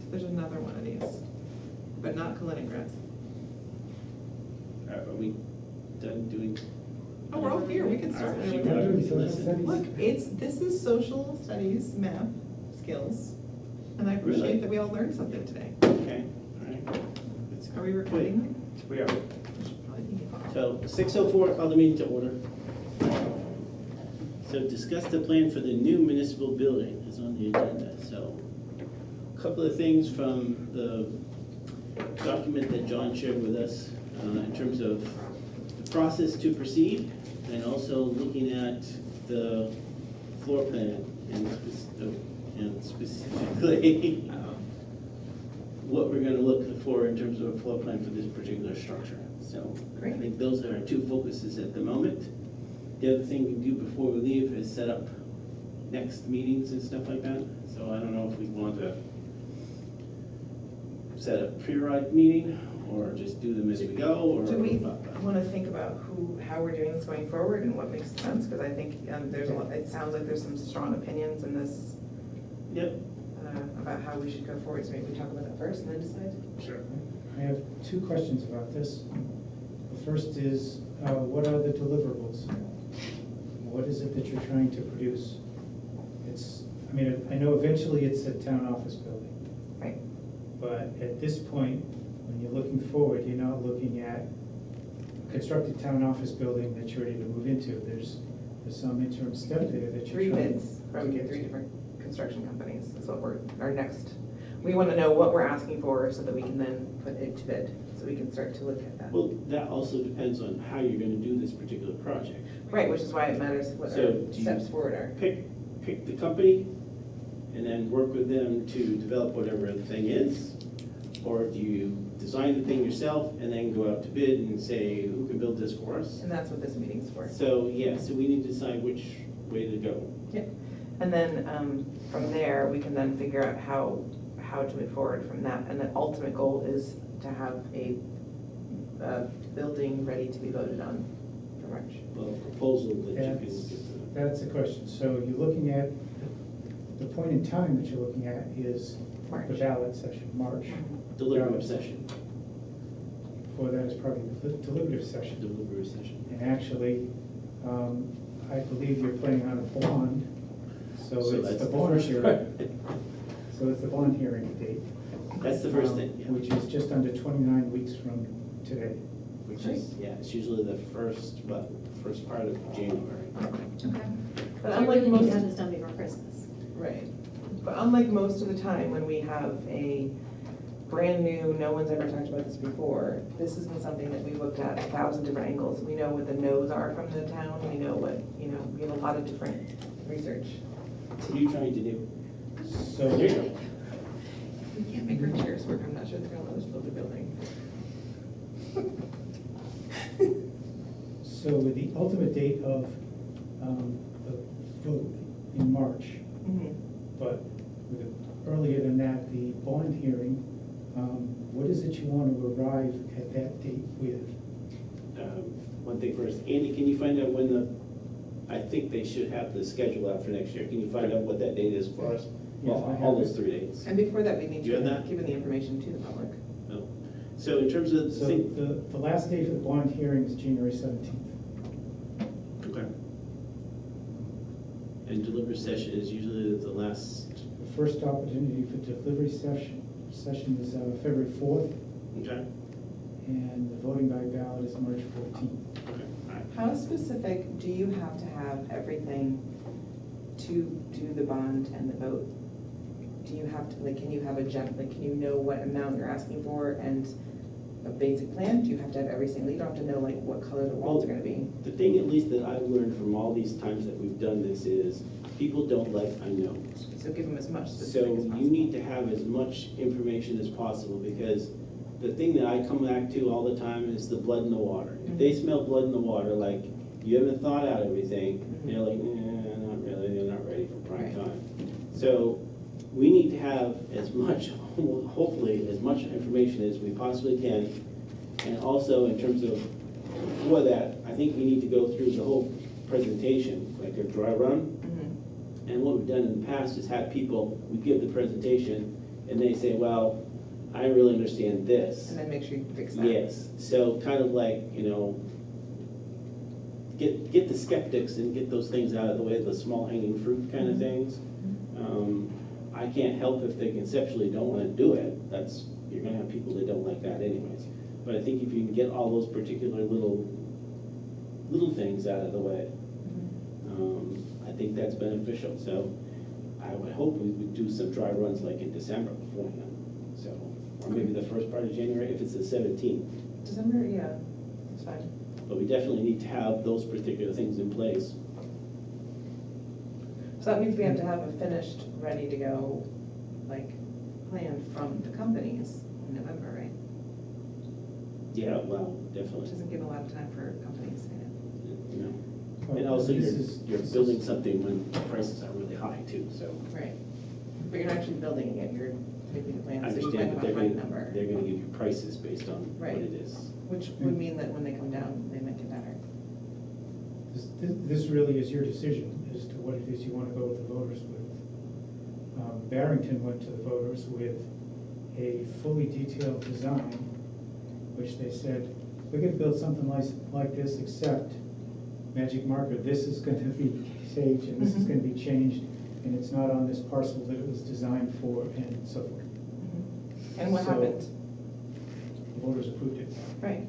There's another one of these, but not Kaliningrad. Are we done doing? Oh, we're all here, we can start. Alright, whenever. you Social listen. studies. Look, this is social studies, math, skills, and I Really? appreciate that we all learned something today. Okay, all right. Are we recording? We are. Should probably be. So 6:04, call the meeting to order. So discuss the plan for the new municipal building is on the agenda. So a couple of things from the document that John shared with us in terms of the process to proceed, and also looking at the floor plan and specifically what we're gonna look for in terms of a floor plan for this particular structure. So I Great. think those are our two focuses at the moment. The other thing we do before we leave is set up next meetings and stuff like that. So I don't know if we want to set a periodic meeting or just do them as we go, or. Do we want to think about how we're doing this going forward and what makes sense? Because I think there's a lot, it sounds like there's some strong opinions in this Yep. about how we should go forward. So maybe we talk about that first and then decide. Sure. I have two questions about this. The first is, what are the deliverables? What is it that you're trying to produce? I mean, I know eventually it's a town office building, Right. but at this point, when you're looking forward, you're not looking at a constructed town office building that you're ready to move into. There's some interim step there that you're Three trying bids to from get three to. different construction companies is what our next. We want to know what we're asking for so that we can then put it to bid, so we can start to look at that. Well, that also depends on how you're gonna do this particular project. Right, which is why it matters what So our do you steps forward are. Pick the company and then work with them to develop whatever the thing is? Or do you design the thing yourself and then go out to bid and say, who can build this for us? And that's what this meeting's for. So, yeah, so we need to decide which way to go. Yep. And then from there, we can then figure out how to move forward from that. And the ultimate goal is to have a building ready to be voted on for March. Well, a proposal that you can That's, get to. that's the question. So you're looking at, the point in time that you're looking at is March. the ballot session, March. Deliberative session, Before that is probably the deliberative session. deliberative session. And actually, I believe you're planning on a bond, so it's that's the bond first hearing. part. So it's the bond hearing date. That's the first thing, yeah. Which is just under 29 weeks from today. Which is, yeah, it's usually the first part of January. Okay. But I unlike really need to have most, this done before Christmas. right, but unlike most of the time when we have a brand new, no one's ever talked about this before, this has been something that we looked at 1,000 different angles. We know what the no's are from the town, we know what, we have a lot of different research. What are you trying to do? So, There you go. We can't make our chairs work, I'm not sure they're gonna let us build the building. so with the ultimate date of the vote in March, Mhm. but with earlier than that, the bond hearing, what is it you want to arrive at that date with? One thing first, Andy, can you find out when I think they should have the schedule out for next year. Can you find out what that date is for us? Yes, Well, I have all those it. 3 dates. And before that, we need Do you have to that? give the information to the public. No. So in terms of the So thing. the last day for the bond hearing is January 17th. Okay. And delivery session is usually the last, The first opportunity for delivery session is February 4th, okay? and the voting by ballot is March 14th. Okay, all right. How specific do you have to have everything to do the bond and the vote? Do you have to, can you have can you know what amount you're asking for and a basic plan? Do you have to have every single, you don't have to know what color the walls are gonna be? The thing at least that I've learned from all these times that we've done this is, people don't like unknowns. So give them as much So specific as possible. you need to have as much information as possible, because the thing that I come back to all the time is the blood in the water. If they smell blood in the water, like you haven't thought out everything, they're like, not really, they're not ready for prime Right. time. So we need to have as much, hopefully, as much information as we possibly can. And also in terms of, for that, I think we need to go through the whole presentation, like a dry run. Mhm. And what we've done in the past is have people, we give the presentation, and they say, well, I really understand this. And then make sure you fix that. Yes, so kind of like, get the skeptics and get those things out of the way, the small hanging fruit kind of things. I can't help if they conceptually don't want to do it, you're gonna have people that don't like that anyways. But I think if you can get all those particular little things out of the way, I think that's beneficial. So I would hope we would do some dry runs like in December beforehand. So, or maybe the first part of January, if it's the 17th. December, yeah, it's fine. But we definitely need to have those particular things in place. So that means we have to have a finished, ready to go, like, plan from the companies in November, right? Yeah, well, Which definitely. doesn't give a lot of time for companies, You know. Well, And also, this you're is- building something when prices are really high too, so. Right. But you're not actually building it, you're making the plan, I so you might understand, have but a high number. they're gonna give you prices based on what Right. it is. Which would mean that when they come down, they might get better. This really is your decision as to what it is you want to go to the voters with. Barrington went to the voters with a fully detailed design, which they said, we're gonna build something like this, except magic marker, this is gonna be changed, and this is gonna be changed, and it's not on this parcel that it was designed for, and so forth. And what So- happened? The voters approved it. Right.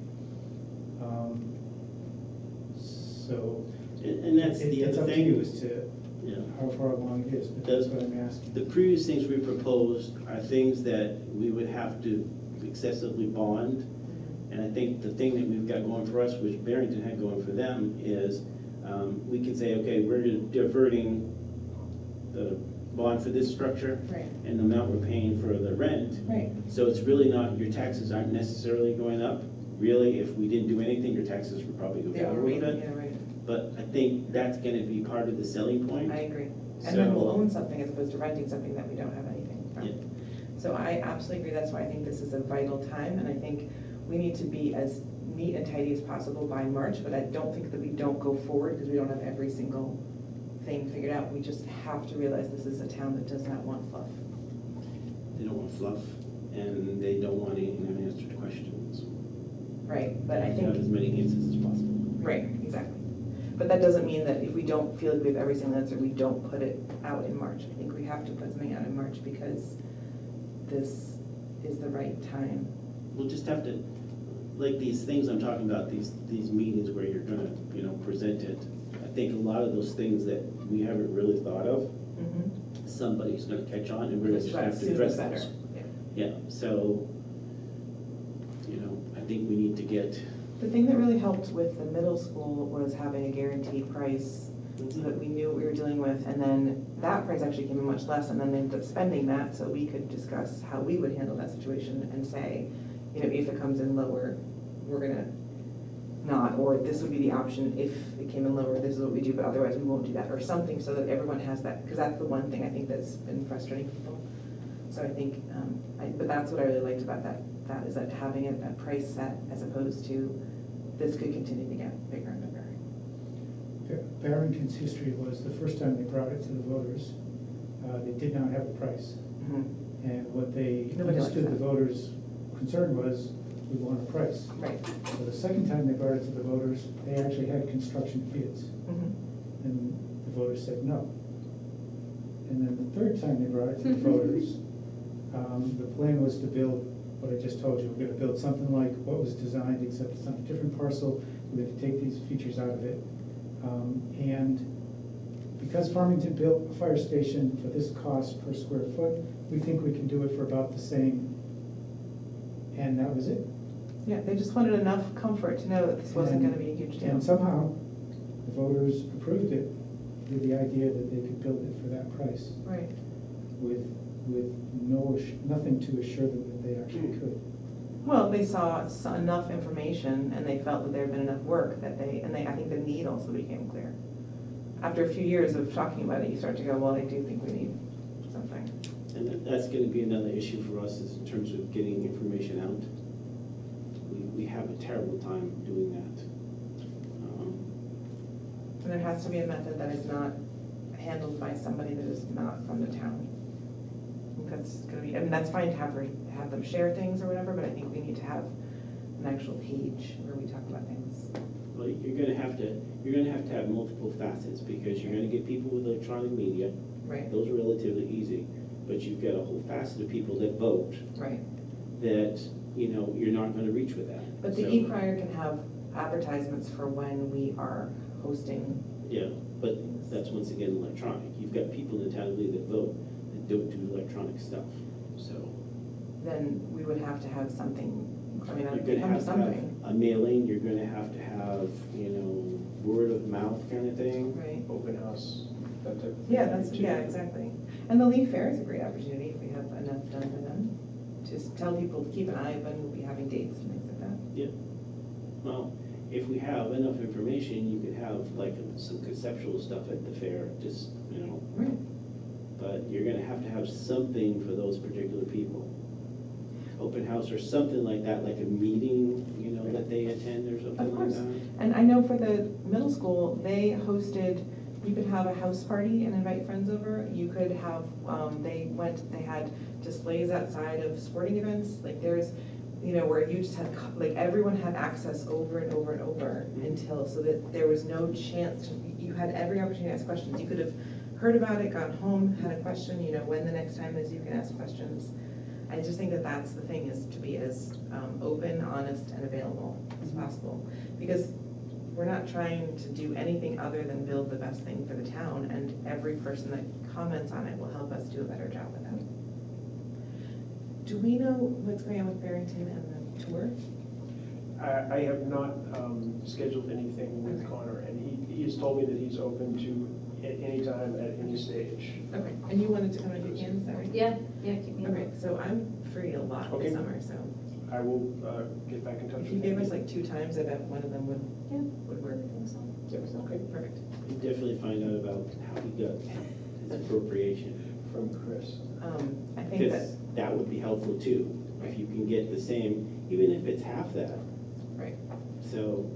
So. And that's the It's other up to you thing. as to Yeah. how far along it is, but that's what I'm asking. The previous things we proposed are things that we would have to excessively bond. And I think the thing that we've got going for us, which Barrington had going for them, is we can say, okay, we're diverting the bond for this structure Right. and the amount we're paying for the rent. Right. So it's really not, your taxes aren't necessarily going up. Really, if we didn't do anything, your taxes would probably go They down a were little reading, bit. yeah, right. But I think that's gonna be part of the selling point. I agree. And then we'll So- own something as opposed to renting something that we don't have anything from. Yeah. So I absolutely agree, that's why I think this is a vital time, and I think we need to be as neat and tidy as possible by March, but I don't think that we don't go forward because we don't have every single thing figured out. We just have to realize this is a town that does not want fluff. They don't want fluff, and they don't want any unanswered questions. Right, but I Have as think, many answers as possible. right, exactly. But that doesn't mean that if we don't feel like we have every single answer, we don't put it out in March. I think we have to put something out in March because this is the right time. We'll just have to, like these things I'm talking about, these meetings where you're gonna, present it. I think a lot of those things that we haven't really thought of, somebody's gonna catch on and we're gonna Which just is have to sooner address better. those. Yeah. Yeah, so, I think we need to get. The thing that really helped with the middle school was having a guaranteed price so that we knew what we were dealing with, and then that price actually came in much less, and then they ended up spending that, so we could discuss how we would handle that situation and say, if it comes in lower, we're gonna not, or this would be the option, if it came in lower, this is what we do, but otherwise we won't do that, or something so that everyone has that, because that's the one thing I think that's been frustrating people. So I think, but that's what I really liked about that is that having a price set as opposed to this could continue to get bigger and bigger. Barrington's history was the first time they brought it to the voters, they did not have a price. And what they Nobody likes understood the that. voters' concern was, we want a price. Right. So the second time they brought it to the voters, they actually had construction bids, and the voters said no. And then the third time they brought it to the voters, the plan was to build what I just told you. We're gonna build something like what was designed, except it's on a different parcel. We're gonna take these features out of it. And because Farmington built a fire station for this cost per square foot, we think we can do it for about the same. And that was it. Yeah, they just wanted enough comfort to know that this wasn't gonna be a huge deal. And somehow, the voters approved it with the idea that they could build it for that price, Right. with nothing to assure them that they actually could. Well, they saw enough information and they felt that there had been enough work that I think the need also became clear. After a few years of talking about it, you start to go, well, I do think we need something. And that's gonna be another issue for us is in terms of getting information out. We have a terrible time doing that. And there has to be a method that is not handled by somebody that is not from the town. I think that's gonna be, I mean, that's fine to have them share things or whatever, but I think we need to have an actual page where we talk about things. Well, you're gonna have to have multiple facets, because you're gonna get people with electronic media. Right, Those are relatively easy, but you've got a whole facet of people that vote right. that, you know, you're not gonna reach with that. But the So, e-crier can have advertisements for when we are hosting. Yeah, but that's once again electronic. You've got people in the town of Lee that vote that don't do electronic stuff, so. Then we would have to have something, I mean, You're it gonna becomes have to have something, a mailing, you're gonna have to have, you know, word of mouth kind of thing. right? Open house, that type of thing. Yeah, that's, too. yeah, exactly. And the League Fair is a great opportunity if we have enough done for them. Just tell people to keep an eye open, we'll be having dates and things like that. Yeah. Well, if we have enough information, you could have like some conceptual stuff at the fair, just, you know, Right. but you're gonna have something for those particular people. Open house or something like that, like a meeting, you know, that they attend or something Of like course. that. And I know for the middle school, they hosted, you could have a house party and invite friends over. You could have, they had displays outside of sporting events, like there's, you know, where you just had, like, everyone had access over and over and over until, so that there was no chance, you had every opportunity to ask questions. You could have heard about it, gone home, had a question, you know, when the next time is, you can ask questions. I just think that that's the thing, is to be as open, honest, and available as possible. Because we're not trying to do anything other than build the best thing for the town, and every person that comments on it will help us do a better job with that. Do we know what's going on with Barrington and the tour? I have not scheduled anything with Okay. Connor, and he has told me that he's open to at any time, at any stage. Okay, and you wanted to come and do Ian, is that right? Yeah, keep me. Okay, so I'm free a lot Okay. this summer, so I will get back in touch with if you. you gave us like 2 times, I bet one of them would Yeah, work. I think so. Yep, okay. Perfect. You definitely find out about how he got his appropriation. From Chris. I think that, Because that would be helpful too, if you can get the same, even if it's half that. right, So,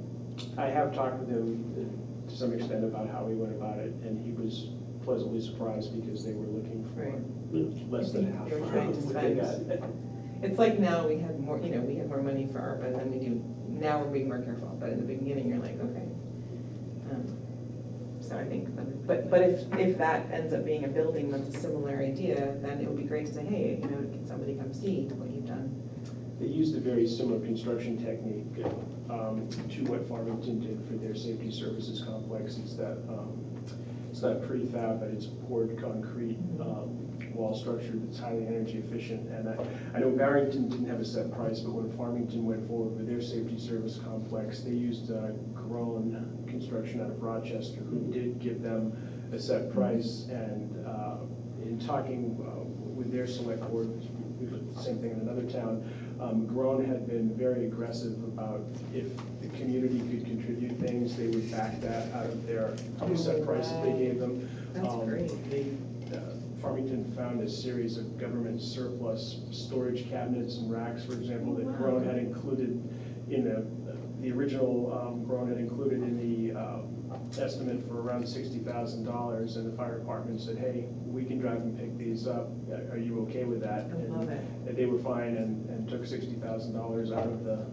I have talked with him to some extent about how he went about it, and he was pleasantly surprised because they were looking right. for less than I think half they were trying to of what they spend- got. It's like now we have more, you know, we have more money for ARPA than we do, now we're being more careful, but in the beginning, you're like, okay. So I think, but if that ends up being a building that's a similar idea, then it would be great to say, hey, you know, can somebody come see what you've done? They used a very similar construction technique to what Farmington did for their safety services complex. It's that prefab, but it's poured concrete wall structure that's highly energy efficient. And I know Barrington didn't have a set price, but when Farmington went forward with their safety service complex, they used Grown Construction out of Rochester, who did give them a set price. And in talking with their select board, we did the same thing in another town, Grown had been very aggressive about if the community could contribute things, they would back that out of their set price that they gave them. That's great. Farmington found a series of government surplus storage cabinets and racks, for example, that Grown had included in the original Grown had included in the estimate for around $60,000, and the fire department said, hey, we can drive and pick these up, are you okay with that? I love it. And they were fine and took $60,000 out of the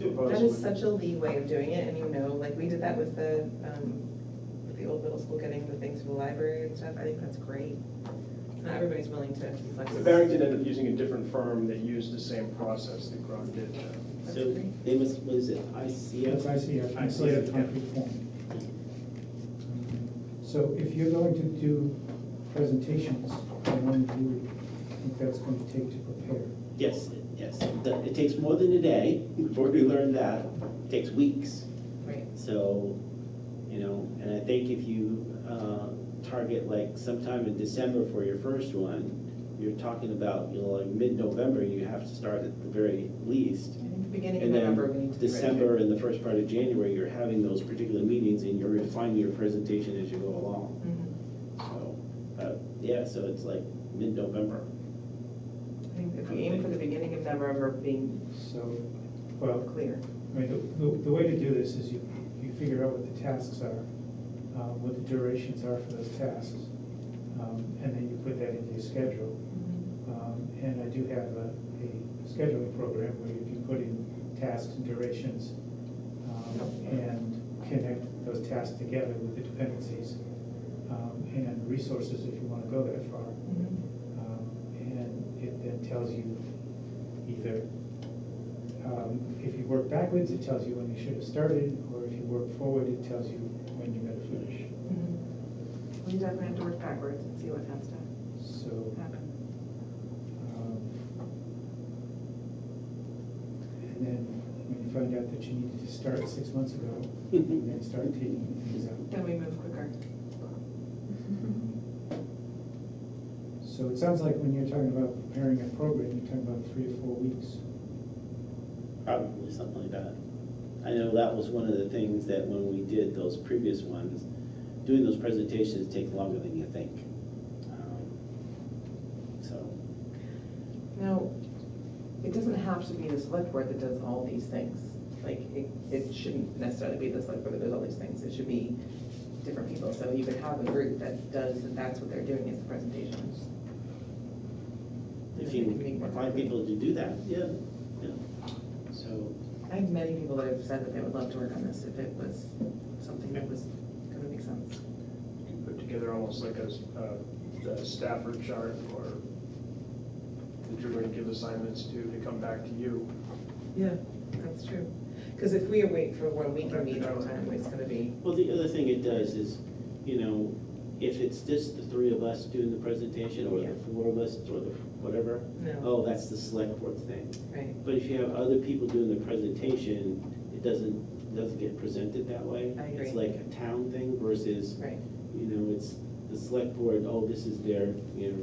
proposal. That is such a Lee way of doing it, and you know, like we did that with the old middle school, getting the things from the library and stuff. I think that's great. Not everybody's willing to be flexible. Barrington ended up using a different firm that used the same process that Grown did. That's so great. they must, what is it, Yes, ICF? I see, insulated concrete form. So if you're going to do presentations, how long do you think that's going to take to prepare? Yes, yes. It takes more than a day, before we learn that. It takes weeks. Right. So, you know, and I think if you target like sometime in December for your first one, you're talking about, you know, like mid-November, you have to start at the very least. I think the beginning of And November, we then need to be ready. December and the first part of January, you're having those particular meetings and you're refining your presentation as you go along. Mhm. So, yeah, so it's like mid-November. I think if we aim for the beginning of November, being So, well, clear. I mean, the way to do this is you figure out what the tasks are, what the durations are for those tasks, and then you put that into your schedule. And I do have a scheduling program where you can put in tasks and durations and connect those tasks together with the dependencies and resources if you want to go that far. And it then tells you either, if you work backwards, it tells you when you should have started, or if you work forward, it tells you when you got to finish. We definitely have to work backwards and see what has to So, happen. and then when you find out that you needed to start 6 months ago, and then start taking things out. Then we move quicker. So it sounds like when you're talking about preparing a program, you're talking about 3 or 4 weeks. Probably something like that. I know that was one of the things that when we did those previous ones, doing those presentations take longer than you think. So, Now, it doesn't have to be the select board that does all these things. Like, it shouldn't necessarily be the select board that does all these things. It should be different people. So you could have a group that does, and that's what they're doing is the presentations. if And then you they can meet more find quickly. people to do that, yeah. So, I have many people that have said that they would love to work on this if it was something that was gonna make sense. You can put together almost like a Stafford chart, or that you're going to give assignments to come back to you. Yeah, that's true. Because if we wait for 1 week and meet all the time, it's gonna be, well, the other thing it does is, if it's just the 3 of us doing the presentation, or Yeah. the 4 of us, or the whatever, no, oh, that's the select board thing. right, But if you have other people doing the presentation, it doesn't get presented that way. I agree. It's like a town thing versus, right. it's the select board, oh, this is their,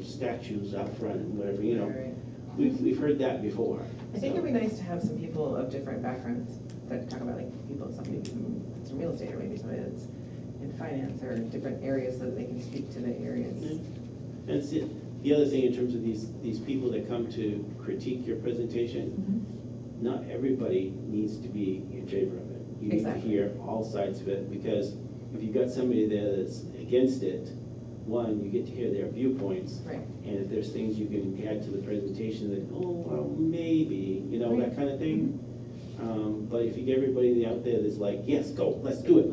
statues out front and whatever, Right. We've heard that before. I think so. it'd be nice to have some people of different backgrounds that talk about, like, somebody that's in real estate, or maybe somebody that's in finance, or different areas, so that they can speak to the areas. And see, the other thing in terms of these people that come to critique your presentation, not everybody needs to be in favor of it. You need to Exactly. hear all sides of it, because if you've got somebody there that's against it, one, you get to hear their viewpoints. Right, And if there's things you can add to the presentation that, oh, well, maybe, that Right. kind of thing. But if you get everybody out there that's like, yes, go, let's do it,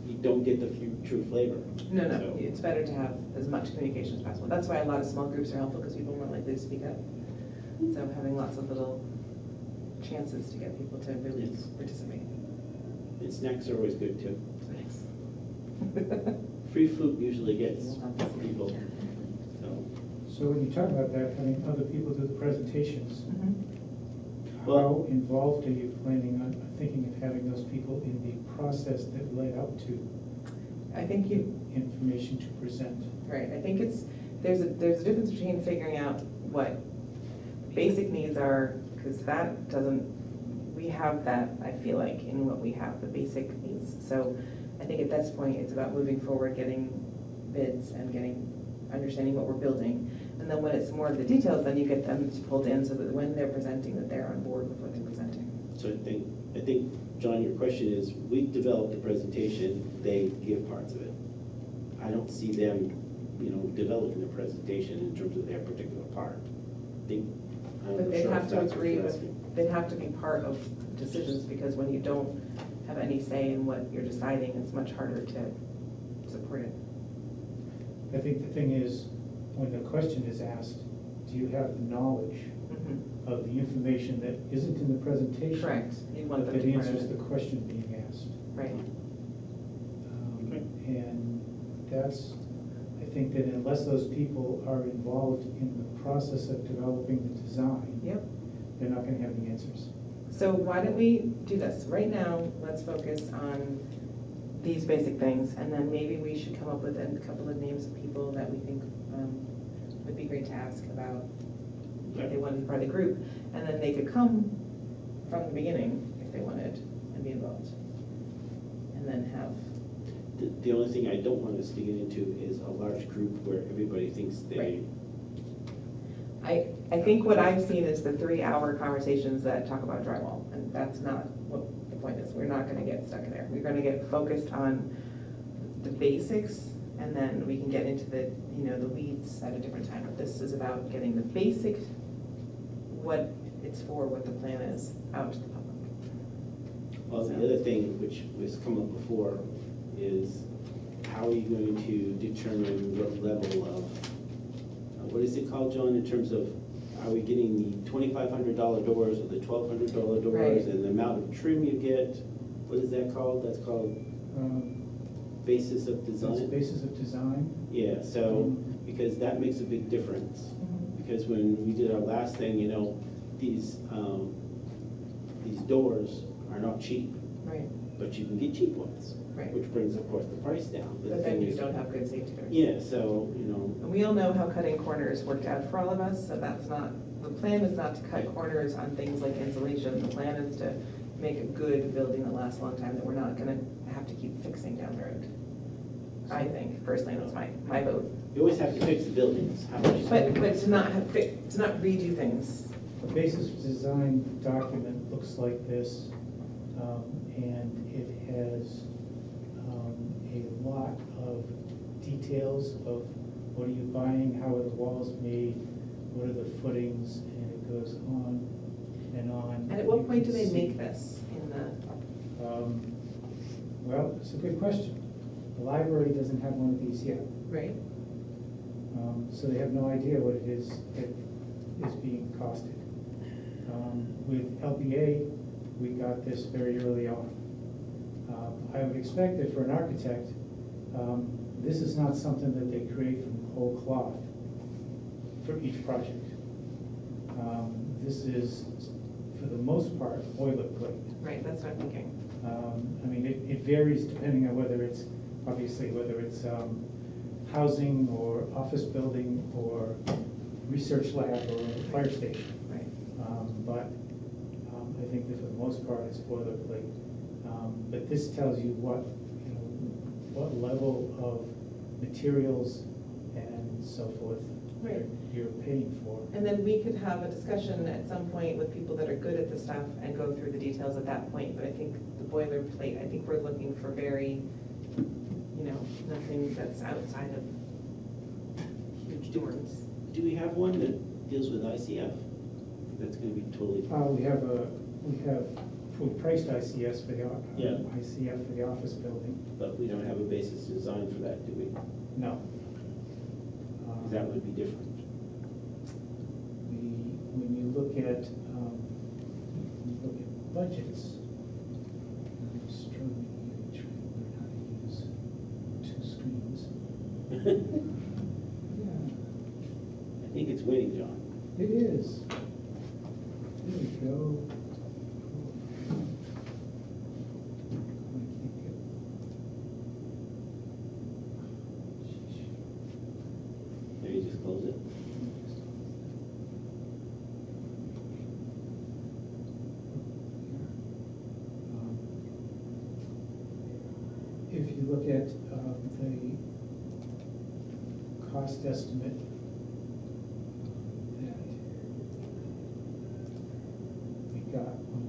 you don't get the true flavor. no, So- it's better to have as much communication as possible. That's why a lot of small groups are helpful, because people are more likely to speak up. So having lots of little chances to get people to really Yes. participate. And snacks are always good too. Thanks. Free food usually gets people, so. So when you talk about that, having other people do the presentations, Mhm. how Well- involved are you planning on thinking of having those people in the process that led up to I think you, information to present? right, I think there's a difference between figuring out what basic needs are, because that doesn't, we have that, I feel like, in what we have, the basic needs. So I think at this point, it's about moving forward, getting bids and understanding what we're building. And then when it's more of the details, then you get them pulled in so that when they're presenting, that they're on board with what they're presenting. So I think, John, your question is, we developed the presentation, they give parts of it. I don't see them, developing the presentation in terms of their particular part. I'm But not they'd sure have if to that's what agree you're with, asking. they'd have to be part of decisions, because when you don't have any say in what you're deciding, it's much harder to support it. I think the thing is, when the question is asked, do you have the knowledge Mhm. of the information that isn't in the presentation? Correct, you want But them that to be part of answers it. the question being asked. Right, Okay. And that's, I think that unless those people are involved in the process of developing the design, yep. they're not gonna have the answers. So why don't we do this? Right now, let's focus on these basic things, and then maybe we should come up with a couple of names of people that we think would be great to ask about if they want to be part of the group. And then they could come from the beginning if they wanted and be involved. And then have, The only thing I don't want us to get into is a large group where everybody thinks they. Right. I think what I've seen is the 3-hour conversations that talk about drywall, and that's not what the point is. We're not gonna get stuck in there. We're gonna get focused on the basics And then we can get into the, the weeds at a different time, but this is about getting the basic, what it's for, what the plan is, out to the public. Well, the other thing which was come up before is how are you going to determine what level of, what is it called, John, in terms of, are we getting the $2,500 doors or the $1,200 doors? Right. And the amount of trim you get, what is that called? That's called basis of It's design? basis of design. Yeah, so, because that makes a big difference. Because when we did our last thing, these doors are not cheap, Right, but you can get cheap ones. right. Which brings, of course, the price down. The But then thing you is- don't have good safety doors. Yeah, so, And we all know how cutting corners worked out for all of us, so that's not, the plan is not to cut corners on things like insulation. The plan is to make a good building that lasts a long time, that we're not gonna have to keep fixing down the road. I think, personally, that's my vote. you always have to fix the buildings. How much? But to not have, to not redo things. The basis of design document looks like this, and it has a lot of details of what are you buying, how are the walls made, what are the footings, and it goes on and on. And at what You point do can they see- make this in the, Well, it's a good question. The library doesn't have one of these yet, right? so they have no idea what it is that is being costed. With LBA, we got this very early on. I would expect that for an architect, this is not something that they create from whole cloth for each project. This is, for the most part, boilerplate. Right, that's what I'm thinking. I mean, it varies depending on whether it's, obviously, whether it's housing or office building or research lab or fire station. Right. But I think that for the most part, it's boilerplate. But this tells you what level of materials and so forth Right. you're paying for. And then we could have a discussion at some point with people that are good at this stuff and go through the details at that point. But I think the boilerplate, I think we're looking for very, nothing that's outside of huge dorms. Do we have one that deals with ICF? That's gonna be totally, We priced ICS for the, Yeah. ICF for the office building. but we don't have a basis design for that, do we? No. 'Cause that would be different. When you look at budgets, I'm struggling here trying to learn how to use 2 screens. Yeah, I think it's winning, John. it is. There we go. Maybe just close it. If you look at the cost estimate that we got when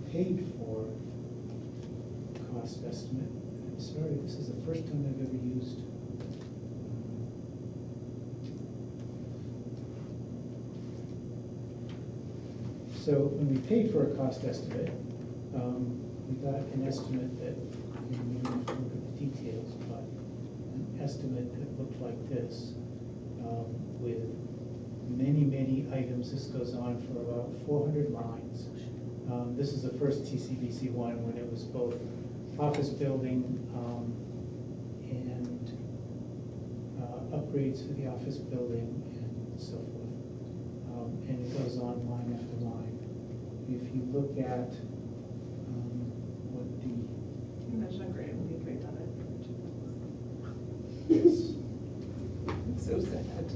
we paid for cost estimate, I'm sorry, this is the first time I've ever used so when we paid for a cost estimate, we got an estimate that, we didn't look at the details, but an estimate that looked like this, with many, many items. This goes on for about 400 lines. This is the first TCBC one when it was both office building and upgrades for the office building and so forth. And it goes on line after line. If you look at what the, National Grid would be great on it. yes, It's so sad.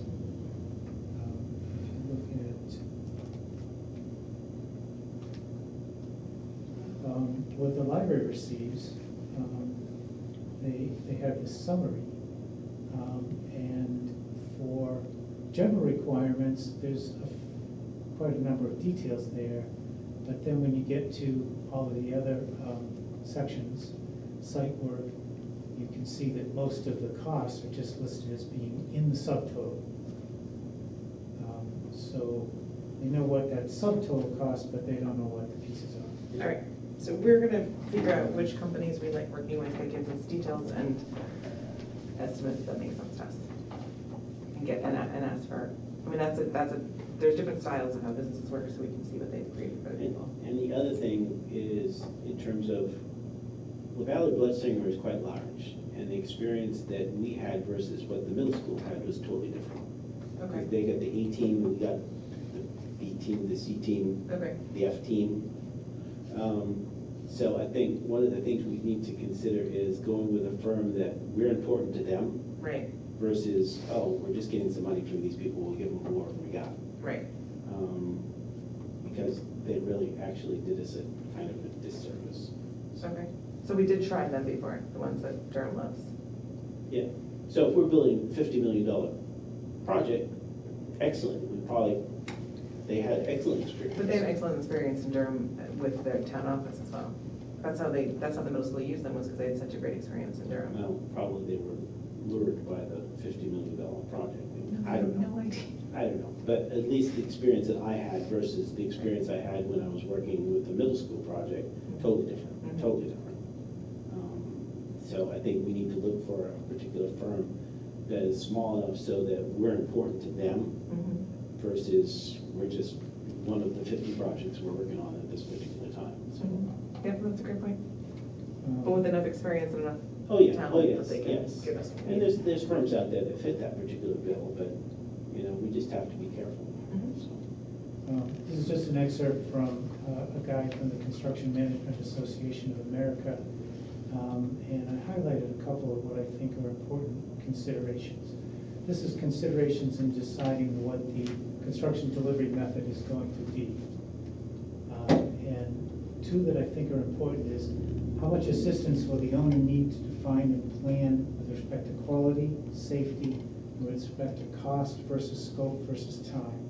if you look at what the library receives, they have this summary. And for general requirements, there's quite a number of details there. But then when you get to all of the other sections, site work, you can can see that most of the costs are just listed as being in the subtotal. So they know what that subtotal costs, but they don't know what the pieces are. All right, so we're gonna figure out which companies we like working with that gives us details and estimates that make sense to us. And ask for, I mean, there's different styles of how businesses work, so we can see what they've created for people. And the other thing is, in terms of, the Valley Bloodsinger is quite large, and the experience that we had versus what the middle school had was totally different. Okay, They got the A team, we got the B team, the C team, okay, the F team. So I think one of the things we need to consider is going with a firm that we're important to them right, versus, oh, we're just getting some money from these people, we'll give them more than we got. right. Because they really actually did us a kind of a disservice. Okay, so we did try them before, the ones that Durham loves. Yeah, so if we're building $50 million project, excellent, they had excellent experience. But they have excellent experience in Durham with their town office as well. That's how the middle school used them, was because they had such a great experience in Durham. Well, probably they were lured by the $50 million project. I don't know. No idea. I don't know, but at least the experience that I had versus the experience I had when I was working with the middle school project, totally different, Mhm. totally different. So I think we need to look for a particular firm that is small enough so that we're important to them Mhm. versus we're just one of the 50 projects we're working on at this particular time, so. Mhm. Yep, that's a great point. But Um, with enough experience and enough Oh, yeah, talent oh, that yes, they can yes. give us. And there's firms out there that fit that particular bill, but, we just have to be careful, Mhm. so. This is just an excerpt from a guide from the Construction Management Association of America. And I highlighted a couple of what I think are important considerations. This is considerations in deciding what the construction delivery method is going to be. And two that I think are important is how much assistance will the owner need to define and plan with respect to quality, safety, and with respect to cost versus scope versus time.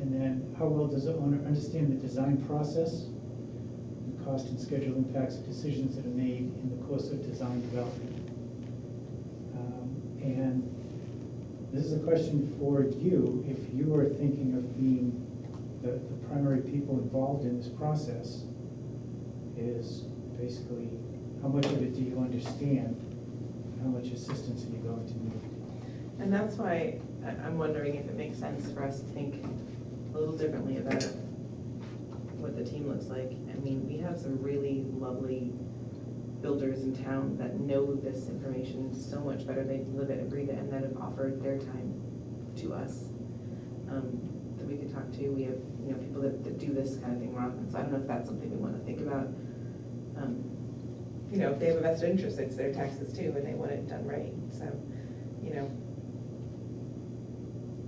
And then how well does the owner understand the design process, the cost and schedule impacts of decisions that are made in the course of design development. And this is a question for you. If you are thinking of being the primary people involved in this process, is basically how much of it do you understand? How much assistance are you going to need? And that's why I'm wondering if it makes sense for us to think a little differently about what the team looks like. I mean, we have some really lovely builders in town that know this information so much better. They live it and breathe it, and that have offered their time to us that we could talk to. We have people that do this kind of thing more often. So I don't know if that's something we want to think about. If they have a vested interest, it's their taxes too, and they want it done right. So,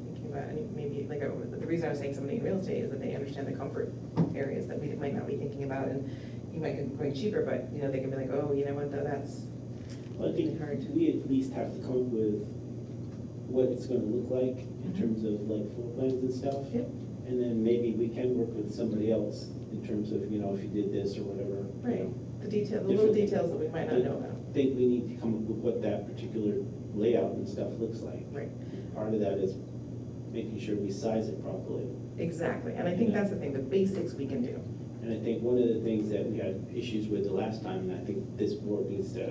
thinking about maybe like the reason I was saying somebody in real estate is that they understand the comfort areas that we might not be thinking about, and you might be going cheaper, but they can be like, oh, you know what, though, that's Well, I think we at least have to come up with what it's gonna look like in terms of like floor plans and stuff. Yep. And then maybe we can work with somebody else in terms of, if you did this or whatever. right. The little Different- details that we might not know about. I think we need to come up with what that particular layout and stuff looks like. Right. Part of that is making sure we size it properly. Exactly, and I think that's the thing, the basics we can do. And I think one of the things that we had issues with the last time, and I think this board needs to,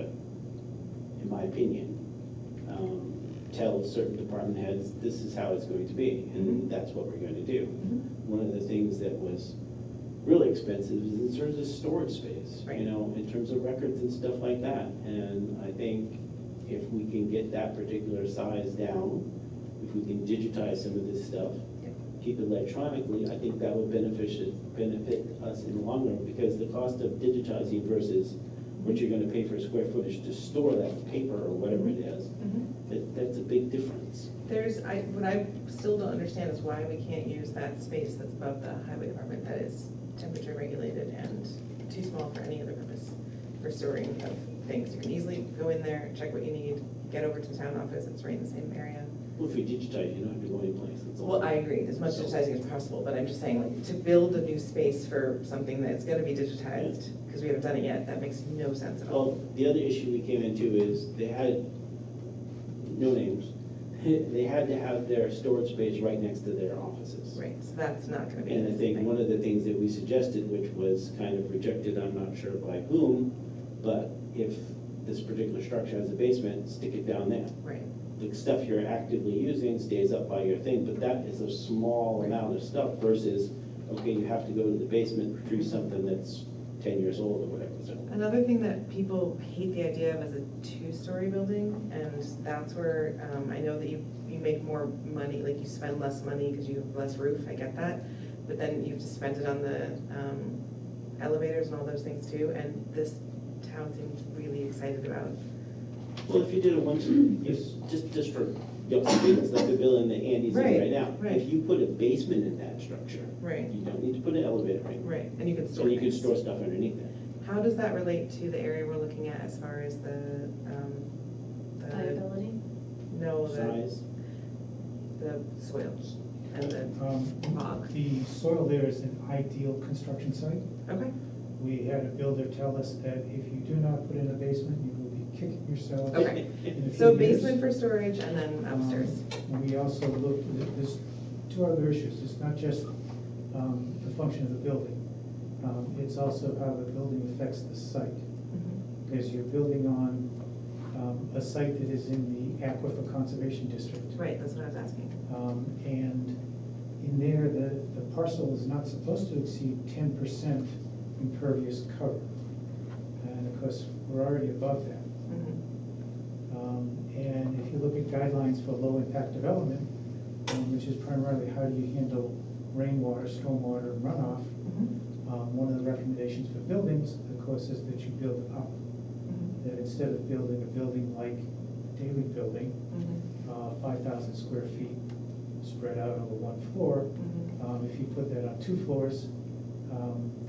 in my opinion, tell certain department heads, this is how it's going to be, and that's what we're going to do. Mhm. One of the things that was really expensive is in terms of storage space, Right. in terms of records and stuff like that. And I think if we can get that particular size down, if we can digitize some of this stuff, Yep. keep it electronically, I think that would benefit us in the long run, because the cost of digitizing versus what you're gonna pay for square footage to store that paper or whatever it is, that's a big difference. What I still don't understand is why we can't use that space that's above the highway department that is temperature regulated and too small for any other purpose for storing of things. You can easily go in there, check what you need, get over to the town office, it's right in the same area. Well, if you digitize, you don't have to go anyplace, that's all. Well, I agree, as much digitizing as possible, but I'm just saying, like, to build a new space for something that's gonna be digitized, because we haven't done it yet, that makes no sense at all. Well, the other issue we came into is they had, no names, they had to have their storage space right next to their offices. Right, so that's not gonna be. And I the think thing. one of the things that we suggested, which was kind of rejected, I'm not sure by whom, but if this particular structure has a basement, stick it down there. Right, The stuff you're actively using stays up by your thing, but that is a small amount of stuff versus, okay, you have to go to the basement, retrieve something that's 10 years old or whatever, so. another thing that people hate the idea of is a two-story building, and that's where, I know that you make more money, like you spend less money because you have less roof, I get that, but then you have to spend it on the elevators and all those things too, and this town seems really excited about. Well, if you did a once, just for young students, like the building that Andy's in Right, right now. right. If you put a basement in that structure, Right, you don't need to put an elevator in. right, and you can store And you can things. store stuff underneath it. How does that relate to the area we're looking at as far as the Viability? no, Size, the soils and the fog? The soil there is an ideal construction site. Okay, We had a builder tell us that if you do not put in a basement, you will be kicking yourself. okay. in a So few years. basement for storage and then upstairs. We also looked, there's two other issues. It's not just the function of the building. It's also how the building affects the site. Mhm. Because you're building on a site that is in the Aquifer Conservation District. Right, that's what I was asking. And in there, the parcel is not supposed to exceed 10% impervious cover. And of course, we're already above that. Mhm. And if you look at guidelines for low-impact development, which is primarily how do you handle rainwater, stormwater, and runoff, Mhm. one of the recommendations for buildings, of course, is that you build up. Mhm. That instead of building a building like Daily Building, Mhm. 5,000 square feet spread out over one floor, Mhm. if you put that on 2 floors,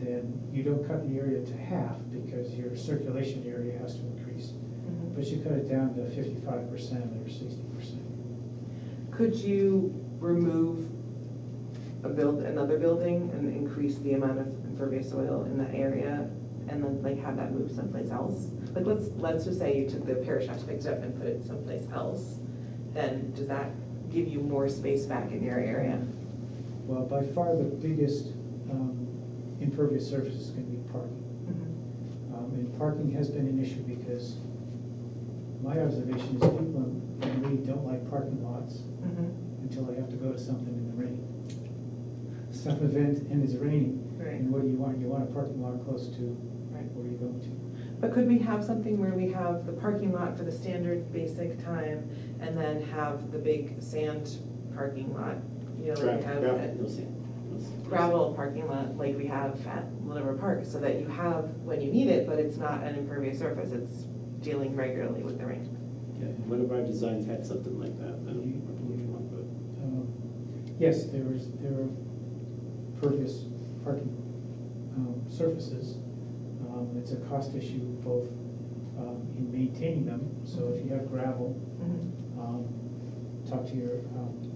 then you don't cut the area to half because your circulation area has to increase. Mhm. But you cut it down to 55% or 60%. Could you remove another building and increase the amount of impervious soil in that area and then like have that move someplace else? Like let's just say you took the parish house, picked it up and put it someplace else, then does that give you more space back in your area? Well, by far the biggest impervious surface is going to be parking. And parking has been an issue because my observation is people in Lee don't like parking lots Mhm. until they have to go to something in the rain. Some event and it's raining. Right. And what do you want? You want a parking lot close to Right. where you're going to. But could we have something where we have the parking lot for the standard basic time and then have the big sand parking lot? You know, like we have Gravel, at no sand. No sand. gravel parking lot like we have at Little River Park, so that you have when you need it, but it's not an impervious surface, it's dealing regularly with the rain. Yeah, one of our designs had something like that. I don't remember which one, but. Yes, there are pervious parking surfaces. It's a cost issue both in maintaining them. So if you have gravel, talk to your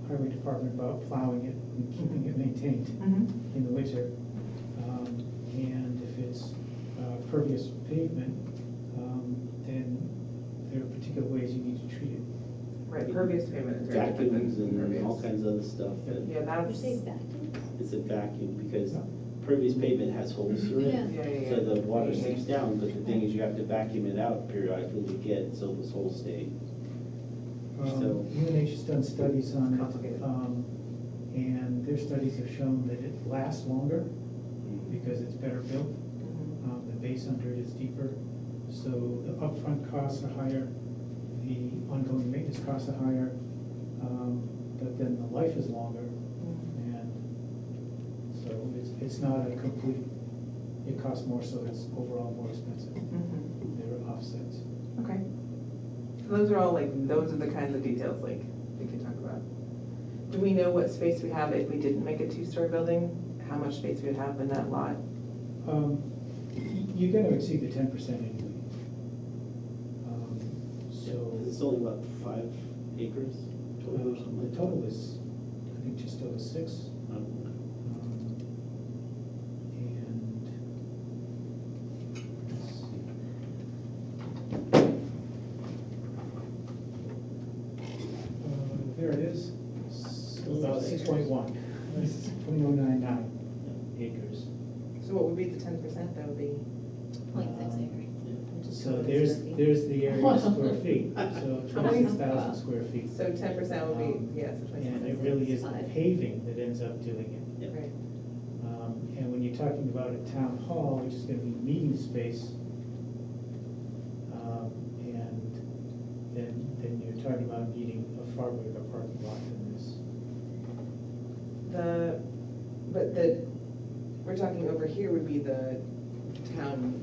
highway department about plowing it and keeping it maintained Mhm. in the winter. And if it's pervious pavement, then there are particular ways you need to treat it. Right, pervious pavement is very different Vacuums than and all impervious. kinds of other stuff. that- Yeah, You that's, say vacuum? It's a vacuum because pervious pavement has holes through it. Yeah. yeah. So the water seeps down, but the thing is you have to vacuum it out periodically to get, so those holes stay. So- UNH has done studies on Complicated. it, and their studies have shown that it lasts longer because it's better built. Mhm. The base under it is deeper, so the upfront costs are higher, the ongoing maintenance costs are higher, but then the life is longer, Mhm. and so it's not a complete, it costs more, so it's overall more expensive. Mhm. There are offsets. Okay. So those are all like, those are the kinds of details like we can talk about. Do we know what space we have if we didn't make a two-story building? How much space we would have in that lot? You're gonna exceed the 10% anyway. So. Because it's only about 5 acres total or something The like that. total is, I think, just over 6. Um, And, let's see. There it is, about 6.1, 6.099 acres. So what would be the 10%? That would be, 0.6 acres. yeah. So there's the area in square feet, so 26,000 square feet. so 10% would be, yeah, so 26. And it really is the paving that ends up doing it. Yeah. Right. And when you're talking about a town hall, which is gonna be meeting space, and then you're talking about needing a far bigger parking lot than this. We're talking over here would be the town,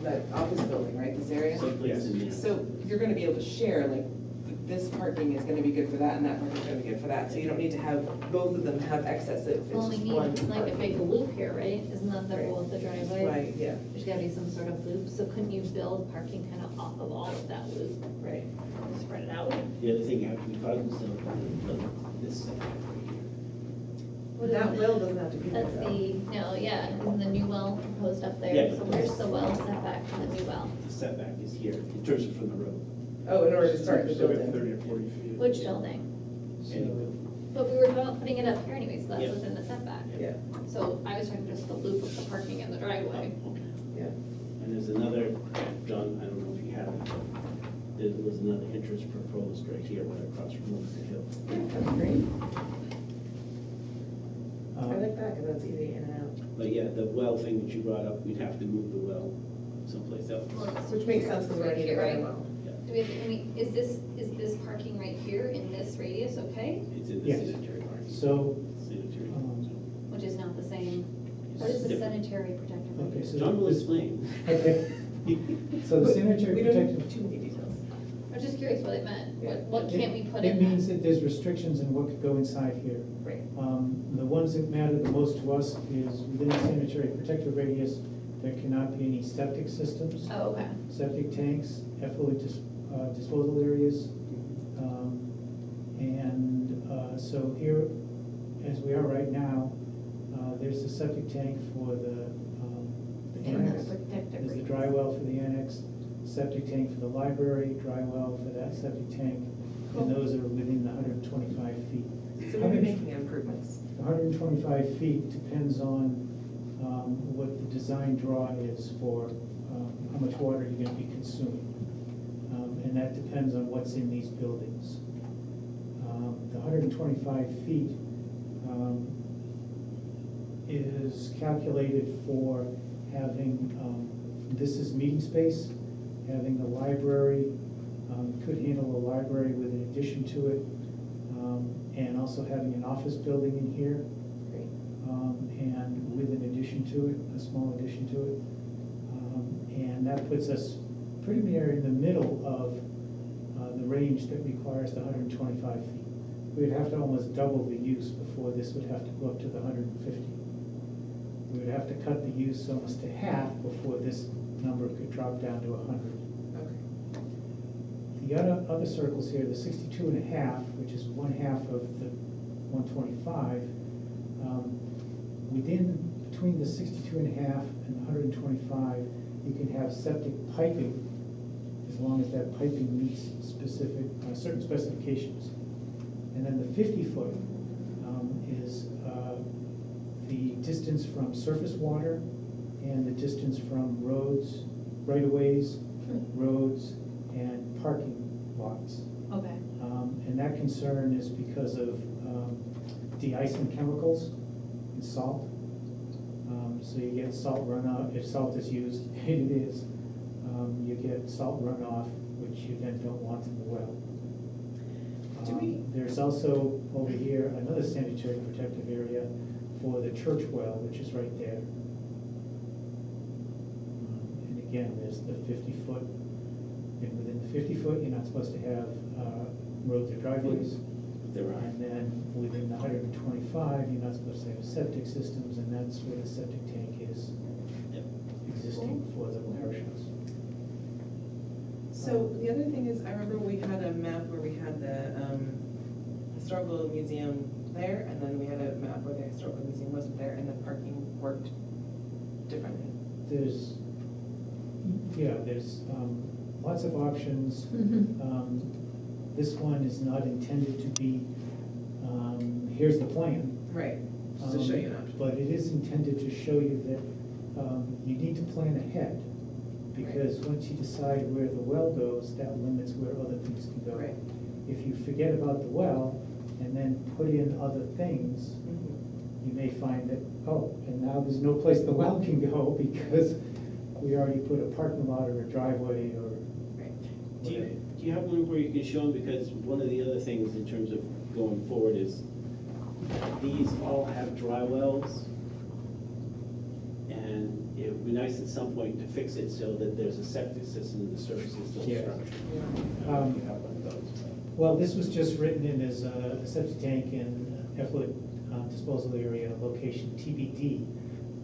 that office building, right, this area? Someplace in there. So you're gonna be able to share, like, this parking is gonna be good for that, and that parking is gonna be good for that, so you don't need to have, both of them have excess, if Well, it's we just one. need like a big loop here, right? Isn't that the Right. rule of the driveway? Right, yeah, There's gotta be some sort of loop, so couldn't you build parking kind of off of all of that loop, right. spread it out? The other thing you have to be cognizant of, this setback right here. What is That it? well doesn't have to be there, That's though. no, yeah, isn't the new well proposed up Yeah, there? but So where's the well setback from the new well? The setback is here, in terms of from the road. Oh, in order to start the So about building. 30 or 40 feet. Which building? So, But we were putting it up here anyway, so that's Yeah. within the setback. Yeah, So I was talking just the loop of the parking in the driveway. Oh, okay. yeah. And there's another, John, I don't know if you have it, but there was another entrance proposed right here, right across from Wilson Hill. That's great. I um, like that, because that's easy in and out. But yeah, the well thing that you brought up, we'd have to move the well someplace else. Which makes sense, because we're gonna need it right well. Yeah, Do we, I mean, is this parking right here in this radius okay? it's in the Yes. sanitary parking. So, Sanitary. Which is not the same, what is the Different. sanitary protective? okay, so. John will explain. Okay, so the sanitary We don't protective. need too many details. I'm just curious what it meant. What It- can't we put It in means that? that there's restrictions in what could go inside here. Right. The ones that matter the most to us is within the sanitary protective radius, there cannot be any septic systems, Oh, okay. septic tanks, effluent disposal areas. So here, as we are right now, there's a septic tank for the In the annex. protective There's the radius. dry well for the annex, septic tank for the library, dry well for that septic tank, Cool. and those are within the 125 feet. So we'll be making improvements. 125 feet depends on what the design draw is for how much water you're gonna be consuming. And that depends on what's in these buildings. The 125 feet is calculated for having, this is meeting space, having the library, could handle the library with an addition to it, and also having an office building in here, Great. and with an addition to it, a small addition to it. And that puts us pretty near in the middle of the range that requires the 125 feet. We'd have to almost double the use before this would have to go up to the 150. We would have to cut the use almost to half before this number could drop down to 100. Okay. The other circles here, the 62 and a half, which is 1/2 of the 125, between the 62 and a half and the 125, you can have septic piping as long as that piping meets certain specifications. And then the 50-foot is the distance from surface water and the distance from roads, right-of-ways, roads, and parking lots. Okay. And that concern is because of de-icing chemicals and salt. So you get salt runoff, if salt is used, and it is, you get salt runoff, which you then don't want in the well. There's also over here another sanitary protective area for the church well, which is right there. And again, there's the 50-foot, and within the 50-foot, you're not supposed to have roads or driveways. There are. And then within the 125, you're not supposed to have septic systems, and that's where the septic tank is Yep. existing for the parish house. So the other thing is, I remember we had a map where we had the historical museum there, and then we had a map where the historical museum wasn't there, and the parking worked differently. There's, yeah, there's lots of options. This one is not intended to be, here's the plan. Right, just to show you an option. But it is intended to show you that you need to plan ahead, because once you decide where the well goes, that limits where other things can go. Right. If you forget about the well and then put in other things, Mhm. you may find that, oh, and now there's no place the well can go because we already put a parking lot or a driveway or Right. Do whatever. you have one where you can show them, because one of the other things in terms of going forward is, these all have dry wells, and it would be nice at some point to fix it so that there's a septic system in the surface system Yeah. structure. Yeah. I don't know if you have one of those. Well, this was just written in as a septic tank and effluent disposal area location TBD,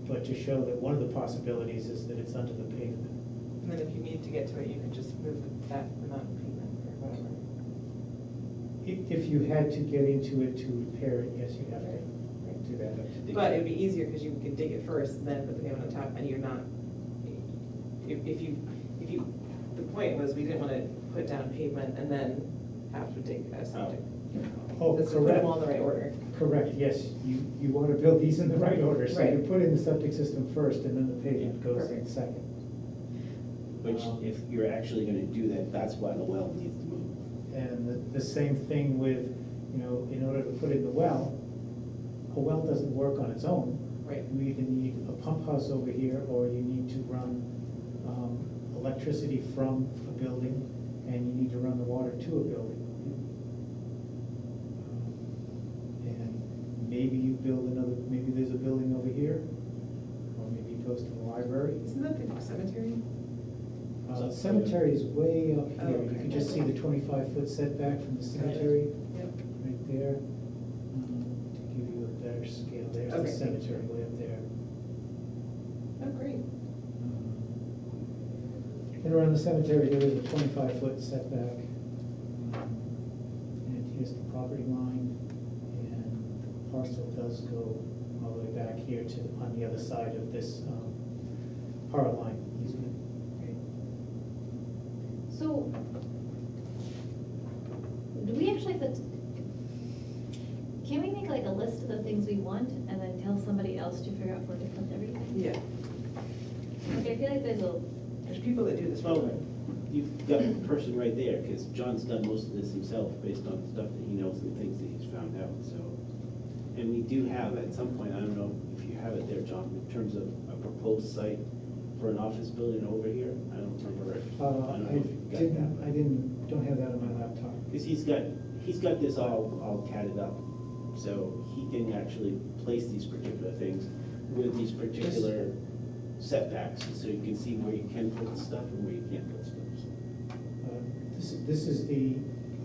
but to show that one of the possibilities is that it's under the pavement. And then if you need to get to it, you could just move that amount of pavement or whatever. If you had to get into it to repair it, yes, you'd have to do that. But it'd be easier because you could dig it first, and then put the pavement on top, and you're not, if you, the point was, we didn't want to put down pavement and then have to dig a septic. Oh, Let's put them all in the right order. Correct, yes, you want to build these in the right order, so you Right. put in the septic system first and then the pavement goes in Perfect. second. Which, if you're actually gonna do that, that's why the well needs to move. And the same thing with, in order to put in the well, a well doesn't work on its own. Right. You either need a pump house over here, or you need to run electricity from a building, and you need to run the water to a building. And maybe you build another, maybe there's a building over here, or maybe it goes to the library. Isn't that the cemetery? Cemetery is way up Oh, here. You okay. can just see the 25-foot setback from the cemetery. Yep. Right there, to give you a better scale, there's the Okay. cemetery way up there. Oh, great. And around the cemetery, there is a 25-foot setback. And here's the property line, and the parcel does go all the way back here to, on the other side of this power line easement. So, do we actually have to, can we make like a list of the things we want and then tell somebody else to figure out where to put everything? Yeah, Like, I feel like there's people that do this for a Well, living. you've got a person right there, because John's done most of this himself based on stuff that he knows and things that he's found out, so. And we do have, at some point, I don't know if you have it there, John, in terms of a proposed site for an office building over here. I don't remember if, I don't know if you've got that. Don't have that on my laptop. Because he's got this all catted up, so he can actually place these particular things with these particular setbacks, so you can see where you can put stuff and where you can't put stuff. This is the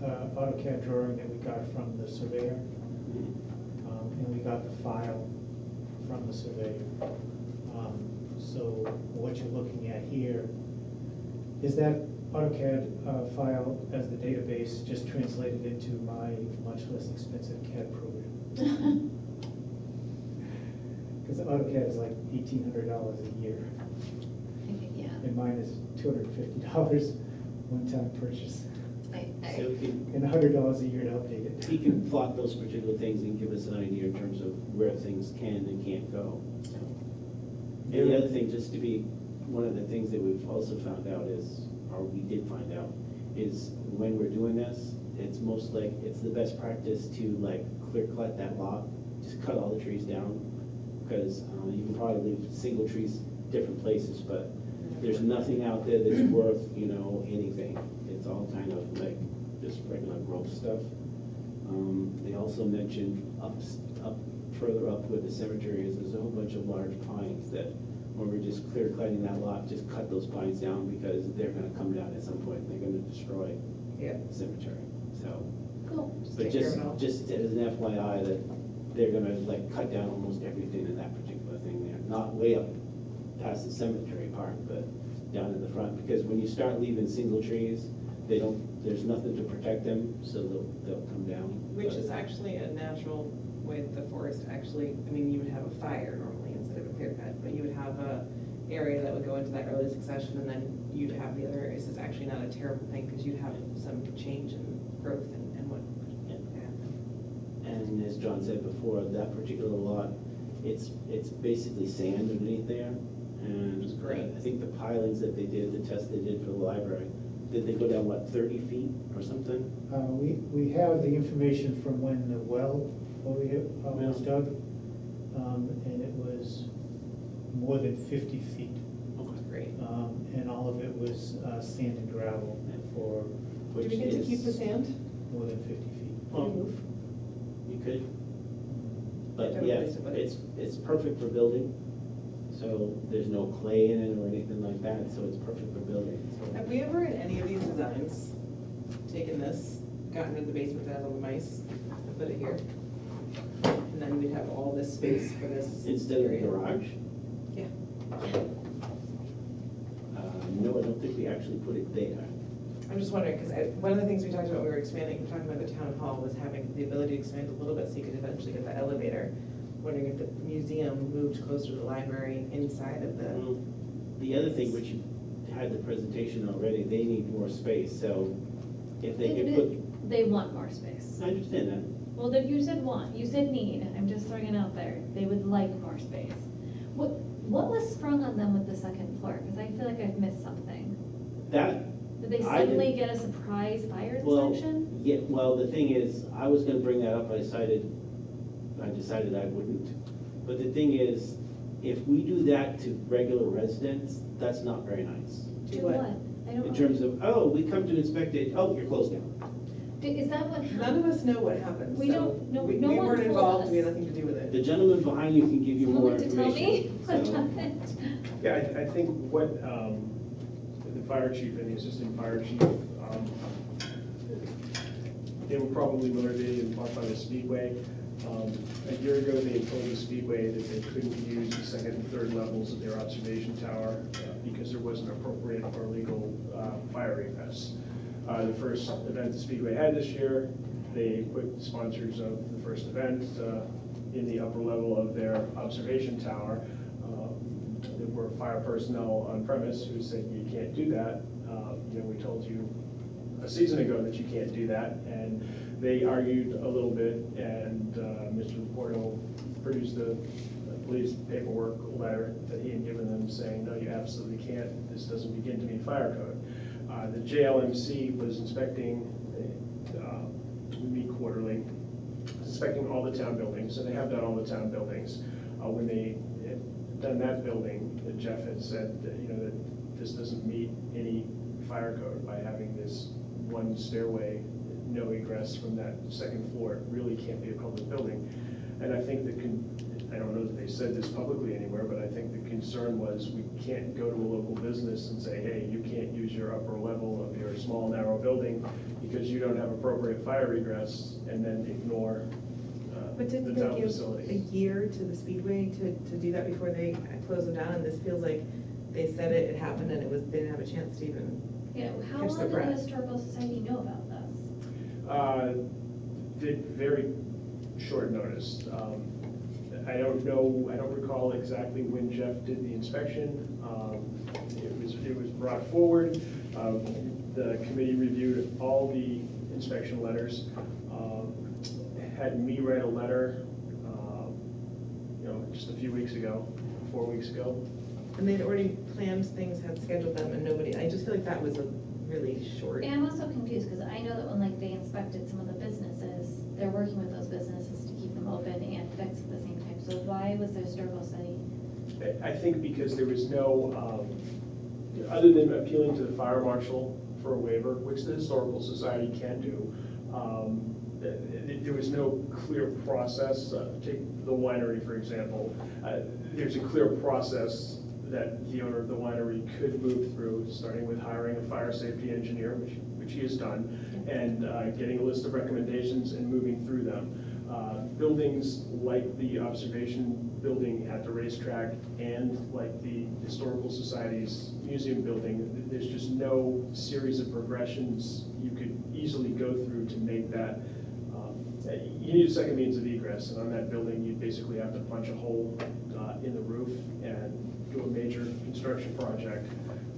AutoCAD drawing that we got from the surveyor, and we got the file from the surveyor. So what you're looking at here is that AutoCAD file as the database just translated into my much less expensive CAD program. Because AutoCAD is like $1,800 a year, yeah. and mine is $250 one-time purchase, So he can, and $100 a year to update it. he can plot those particular things and give us an idea in terms of where things can and can't go. And the other thing, just to be, one of the things that we've also found out is, or we did find out, is when we're doing this, it's it's the best practice to like clear cut that lot, just cut all the trees down, because you can probably leave single trees different places, but there's nothing out there that's worth, anything. It's all kind of like just regular growth stuff. They also mentioned further up where the cemetery is, there's a whole bunch of large pines that, when we're just clear cutting that lot, just cut those pines down, because they're gonna come down at some point, and they're gonna destroy Yeah. the cemetery, so. Cool. But take care of it all. just as an FYI, that they're gonna like cut down almost everything in that particular thing there, not way up past the cemetery part, but down in the front, because when you start leaving single trees, there's nothing to protect them, so they'll come down. Which But- is actually a natural way that the forest actually, I mean, you would have a fire normally instead of a clear cut, but you would have a area that would go into that early succession, and then you'd have the other areas. It's actually not a terrible thing, because you'd have some change in growth and what Yeah. could happen. And as John said before, that particular lot, it's basically sand underneath there. And Which is great. I think the pilings that they did, the test they did for the library, did they go down, what, 30 feet or something? We have the information from when the well over here was Yeah. dug, and it was more than 50 feet. Okay. Great. And all of it was sand and gravel for Do we get to keep the sand? more than 50 feet. Well, Move? you could, Don't but have a yeah, place to put it. it's perfect for building. So there's no clay in it or anything like that, so it's perfect for building. So- Have we ever in any of these designs taken this, gotten rid of the basement that has all the mice, and put it here? And then we'd have all this space for this. Instead of a area? garage? Yeah. No, I don't think we actually put it there. I'm just wondering, because one of the things we talked about when we were expanding, talking about the town hall, was having the ability to expand a little bit so you could eventually get the elevator. Wondering if the museum moved closer to the library inside of the, Well, the other thing, which you had the presentation already, they need more space, so if they could put, They want more space. I understand that. Well, you said want, you said need, I'm just throwing it out there. They would like more space. What was sprung on them with the second floor? Because I feel like I've missed something. That, Did they I suddenly didn't- get a surprise fire well, extension? yeah, well, the thing is, I was gonna bring that up, I decided I wouldn't. But the thing is, if we do that to regular residents, that's not very nice. To what? what? I don't In know. terms of, oh, we come to inspect it, oh, you're closed down. Is that what happened? none of us know what happened. We so don't- no- we no one weren't told involved, us. we had nothing to do with it. The gentleman behind you can give you more Someone to tell me information. what so. happened? Yeah, I think what the fire chief and the assistant fire chief, they were probably motivated in part by the Speedway. A year ago, they told the Speedway that they couldn't use the second and third levels of their observation tower because there wasn't appropriate or legal fire egress. The first event the Speedway had this year, they put sponsors of the first event in the upper level of their observation tower. There were fire personnel on premise who said, you can't do that. We told you a season ago that you can't do that. And they argued a little bit, and Mr. Porto produced a police paperwork letter that he had given them saying, no, you absolutely can't. This doesn't begin to meet fire code. The JLMC was inspecting, we meet quarterly, inspecting all the town buildings, and they have done all the town buildings. When they had done that building, Jeff had said that, that this doesn't meet any fire code by having this one stairway, no egress from that second floor. It really can't be a public building. And I think I don't know that they said this publicly anywhere, but I think the concern was we can't go to a local business and say, hey, you can't use your upper level of your small, narrow building because you don't have appropriate fire egress, and then ignore But the didn't town they give a facilities. year to the Speedway to do that before they closed them down? And this feels like they said it happened and they didn't have a chance to even. Yeah, how Catch long their did the breath. Historical Society know about this? Did very short notice. I don't know, I don't recall exactly when Jeff did the inspection. It was brought forward. The committee reviewed all the inspection letters, had me write a letter, just a few weeks ago, 4 weeks ago. And they'd already planned things, had scheduled them, and nobody, I just feel like that was a really short. And I'm also confused, because I know that when they inspected some of the businesses, they're working with those businesses to keep them open and fixed at the same time. So why was the historical study? I think because there was no, other than appealing to the fire marshal for a waiver, which the Historical Society can do, there was no clear process. Take the winery, for example. There's a clear process that the owner of the winery could move through, starting with hiring a fire safety engineer, which he has done, and getting a list of recommendations and moving through them. Buildings like the observation building at the racetrack and like the Historical Society's museum building, there's just no series of progressions you could easily go through to make that. You need a second means of egress, and on that building, you basically have to punch a hole in the roof and do a major construction project.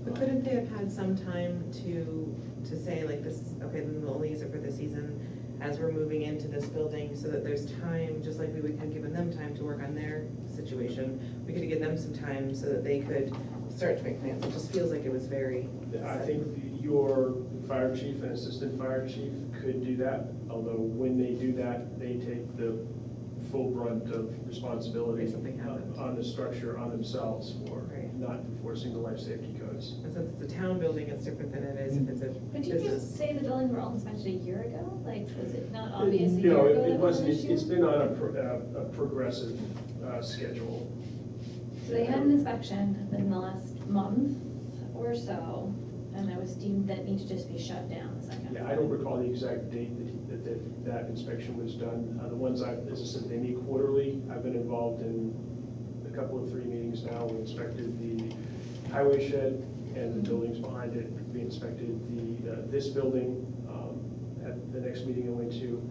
But couldn't they have had some time to say like this, okay, then we'll only use it for the season as we're moving into this building, so that there's time, just like we would have given them time to work on their situation, we could have given them some time so that they could start to make plans. It just feels like it was very. I think your fire chief and assistant fire chief could do that, although when they do that, they take the full brunt of responsibility If something happens. on the structure, on themselves for Right. not enforcing the life safety codes. And since it's a town building, it's different than it is if it's a But you business. just say the buildings were all inspected a year ago? Like, was it not obvious a No, year ago it that was wasn't, an it's issue? been on a progressive schedule. So they had an inspection in the last month or so, and it was deemed that it needed to just be shut down the second. Yeah, I don't recall the exact date that inspection was done. The ones as I said, they meet quarterly. I've been involved in a couple of 3 meetings now. We inspected the highway shed and the buildings behind it. We inspected this building at the next meeting I went to.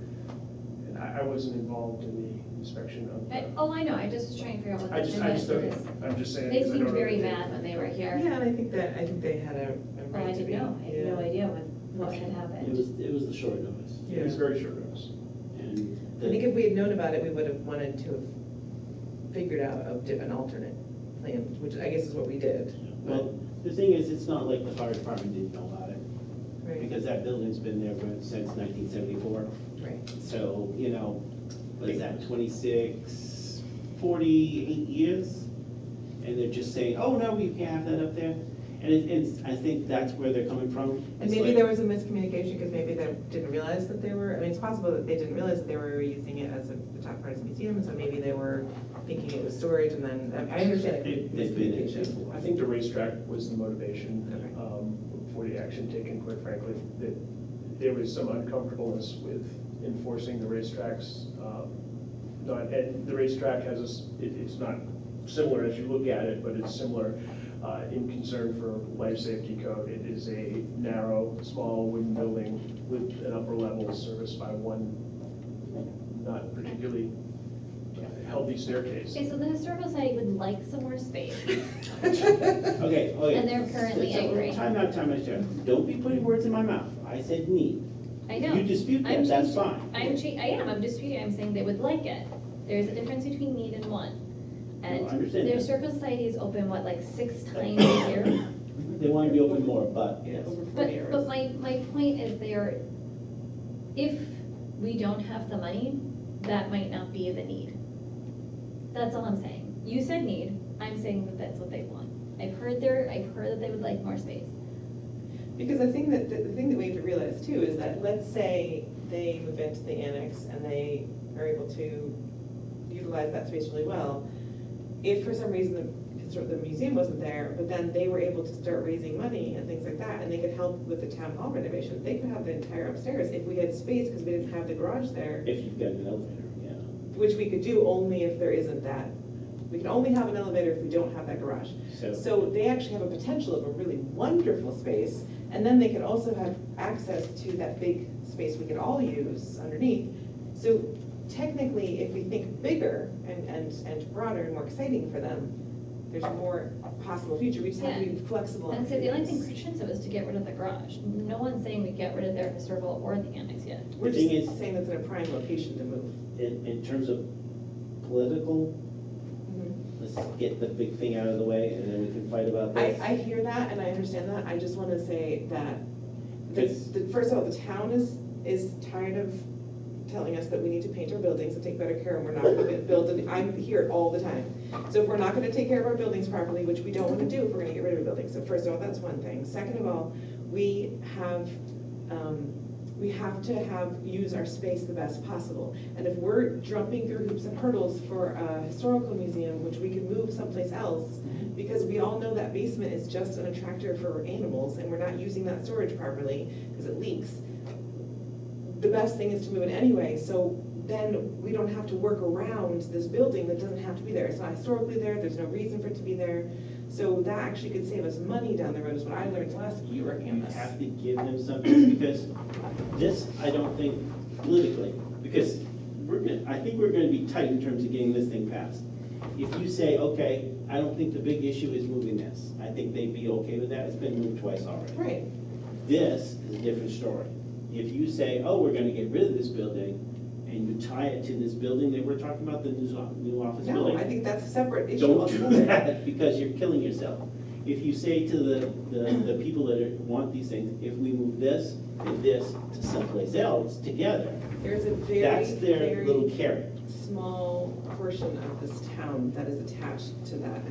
And I wasn't involved in the inspection of. I know, I just was trying to figure out what I the just limit don't, is. I'm just saying. They because I seemed don't know very the date. mad when they were here. Yeah, and I think they had a Oh, right I to be. didn't know, I had no yeah. idea what had happened. It was the short notice. It was very short notice. And I think if we had known about it, we would have wanted to have figured out an alternate plan, which I guess is what we did. Well, the thing is, it's not like the fire department didn't know about it, Right, because that building's been there since 1974. right. So, what is that, 48 years? And they're just saying, oh, no, you can't have that up there. And I think that's where they're coming from. And It's maybe like- there was a miscommunication, because maybe they didn't realize that they were, I mean, it's possible that they didn't realize that they were using it as the top part of the museum, and so maybe they were thinking it was storage, and then, I understand it could be They've been in miscommunication. before. I think the racetrack was the motivation Okay. for the action taken, quite frankly. That there was some uncomfortableness with enforcing the racetracks. And the racetrack has, it's not similar as you look at it, but it's similar in concern for life safety code. It is a narrow, small wooden building with an upper level serviced by one not particularly healthy staircase. Okay, so the Historical Society would like some more space. Okay. And they're currently angry. Time out. Don't be putting words in my mouth. I said need. I know. You dispute that, I'm that's changing- fine. I'm disputing, I'm saying they would like it. There's a difference between need and want. And I understand the that. Historical Society is open, what, like 6 times a year? They want to be open more, but Yeah, yes. over 40 But, hours. but my point is if we don't have the money, that might not be the need. That's all I'm saying. You said need, I'm saying that that's what they want. I've heard that they would like more space. Because I think that the thing that we have to realize too is that, let's say they move into the annex and they are able to utilize that space really well. If for some reason the museum wasn't there, but then they were able to start raising money and things like that, and they could help with the town hall renovation, they could have the entire upstairs if we had space, because we didn't have the garage there, If you've got an elevator, yeah. which we could do only if there isn't that. We can only have an elevator if we don't have that garage. So they actually have a potential of a really wonderful space, and then they could also have access to that big space we could all use underneath. So technically, if we think bigger and broader and more exciting for them, there's more possible future. We just have to be flexible. And on so the only thing things. Christian said was to get rid of the garage. No one's saying we get rid of their historical or the annex yet. We're The thing just is- saying it's in a prime location to move. In terms of political, let's get the big thing out of the way and then we can fight about this. I hear that and I understand that. I just want to say that, It's- first of all, the town is tired of telling us that we need to paint our buildings and take better care, and we're not going to build, I hear it all the time. So if we're not going to take care of our buildings properly, which we don't want to do if we're going to get rid of a building. So first of all, that's one thing. Second of all, we have to use our space the best possible. And if we're jumping through hoops and hurdles for a historical museum, which we could move someplace else, because we all know that basement is just an attractor for animals, and we're not using that storage properly because it leaks, the best thing is to move it anyway, so then we don't have to work around this building that doesn't have to be there. It's not historically there, there's no reason for it to be there. So that actually could save us money down the road, is what I learned last year working on You this. have to give them something, because this, I don't think politically, because I think we're gonna be tight in terms of getting this thing passed. If you say, okay, I don't think the big issue is moving this, I think they'd be okay with that, it's been moved twice already. Right, This is a different story. If you say, oh, we're gonna get rid of this building, and you tie it to this building that we're talking about, the new office no, building. I think that's a separate issue Don't do altogether. that, because you're killing yourself. If you say to the people that want these things, if we move this and this to someplace else together, There's a very, that's their little very carrot. small portion of this town that is attached to that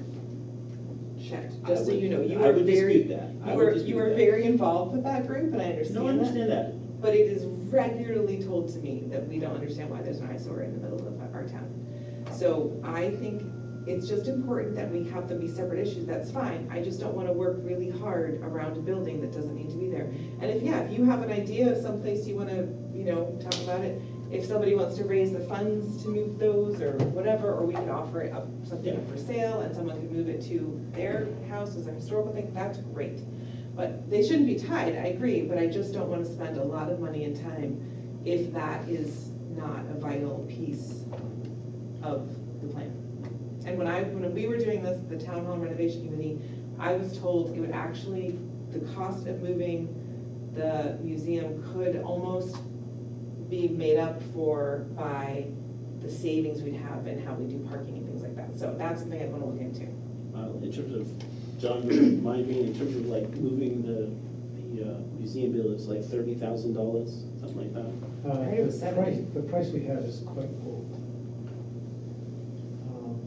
shed. I Just so would- you know, you I are would very, dispute that. I would dispute you are that. very involved with that group, and I understand No, I that. understand that. But it is regularly told to me that we don't understand why there's an eyesore in the middle of our town. So I think it's just important that we have them be separate issues, that's fine. I just don't wanna work really hard around a building that doesn't need to be there. And if you have an idea of someplace you wanna, talk about it, if somebody wants to raise the funds to move those or whatever, or we could offer it up, something up for sale and someone could move it to their house as a historical thing, that's great. But they shouldn't be tied, I agree, but I just don't wanna spend a lot of money and time if that is not a vital piece of the plan. And when we were doing this, the town hall renovation committee, I was told it would actually, the cost of moving the museum could almost be made up for by the savings we'd have and how we do parking and things like that. So that's something I wanna look into. In terms of, John, remind me, in terms of like moving the museum bill, it's like $30,000, something like that. heard it was 70. The price we have is quite low.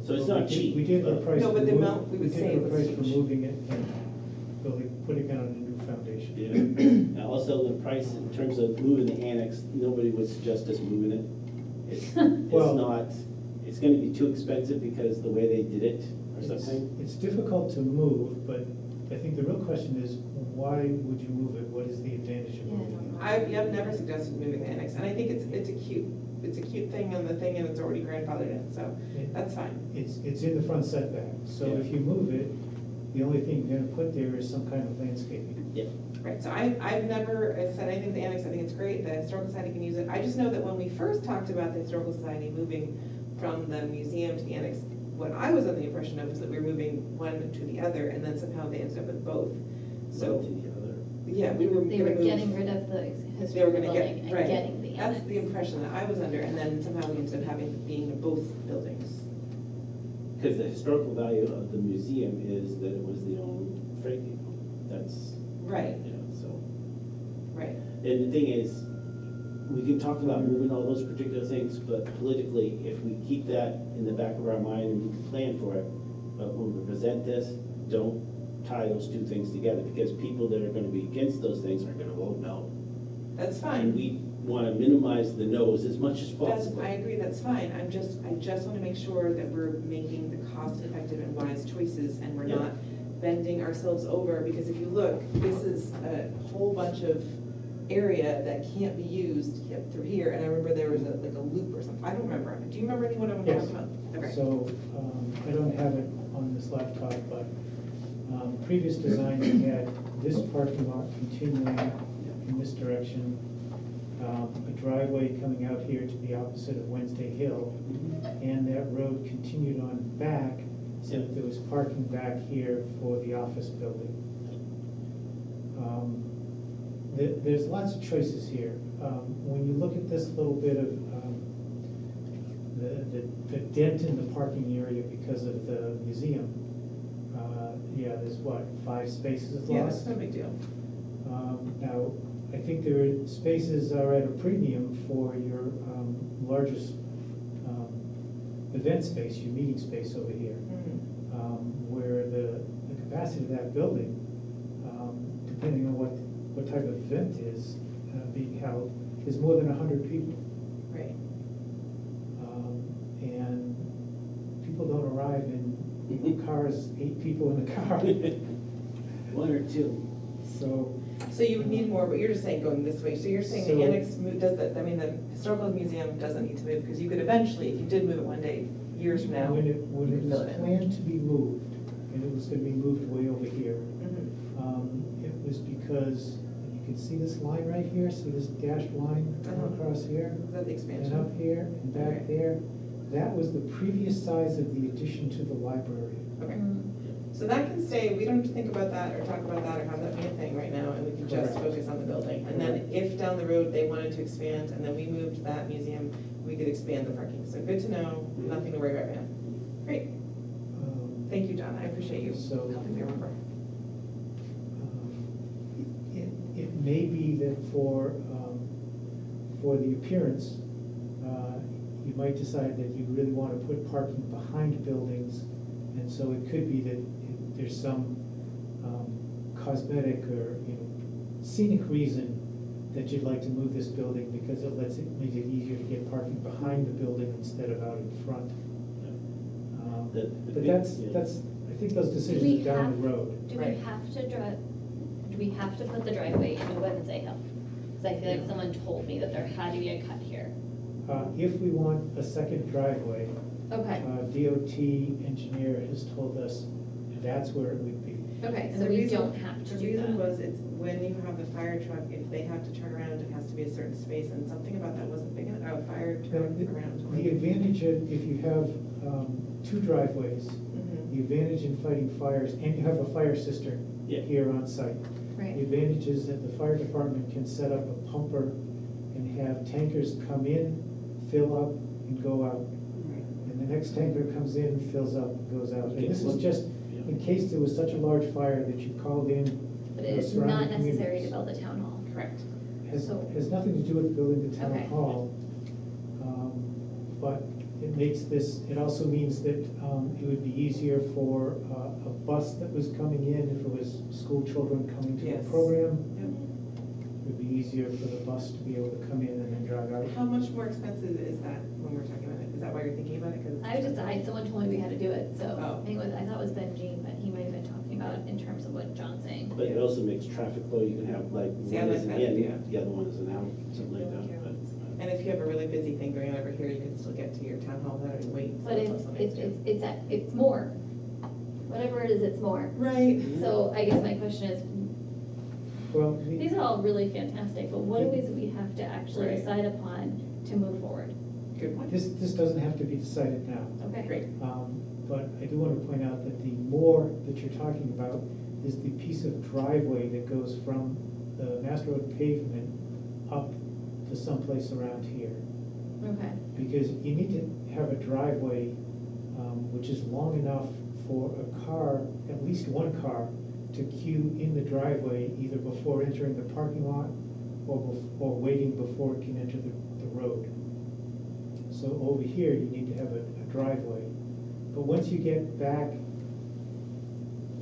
So it's not We did- cheap, We did the but- price. No, but for the mov- amount we would did save the was price for huge. moving it and putting it on a new foundation. Yeah. And also the price in terms of moving the annex, nobody would suggest us moving it. It's Well- not, it's gonna be too expensive because the way they did it or something. It's difficult to move, but I think the real question is, why would you move it? What is the advantage of Yeah, I moving don't it? know. I've never suggested moving the annex, and I think it's a cute thing on the thing, and it's already grandfathered in, so that's fine. It's in the front setback, so Yeah. if you move it, the only thing you're gonna put there is some kind of landscaping. Yeah. Right, so I've never said anything to the annex, I think it's great, the Historical Society can use it. I just know that when we first talked about the Historical Society moving from the museum to the annex, what I was under the impression of is that we were moving one to the other, and then somehow they ended up with both. One So, to the other. yeah, we were They gonna were move. getting rid of the They were historical gonna building get, and right, getting the that's the annex. impression that I was under, and then somehow we ended up having, being both buildings. Because the historical value of the museum is that it was the old freight depot. That's, Right, so. right. And the thing is, we can talk about moving all those particular things, but politically, if we keep that in the back of our mind and we can plan for it, but when we present this, don't tie those two things together, because people that are gonna be against those things are gonna vote no. That's And fine. we wanna minimize the no's as much as That's, possible. I agree, that's fine. I just wanna make sure that we're making the cost-effective and wise choices, and we're Yeah. not bending ourselves over, because if you look, this is a whole bunch of area that can't be used through here, and I remember there was like a loop or something. I don't remember. Do you remember anyone I'm Yes. talking about? Okay. So, I don't have it on this laptop, but previous designs had this parking lot continuing in this direction, a driveway coming out here to the opposite of Wednesday Hill, and that road continued on back, so that there was parking back here for the office building. There's lots of choices here. When you look at this little bit of the dent in the parking area because of the museum, yeah, there's what, 5 spaces Yeah, lost? that's no big deal. Now, I think there are spaces are at a premium for your largest event space, your meeting space over here, where the capacity of that building, depending on what type of event is being held, is more than 100 people. Right. And people don't arrive in cars, 8 people in a car. One or two. So So you would need more, but you're just saying going this way, so you're saying the So- annex does that, I mean, the historical museum doesn't need to move, because you could eventually, if you did move it one day, years from now. When you it could was fill it in. planned to be moved, and it was gonna be moved way over here, Mhm. it was because, and you can see this line right here, see this dashed line Uh-huh. across here? Is that the And expansion? up here and back Okay. there, that was the previous size of the addition to the library. Okay, Mm. so that can stay, we don't have to think about that or talk about that or have that be a thing right now, and we can just Correct. focus on the building. And then Correct. if down the road they wanted to expand, and then we moved that museum, we could expand the parking. So good to know, nothing to worry about right now. Great, thank you, John, I appreciate you So- helping me remember. It may be that for the appearance, you might decide that you really want to put parking behind buildings, and so it could be that there's some cosmetic or, scenic reason that you'd like to move this building because it makes it easier to get parking behind the building instead of out in front. The But big- that's, yeah. I think those Do we decisions are down have- the road. Do we Right. have to do we have to put the driveway into Wednesday Hill? Because I feel like someone told me that there had to be a cut here. If we want a second driveway, Okay, DOT engineer has told us that's where it would be. okay, And so the we reason- don't have to The do reason that. was, it's when you have the fire truck, if they have to turn around, it has to be a certain space, and something about that wasn't big enough, a fire turn around. The advantage of, if you have two driveways, Mhm. the advantage in fighting fires, and you have a fire cistern Yeah. here on site. Right. The advantage is that the fire department can set up a pumper and have tankers come in, fill up, and go out. And the next tanker comes in, fills up, and goes out. And this is just in case there was such a large fire that you called in. But it is surrounding not necessary to communities. build a town hall. Correct. Has nothing to do with building the town Okay. hall. But it makes this, it also means that it would be easier for a bus that was coming in, if it was school children coming to a Yes. program. Yep. It would be easier for the bus to be able to come in and then drive out. How much more expensive is that when we're talking about it? Is that why you're thinking about it? 'Cause it's I was just, expensive. someone told me we had to do it, so Oh. I think it was, I thought it was Ben Jean, but he might have been talking about it in terms of what John's saying. But it also makes traffic flow, you can have like See, I one like is an that in, idea. the other one is an out, something like that. And if you have a really busy thing going on over here, you can still get to your town hall without having to wait. So But that's it's, also it's, nice, too. it's more. Whatever it is, it's more. Right. So I guess my question is, Well, these are all really fantastic, but what is it we have to actually Right. decide upon to move forward? Good point. this doesn't have to be decided now. Okay. Great. But I do want to point out that the more that you're talking about is the piece of driveway that goes from the Master Road pavement up to someplace around here. Okay. Because you need to have a driveway which is long enough for a car, at least one car, to queue in the driveway either before entering the parking lot or waiting before it can enter the road. So over here, you need to have a driveway. But once you get back,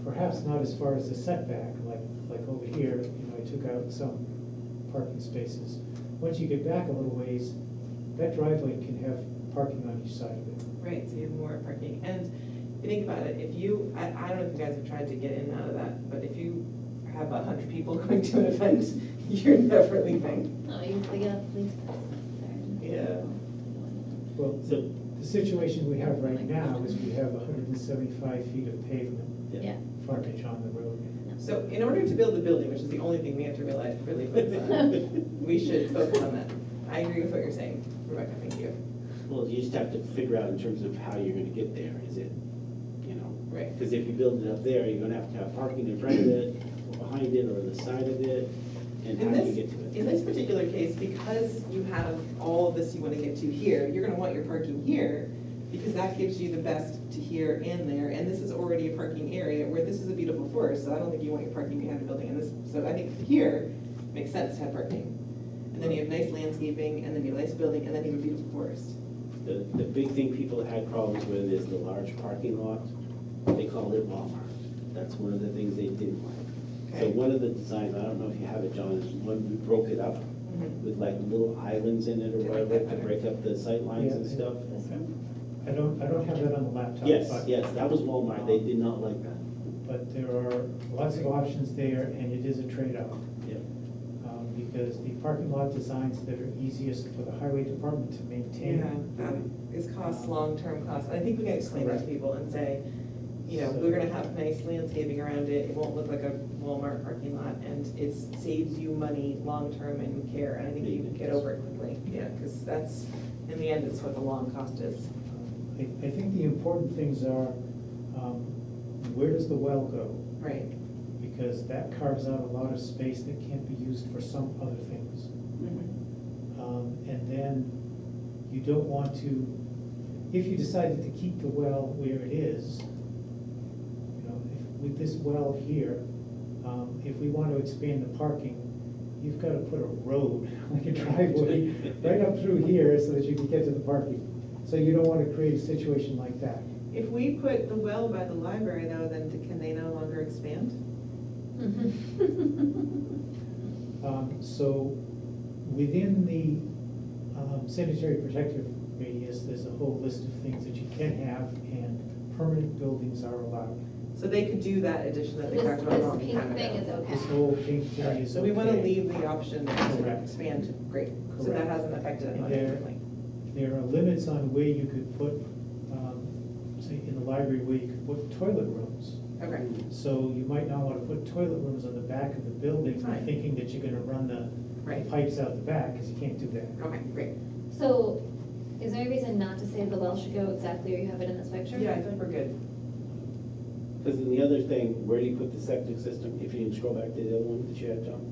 perhaps not as far as the setback, like over here, I took out some parking spaces. Once you get back a little ways, that driveway can have parking on each side of it. Right, so you have more parking. And if you think about it, if you, I don't know if you guys have tried to get in and out of that, but if you have 100 people going to an event, you're never leaving. Oh, you have to get a police pass. Yeah. Well, So, the situation we have right now is we have 175 feet of pavement Yeah. frontage on the road. So in order to build the building, which is the only thing we have to realize really focus on, we should focus on that. I agree with what you're saying, Rebecca, thank you. well, you just have to figure out in terms of how you're gonna get there, is it, Right. because if you build it up there, you're gonna have to have parking in front of it, or behind it, or the side of it, and In how do you this, get to it? in this particular case, because you have all of this you want to get to here, you're gonna want your parking here, because that gives you the best to here and there, and this is already a parking area, where this is a beautiful forest, so I don't think you want your parking behind the building, and this, so I think here, makes sense to have parking. And then you have nice landscaping, and then you have a nice building, and then you have a beautiful forest. The big thing people had problems with is the large parking lot. They called it Walmart. That's one of the things they didn't like. So Okay. one of the designs, I don't know if you have it, John, is one, we broke it up Mhm. with like little islands in it or To make whatever, that to better. break up the sight lines and Yeah. stuff. This one? I don't have that on the laptop. Yes, but- yes, that was Walmart. They did not like that. But there are lots of options there, and it is a trade-off. Yeah. because the parking lot designs that are easiest for the highway department to maintain. Yeah, that is long-term cost. I think we can explain that to Correct. people and say, you know, we're gonna have nice landscaping around it, it won't look like a Walmart parking lot, and it saves you money long-term and care, and I think you can get over it quickly, yeah, because that's, in the end, it's what the long cost is. I think the important things are, where does the well go? Right. Because that carves out a lot of space that can't be used for some other things. And then you don't want to, if you decided to keep the well where it is, you know, if, with this well here, if we want to expand the parking, you've got to put a road, like a driveway, right up through here so that you can get to the parking. So you don't want to create a situation like that. If we put the well by the library though, then can they no longer expand? So within the sanitary protective radius, there's a whole list of things that you can have, and permanent buildings are allowed. So they could do that addition that they This, talked about a long this time pink thing is ago. okay. This whole pink thing Right, is so we want to okay. leave the option to Correct. expand, great, so that Correct. hasn't affected it And much there- differently. There are limits on where you could put, say, in the library, where you could put toilet rooms. Okay, So you might not want to put toilet rooms on the back of the building, Fine. thinking that you're gonna run the right, pipes out the back, because you can't do that. okay, great. So, is there any reason not to say the well should go exactly where you have it in this picture? Yeah, I think we're good. Because then the other thing, where do you put the septic system? If you can scroll back to the other one that you had, John.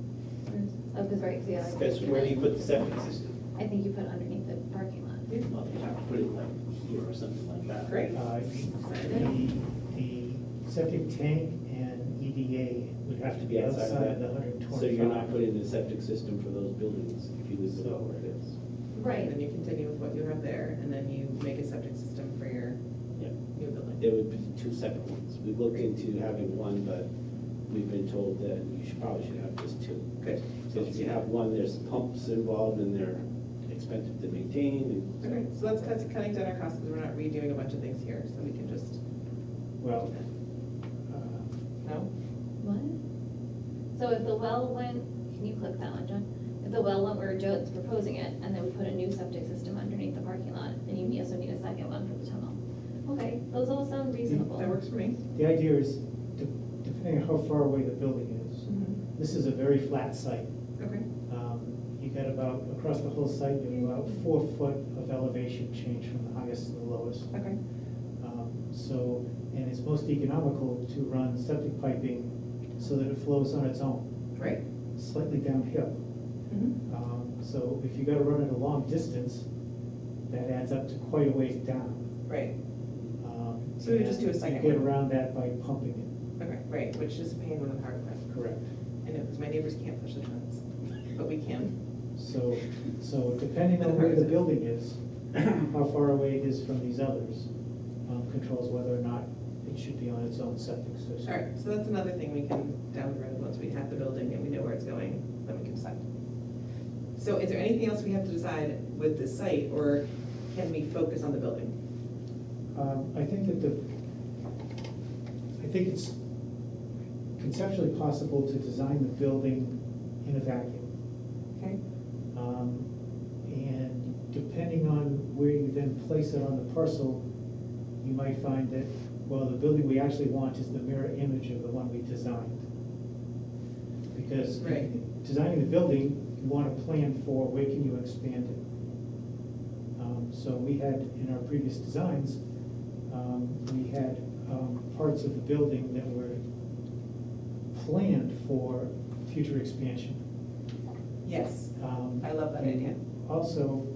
Oh, because right, yeah. Because where do you put the septic system? I think you put underneath the parking lot. Well, you have to put it like here or something like that. Great. The septic tank and EDA would have to be outside of the 125. So you're not putting the septic system for those buildings if you leave the well where it is. Right. Then you continue with what you have there, and then you make a septic system for your Yeah. new building. There would be two separate ones. We looked into having one, but we've been told that you probably should have just two. Good. Because if you have one, there's pumps involved and they're expensive to maintain and. Okay, so that's cutting down our costs, because we're not redoing a bunch of things here, so we can just, Well, no? What? So if the well went, can you click that one, John? If the well went where Joe's proposing it, and then we put a new septic system underneath the parking lot, and you also need a second one for the tunnel. Okay, those all sound reasonable. That works for me. the idea is, depending on how far away the building is, this is a very flat site. Okay, You got about, across the whole site, you have about 4 foot of elevation change from the highest to the lowest. okay, So, and it's most economical to run septic piping so that it flows on its own, right. slightly downhill. So if you gotta run it a long distance, that adds up to quite a ways down. Right, So we would just do a and second You get one. around that by pumping it, okay, right, which is a pain with a power plant. correct. I know, because my neighbors can't push the fence, but we can. So depending on where the building is, how far away it is from these others, controls whether or not it should be on its own septic system. All right, so that's another thing we can, down the road, once we have the building and we know where it's going, then we can decide. So is there anything else we have to decide with this site, or can we focus on the building? I think it's conceptually possible to design the building in a vacuum. Okay, And depending on where you then place it on the parcel, you might find that, well, the building we actually want is the mirror image of the one we designed. Because Right. designing the building, you want to plan for where can you expand it. So we had, in our previous designs, we had parts of the building that were planned for future expansion. yes, Um, I love that and idea. Also,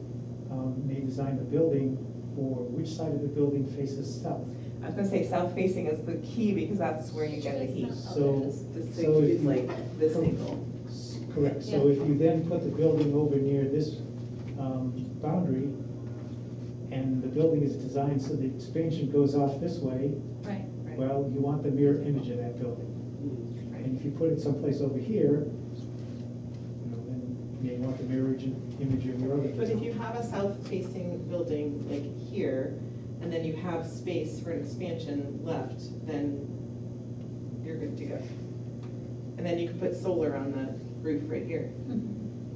they designed the building for which side of the building faces south. I was gonna say south facing is the key, because that's where you get the heat. So, The so sink if is you- like this angle. Correct, so Yeah. if you then put the building over near this boundary, and the building is designed so the expansion goes off this way, Right. Right. well, you want the mirror image of that building. And if you put it someplace over here, you know, then you may want the mirror image of your other. But if you have a south-facing building like here, and then you have space for an expansion left, then you're good to go. And then you can put solar on the roof right here. Mhm.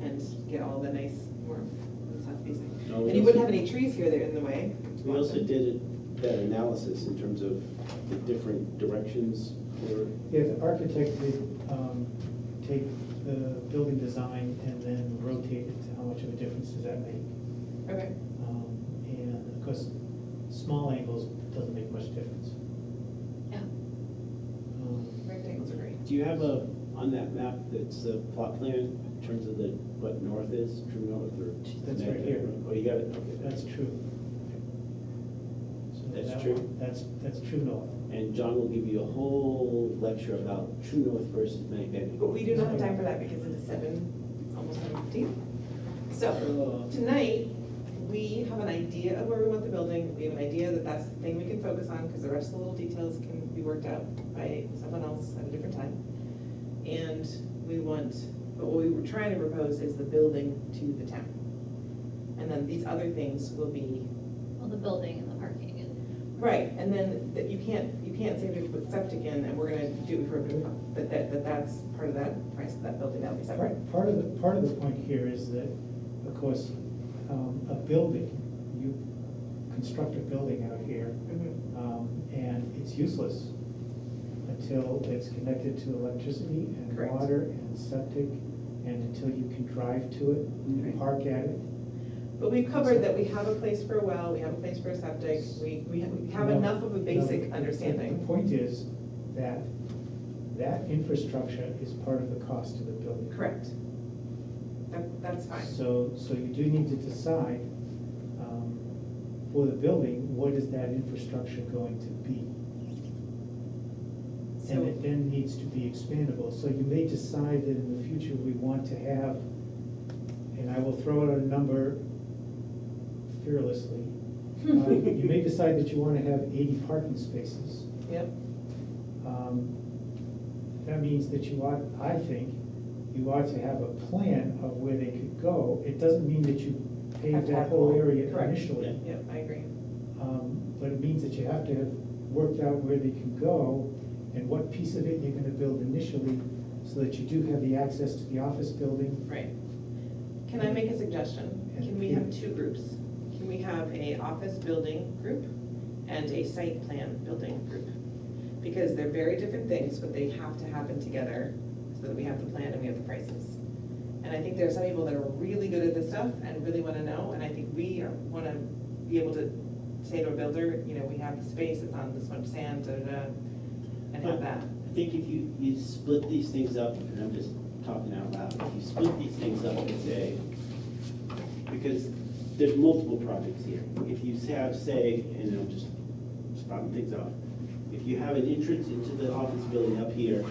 and get all the nice warmth and stuff facing. No, And you wouldn't have any trees here that are in the way. We also did that analysis in terms of the different directions for, Yeah, the architect did take the building design and then rotate it to how much of a difference does that make. Okay. And of course, small angles doesn't make much difference. Yeah. Rectangles are great. do you have on that map, that's the plot plan in terms of what north is, true north or? That's right here. Oh, you got it, okay. That's true. So That's that true? one- That's true north. And John will give you a whole lecture about true north versus magnetic. But we do not have time for that because it is almost 7:15. So, tonight, we have an idea of where we want the building. We have an idea that that's the thing we can focus on, because the rest of the little details can be worked out by someone else at a different time. And but what we were trying to propose is the building to the town. And then these other things will be, Well, the building and the parking and. right, and then that you can't say we have to put septic in and we're gonna do it for, that's part of that price of that building, that'll be separate. Part of the point here is that, of course, a building, you construct a building out here, and it's useless until it's connected to electricity and Correct. water and septic, and until you can drive to it, Right. and park at it. But we've covered that we have a place for a well, we have a place for a septic, we have No, enough of a basic no, understanding. The point is that that infrastructure is part of the cost of the building. Correct. That's fine. So you do need to decide, for the building, what is that infrastructure going to be? And So, it then needs to be expandable. So you may decide that in the future we want to have, and I will throw out a number fearlessly. You may decide that you want to have 80 parking spaces. yep, That means that you ought, I think, you ought to have a plan of where they could go. It doesn't mean that you Have pave to that have whole all- area correct. initially. yep, I agree. But it means that you have to have worked out where they can go and what piece of it you're gonna build initially, so that you do have the access to the office building. Right. Can I make a suggestion? Can we have two groups? Can we have a office building group and a site plan building group? Because they're very different things, but they have to happen together so that we have the plan and we have the prices. And I think there are some people that are really good at this stuff and really wanna know, and I think we wanna be able to say to a builder, we have the space, it's on this much sand, and have that. I think if you split these things up, and I'm just talking out loud, if you split these things up and say, because there's multiple projects here. If you have, say, and I'm just spouting things off, if you have an entrance into the office building up here,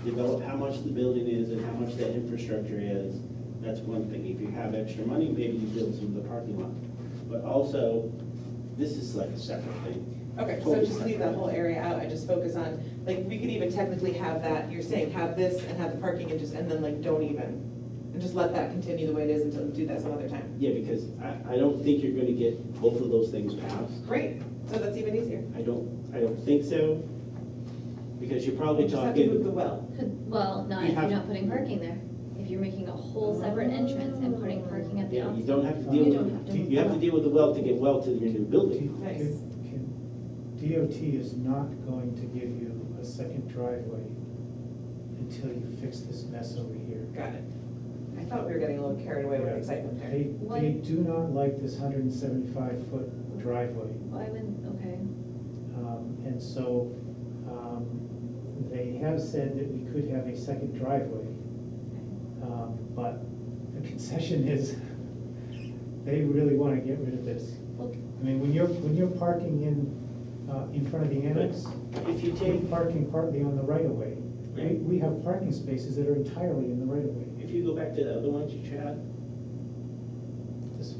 develop how much the building is and how much that infrastructure is, that's one thing. If you have extra money, maybe you build some of the parking lot. But also, this is like a separate thing. Okay, so just leave that whole area out, I just focus on, we could even technically have that, you're saying, have this and have the parking and then don't even, and just let that continue the way it is until we do that some other time. Yeah, because I don't think you're gonna get both of those things passed. Great, so that's even easier. I don't think so, because you're probably We just have to move the talking, well. Well, not You if you're have- not putting parking there. If you're making a whole separate entrance and putting parking at the yeah, you office. don't have to You deal don't with, have to. you have to deal with the well to get well to your new building. Nice. DOT is not going to give you a second driveway until you fix this mess over here. Got it. I thought we were getting a little carried away with Yeah. excitement there. They do not like this 175-foot driveway. Why wouldn't, okay. And so, they have said that we could have a second driveway. But the concession is, they really want to get rid of this. Well, I mean, when you're parking in front of the annex, If you you're take, parking partly on the right of way. Yeah. We have parking spaces that are entirely in the right of way. if you go back to the other ones you had, This-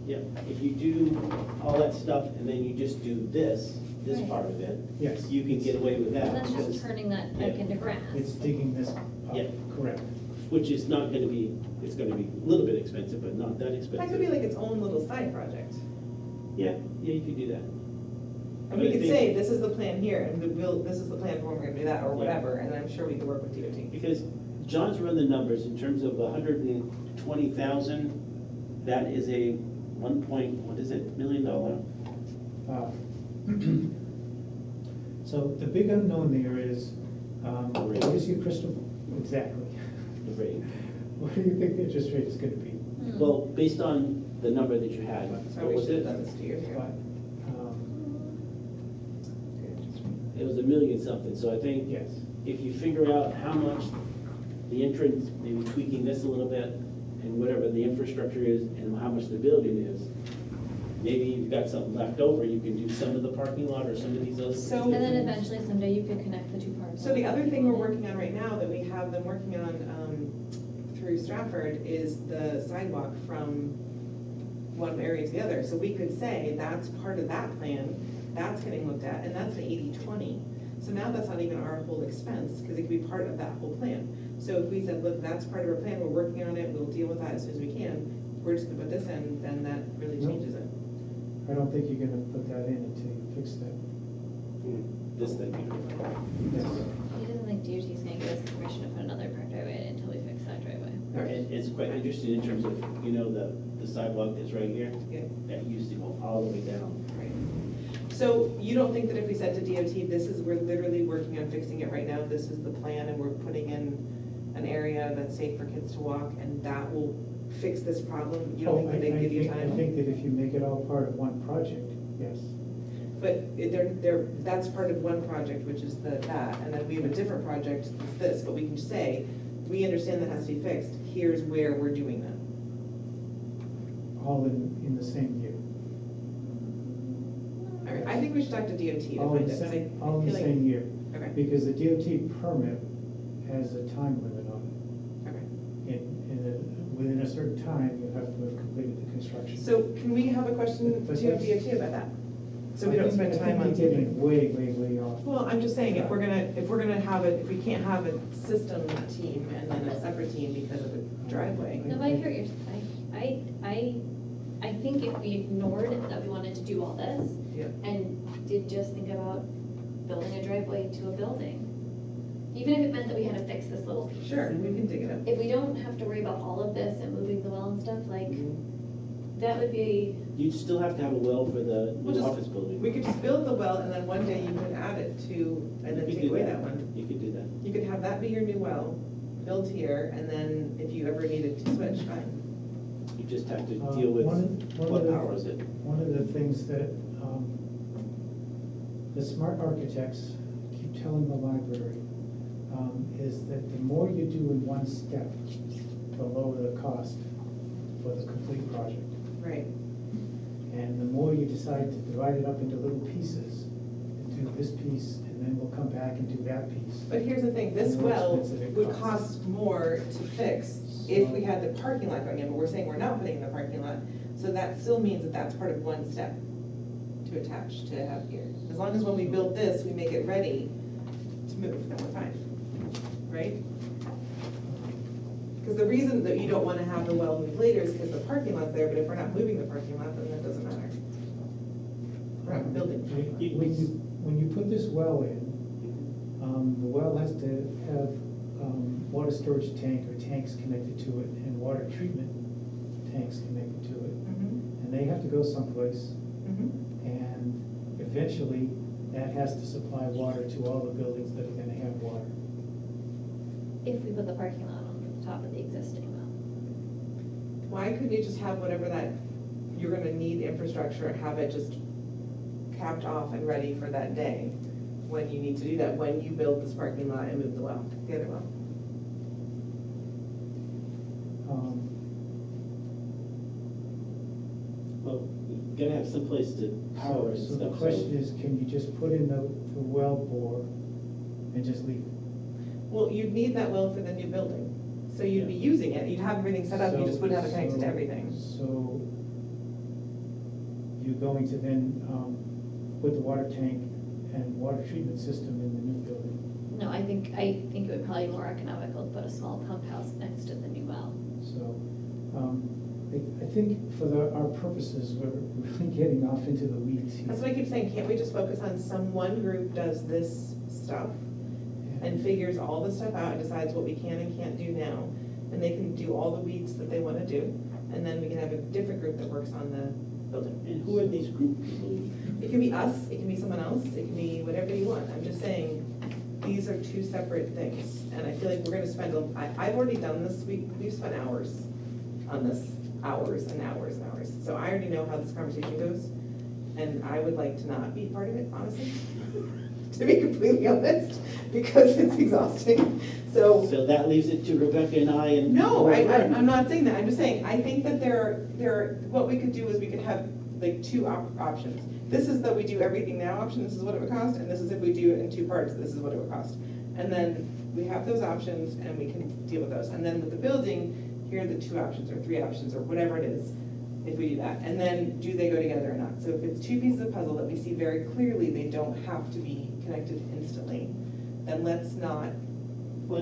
yeah, if you do all that stuff and then you just do this Right. part of it, Yes. you can get away with And that. that's just because- turning that back Yeah. into grass. It's digging this up, Yeah. correct. Which is not gonna be, it's gonna be a little bit expensive, but not that That expensive. could be like its own little side project. Yeah, you could do that. And we could say, this is the plan here, and this is the plan for when we're gonna do that, or whatever, and I'm sure we could work with DOT. Because John's run the numbers in terms of 120,000, that is a $1 million? Uh, So the big unknown there is, what is your crystal, exactly, The rate. what do you think the interest rate is gonna be? Well, based on the number that you had, So what we was should have it? done this 2 years ago. But, It was $1 million something, so I think yes, if you figure out how much the entrance, maybe tweaking this a little bit, and whatever the infrastructure is, and how much the building is, maybe you've got something left over, you can do some of the parking lot or some of these other. So- And then eventually someday you could connect the two parts. So the other thing we're working on right now that we have them working on through Stratford is the sidewalk from one area to the other. So we could say that's part of that plan, that's getting looked at, and that's an 80-20. So now that's not even our whole expense, because it could be part of that whole plan. So if we said, look, that's part of our plan, we're working on it, we'll deal with that as soon as we can, we're just gonna put this in, then that really No. changes it. I don't think you're gonna put that in until you fix that. This thing. Yes. He doesn't think DOT's gonna give us permission to put another park driveway in until we fix that driveway. And it's quite interesting in terms of, the sidewalk that's right here, Yeah. that used to go all the way down. Right. So you don't think that if we said to DOT, we're literally working on fixing it right now, this is the plan, and we're putting in an area that's safe for kids to walk, and that will fix this problem? You don't think that they give you I time? think that if you make it all part of one project, yes. But that's part of one project, which is that, and then we have a different project, that's this, but we can just say, we understand that has to be fixed, here's where we're doing that. All in the same year. All right, I think we should talk to DOT to All in find the it, 'cause I same, all in the feel same year. Okay, Because the DOT permit has a time limit on okay. it. Within a certain time, you have to have completed the construction. So can we have a question But to that's- DOT about that? So we don't spend time on. I think you're getting way, way, way off. Well, I'm just saying, if we're gonna have it, if we can't have a system team and then a separate team because of a driveway. No, but I hear what you're I think if we ignored that we wanted to do all this Yeah. and did just think about building a driveway to a building, even if it meant that we had to fix this little piece. Sure, we can dig it up. If we don't have to worry about all of this and moving the well and stuff, like, that would be, You'd still have to have a well for the We'll new just- office building. We could just build the well and then one day you could add it to, and then You could take do away that one. You could do that. You could have that be your new well, built here, and then if you ever needed to switch, fine. You just have to Uh, deal with one what of the- power is it. One of the things that the smart architects keep telling the library is that the more you do in one step, the lower the cost for the complete project. Right. And the more you decide to divide it up into little pieces, do this piece, and then we'll come back and do that piece. But here's the thing, this The more well expensive it would costs. cost more to fix if we had the parking lot going in, but we're saying we're not putting in the parking lot. So that still means that that's part of one step to attach, to have here. As long as when we build this, we make it ready to move, then we're fine, right? Because the reason that you don't want to have the well moved later is because the parking lot's there, but if we're not moving the parking lot, then that doesn't matter. We're not building. When you put this well in, the well has to have water storage tank or tanks connected to it and water treatment tanks connected to it. Mhm, And they have to go someplace, mhm. and eventually that has to supply water to all the buildings that are gonna have water. if we put the parking lot on the top of the existing well. Why couldn't you just have whatever that, you're gonna need infrastructure, have it just capped off and ready for that day? When you need to do that, when you build this parking lot and move the well, the other well. Well, you gotta have some place to power and So stuff. the question is, can you just put in the well bore and just leave it? Well, you'd need that well for the new building, so you'd be using it, you'd have everything set up, you just wouldn't have it connected to everything. So you're going to then put the water tank and water treatment system in the new building. No, I think it would probably be more economical to put a small pump house next to the new well. So I think for our purposes, we're really getting off into the weeds here. That's what I keep saying, can't we just focus on one group does this stuff? and figures all the stuff out and decides what we can and can't do now. And they can do all the weeds that they wanna do, and then we can have a different group that works on the building. And who are these group people? It can be us, it can be someone else, it can be whatever you want. I'm just saying, these are two separate things. And I feel like we're gonna spend, I've already done this, we've spent hours on this, hours and hours and hours. So I already know how this conversation goes, and I would like to not be part of it, honestly, to be completely honest, because it's exhausting. So that leaves it to Rebecca and I and. no, I'm not saying that, I'm just saying, I think that what we could do is we could have like two options. This is that we do everything now option, this is what it would cost, and this is if we do it in two parts, this is what it would cost. And then we have those options and we can deal with those. And then with the building, here are the two options or three options or whatever it is, if we do that. And then do they go together or not? So if it's two pieces of puzzle that we see very clearly, they don't have to be connected instantly, then let's not. Well,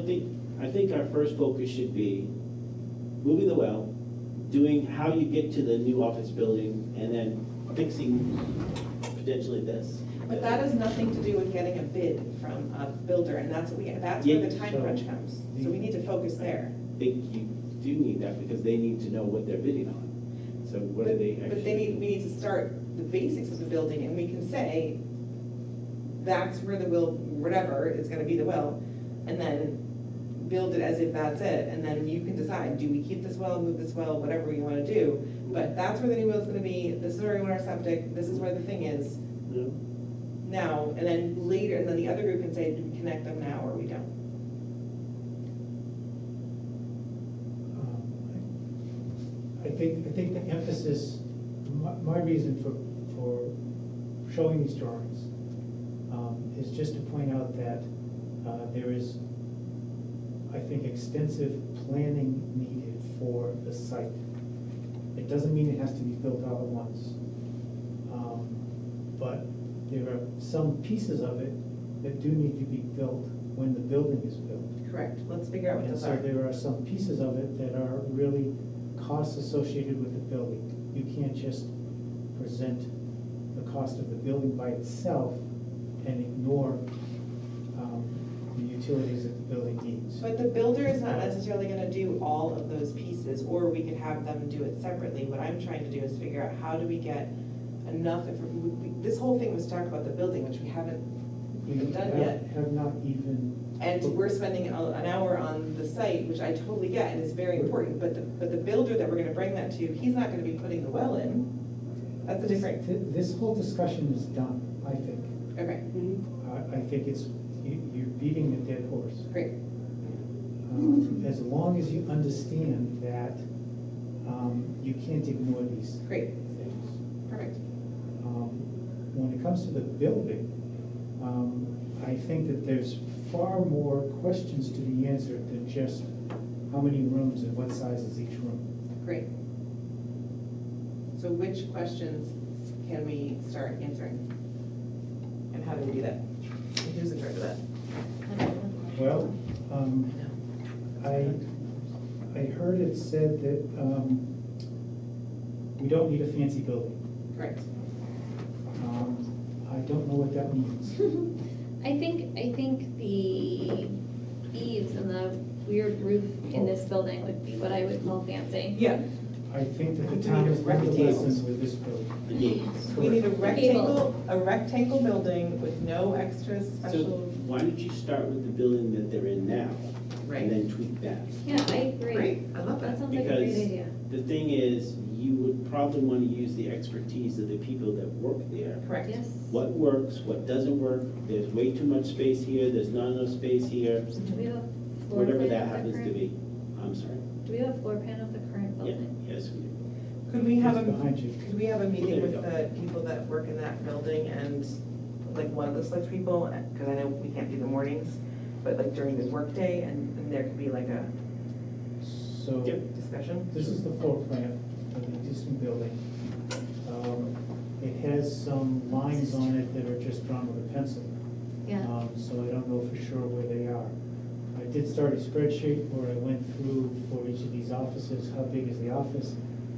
I think our first focus should be moving the well, doing how you get to the new office building, and then fixing potentially this. But that has nothing to do with getting a bid from a builder, and that's where the time crunch comes. So we need to focus there. I think you do need that because they need to know what they're bidding on. So what do they actually? But we need to start the basics of the building, and we can say, that's where the whatever is gonna be the well, and then build it as if that's it, and then you can decide, do we keep this well, move this well, whatever you wanna do, but that's where the new well's gonna be, this is where we want our septic, this is where the thing is Yeah. now, and then later, and then the other group can say, do we connect them now or we don't? I think the emphasis, my reason for showing these drawings is just to point out that there is, I think, extensive planning needed for the site. It doesn't mean it has to be built all at once. But there are some pieces of it that do need to be built when the building is built. Correct, let's figure out what And those so are. there are some pieces of it that are really costs associated with the building. You can't just present the cost of the building by itself and ignore the utilities that the building needs. But the builder is not necessarily gonna do all of those pieces, or we could have them do it separately. What I'm trying to do is figure out how do we get enough, this whole thing was talk about the building, which we haven't even done yet. Have not even. And we're spending an hour on the site, which I totally get and is very important, but the builder that we're gonna bring that to, he's not gonna be putting the well in. That's a different, This whole discussion is done, I think. okay, I think you're beating a dead horse. great. As long as you understand that you can't ignore these Great, things. perfect. When it comes to the building, I think that there's far more questions to be answered than just how many rooms and what size is each room. Great. So which questions can we start answering? And how do we do that? And who's in charge of that? Well, I heard it said that we don't need a fancy building. Correct. I don't know what that means. I think the eaves and the weird roof in this building would be what I would call fancy. Yeah, I think that the town has learned a lesson with this building. The gables. we need a Cables. rectangle building with no extra So special, why don't you start with the building that they're in now? right? And then tweak that. Yeah, I agree. Great, I love That that. sounds like a great Because idea. the thing is, you would probably want to use the expertise of the people that work there. Correct. Yes. What works, what doesn't work, there's way too much space here, there's not enough space here, Do we have a floor whatever plan that of the happens to current? be. I'm sorry. Do we have a floor plan of the current Yeah, building? yes, we do. Could we have It's behind you. could we have a meeting There with you go. the people that work in that building and like one of the select people, because I know we can't do the mornings, but like during the workday, and there could be like a So Yep. discussion? this is the floor plan of the existing building. It has some lines on it that are just drawn with a pencil. Yeah. So I don't know for sure where they are. I did start a spreadsheet where I went through for each of these offices, how big is the office?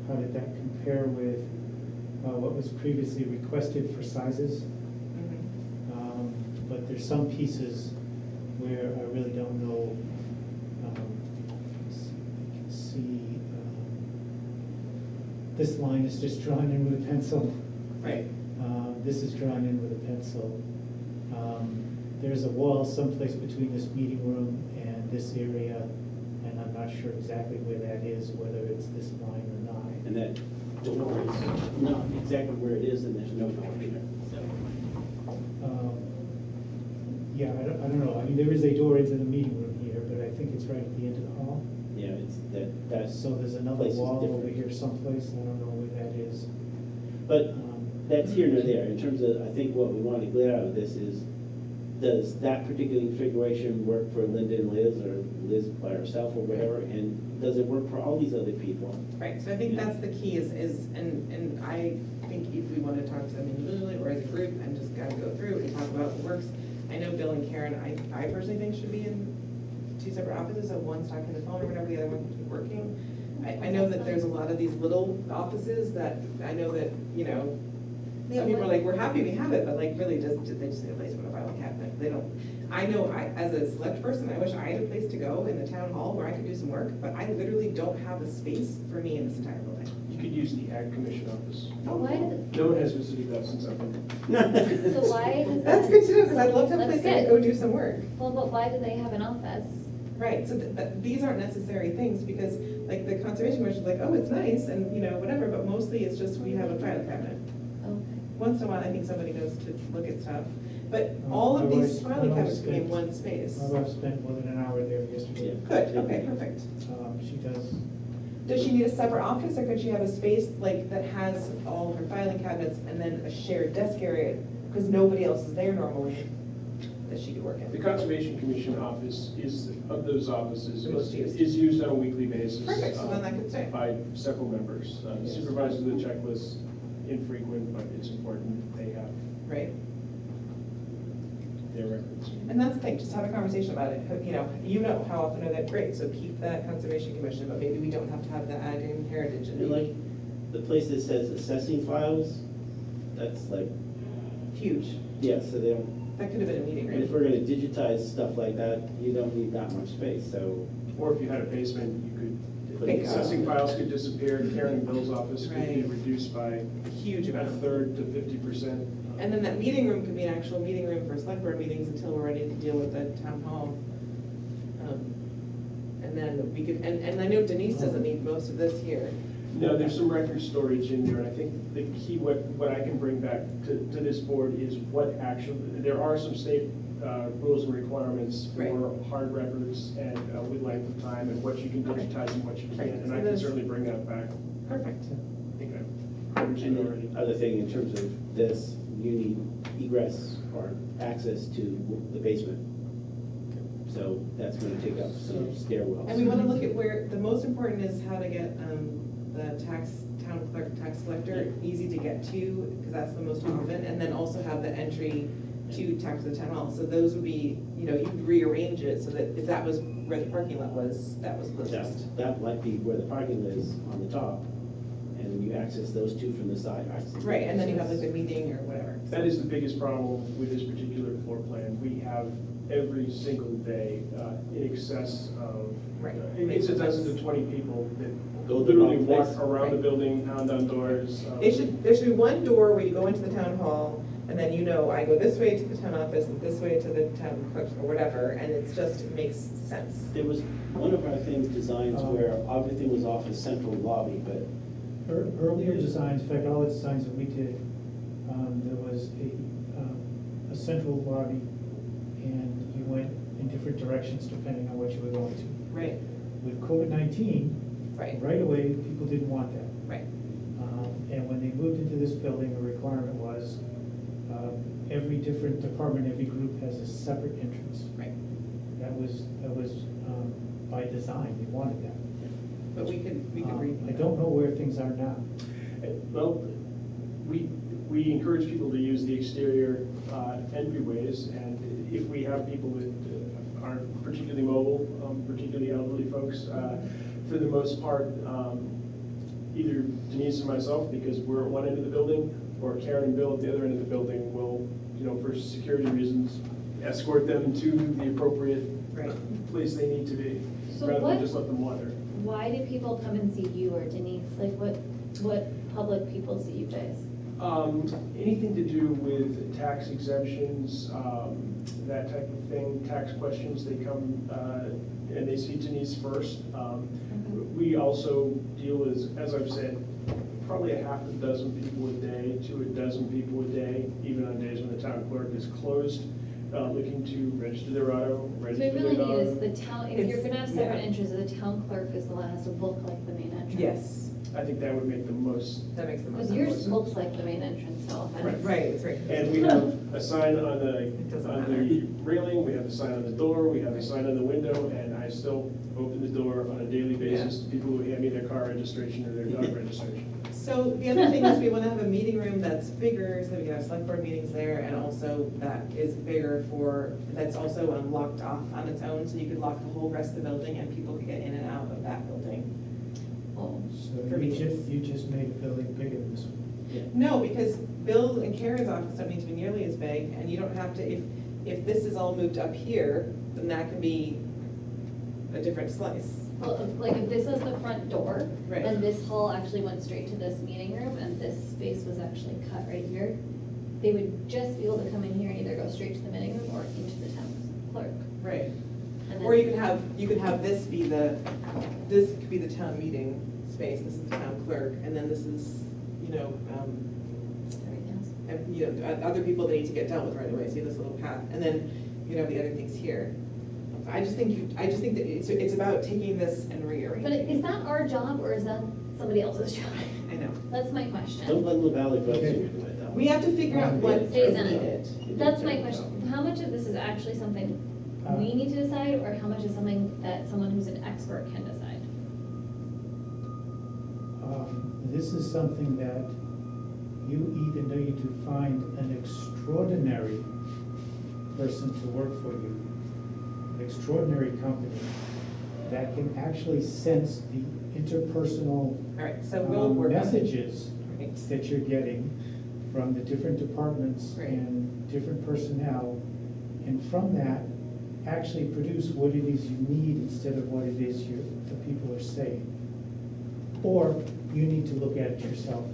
How did that compare with what was previously requested for sizes? Mhm. But there's some pieces where where I really don't know. You can see, this line is just drawn in with a pencil. Right. This is drawn in with a pencil. There's a wall someplace between this meeting room and this area, and I'm not sure exactly where that is, whether it's this line or not. And that door is not exactly where it is, and there's no door either, so. Yeah, I don't know. I mean, there is a door into the meeting room here, but I think it's right at the end of the hall. Yeah, it's that's. So there's another place is wall over different. here someplace, I don't know where that is. But that's here nor there, in terms of, I think what we want to get out of this is, does that particular configuration work for Linda and Liz, or Liz by herself or whatever, and does it work for all these other people? Right, so I think that's the key and I think if we want to talk to them individually or as a group and just kind of go through and talk about what works. I know Bill and Karen, I personally think should be in two separate offices, so one's talking to the phone or whatever, the other one can keep working. I know that there's a lot of these little offices that, I know that, you know, some people are like, we're happy we have it, but like really just, they just need a place for a filing cabinet. They don't, I know as a select person, I wish I had a place to go in the town hall where I could do some work, but I literally don't have the space for me in this entire building. You could use the Ag Commission office. Oh, why did, No one has visited that since I've been. so why does that? That's good to know, because I'd love to have a That's place to good. go do some work. Well, but why do they have an office? Right, so these aren't necessary things, because like the Conservation Commission is like, oh, it's nice, and you know, whatever, but mostly it's just we have a file cabinet. Okay. Once in a while, I think somebody goes to look at stuff, but all of these filing cabinets can be in one space. My wife spent more than an hour there yesterday. Good, okay, perfect. She does, Does she need a separate office, or could she have a space like that has all of her filing cabinets and then a shared desk area? Because nobody else is there normally that she could work The in. Conservation Commission office is, of those offices, The most used. is used on a weekly basis. Perfect, so then that could stay. By several members. Yes. Supervisors of the checklist, infrequent, but it's important they have Right, their records. and that's the thing, just have a conversation about it. You know how often are that great, so keep that Conservation Commission, but maybe we don't have to have the Ag and Heritage. And And like, the place that says assessing files, that's like, huge, yeah, so they don't, that could have been a meeting and if room. we're gonna digitize stuff like that, you don't need that much space, so. Or if you had a basement, you could, Big assessing files could disappear, Karen and Bill's office could be Right. reduced by Huge a amount. third to 50%. And then that meeting room could be an actual meeting room for select board meetings until we're ready to deal with the town hall. And then we could, and I know Denise doesn't need most of this here. No, there's some record storage in there, and I think the key, what I can bring back to this board is what actually, there are some state rules and requirements Right. for hard records and with length of time, and what you can Okay. digitize and what you Right, can't, and so I can there's- certainly bring that back. Perfect. I think I've covered And it already. the other thing, in terms of this, you need egress or access to the basement. So that's gonna take up some stairwells. And we want to look at where, the most important is how to get the town clerk, tax collector, easy to get to, because that's the most often, and then also have the entry to tax the town hall. So those would be, you'd rearrange it so that if that was where the parking lot was, that was closest. That might be where the parking lot is on the top, and you access those two from the side. Right, and then you have like a meeting or whatever. That is the biggest problem with this particular floor plan. We have every single day in excess of, Right. it's a dozen to 20 people that Go the literally wrong walk place. around the Right. building, pound on doors. There should be one door where you go into the town hall, and then I go this way to the town office and this way to the town clerk or whatever, and it makes sense. There was one of our things designs where everything was off a central lobby, but earlier designs, in fact, all the designs that we did, there was a central lobby, and you went in different directions depending on what you were going to. Right, With COVID-19, right, right away, people didn't want that. right. And when they moved into this building, the requirement was every different department, every group has a separate entrance. Right. That was by design, they wanted that. But we could read. I don't know where things are now. Well, we encourage people to use the exterior entryways, and if we have people that aren't particularly mobile, particularly elderly folks, for the most part, either Denise and myself, because we're at one end of the building, or Karen and Bill at the other end of the building will, for security reasons, escort them to the appropriate Right. place they need to be, So rather what- than just let them wander. Why do people come and see you or Denise? Like, what public people see you guys? Anything to do with tax exemptions, that type of thing, tax questions, they come, and they see Denise first. We also deal with, as I've said, probably a half a dozen people a day to a dozen people a day, even on days when the town clerk is closed, looking to register their auto, So register we their really dog. need is the town, if you're It's- gonna have separate yeah. entrances, the town clerk is the one that has to look like the main entrance. Yes, I think that would make the most. that makes the most Because sense. yours looks like the main entrance, no offense. Right, it's right. And we have a sign on It doesn't the matter. railing, we have a sign on the door, we have a sign on the window, and I still open the door on a daily basis to people who hand me their car registration or their dog registration. So the other thing is we want to have a meeting room that's bigger, so we can have select board meetings there, and also that is bigger that's also locked off on its own, so you could lock the whole rest of the building and people could get in and out of that building. Oh, So For you just made a building bigger than this one. No, because Bill and Karen's office don't need to be nearly as big, and you don't have to, if this is all moved up here, then that can be a different slice. well, like if this was the front door, Right. and this hall actually went straight to this meeting room, and this space was actually cut right here, they would just be able to come in here and either go straight to the meeting room or into the town clerk. Right. And Or then- you could have this be this could be the town meeting space, this is the town clerk, and then this is, Everything else. other people that need to get dealt with right away, see this little path, and then, the other things here. I just think that it's about taking this and But rearranging. is that our job or is that somebody else's job? I know. That's my Don't question. let LaValley Brothers do it though. We have to figure out what Say is that. needed. That's my question. How much of this is actually something we need to decide, or how much is something that someone who's an expert can decide? This is something that you either need to find an extraordinary person to work for you, an extraordinary company that can actually sense the interpersonal All right, so we'll work on it. messages Right. that you're getting from the different departments Right. and different personnel, and from that, actually produce what it is you need instead of what it is the people are saying. Or you need to look at it yourself.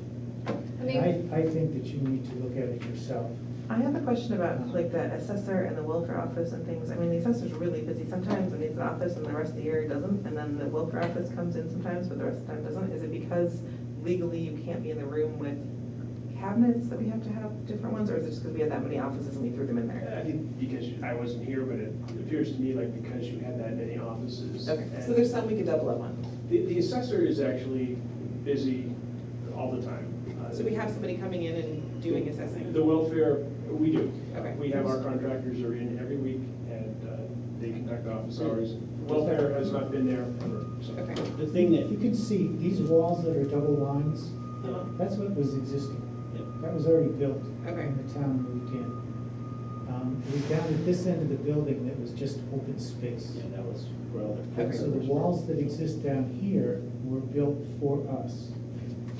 I mean, I think that you need to look at it yourself. I have a question about like the assessor and the welfare office and things. I mean, the assessor's really busy sometimes and needs an office and the rest of the year he doesn't. And then the welfare office comes in sometimes, but the rest of the time doesn't. Is it because legally you can't be in the room with cabinets that we have to have different ones? Or is it just because we have that many offices and we threw them in there? I think because I wasn't here, but it appears to me like because you had that many offices. Okay, so and there's some we could double up on. The assessor is actually busy all the time. So we have somebody coming in and doing assessing. The welfare, we do. Okay. We have our contractors are in every week and they conduct office hours. Welfare has not been there ever, so. Okay. The thing that, You can see these walls that are double lines, Uh-huh. that's what was existing. Yep. That was already built Okay. when the town moved in. It was down at this end of the building that was just open space. yeah, that was where all the. Okay. So the walls that exist down here were built for us.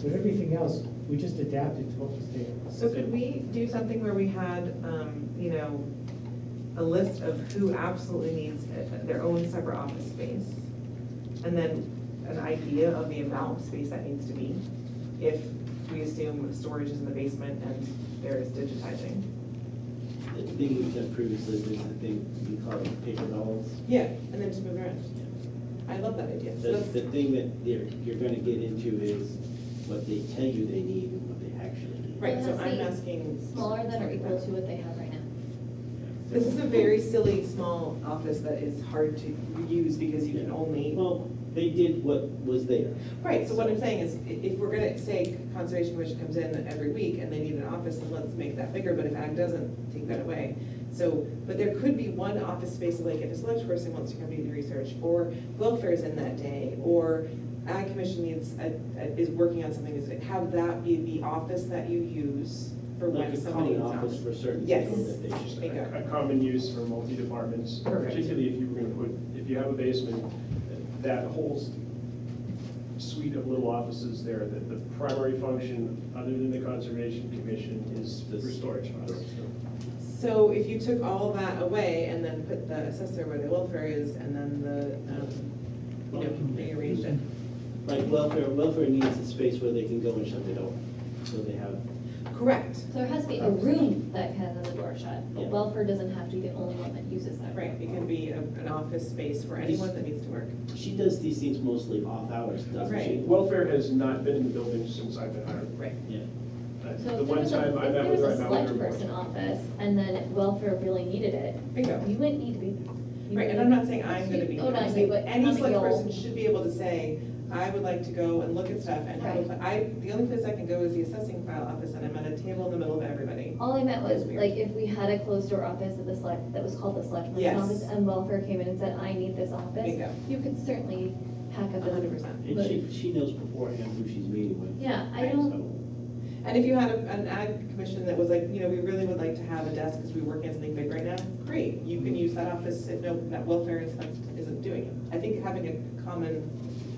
But everything else, we just adapted to what was there. So could we do something where we had, a list of who absolutely needs their own separate office space? And then an idea of the amount of space that needs to be, if we assume storage is in the basement and there is digitizing? The thing we've done previously was the thing we call it paper dolls. Yeah, and then just move around. I love that idea. So The that's, thing that you're gonna get into is what they tell you they need and what they actually need. right, so It has to I'm be asking. Smaller than or equal to what they have right now. This is a very silly, small office that is hard to use because you can only. Well, they did what was there. Right, so what I'm saying is, if we're gonna say Conservation Commission comes in every week and they need an office, then let's make that bigger, but if Ag doesn't, take that away. So, but there could be one office space, like if a select person wants to come do the research, or welfare's in that day, or Ag Commission needs, is working on something, is have that be the office that you use for Like when a somebody common needs an office for certain Yes. people that they It's should. just Bingo. a common use for multi-departments, Perfect. particularly if you were gonna put, if you have a basement, that whole suite of little offices there, that the primary function, other than the Conservation Commission, is for storage files. So if you took all that away and then put the assessor where the welfare is and then rearranged it. Like welfare needs a space where they can go and shut the door, so they have, Correct. So there has to be a room that can have the door shut, but Yeah. welfare doesn't have to be the only one that uses that. Right, it can be an office space for anyone that needs to work. she does these things mostly off hours, doesn't she? Right. Welfare has not been in the building since I've been hired. Right. Yeah. So The if there one was a, time I if met there with was her, I a met with her select once. person office and then welfare really needed it, Bingo. you wouldn't need to be there. You Right, and would- I'm not saying I'm gonna be, Oh, not I'm you, saying but any how many select y'all- person should be able to say, I would like to go and look at stuff and have, the only place I can go is the assessing file office and I'm at a table in the middle of everybody. All I meant was, That's weird. like, if we had a closed door office at the select, that was called the select person Yes. office, and welfare came in and said, I need this office, Bingo. you could certainly hack up. 100%. And she knows beforehand who she's meeting with. Yeah, I Right, don't, So, And if you had an ag commission that was like, we really would like to have a desk because we're working on something big right now, great, you can use that office if that welfare isn't doing it. I think having a common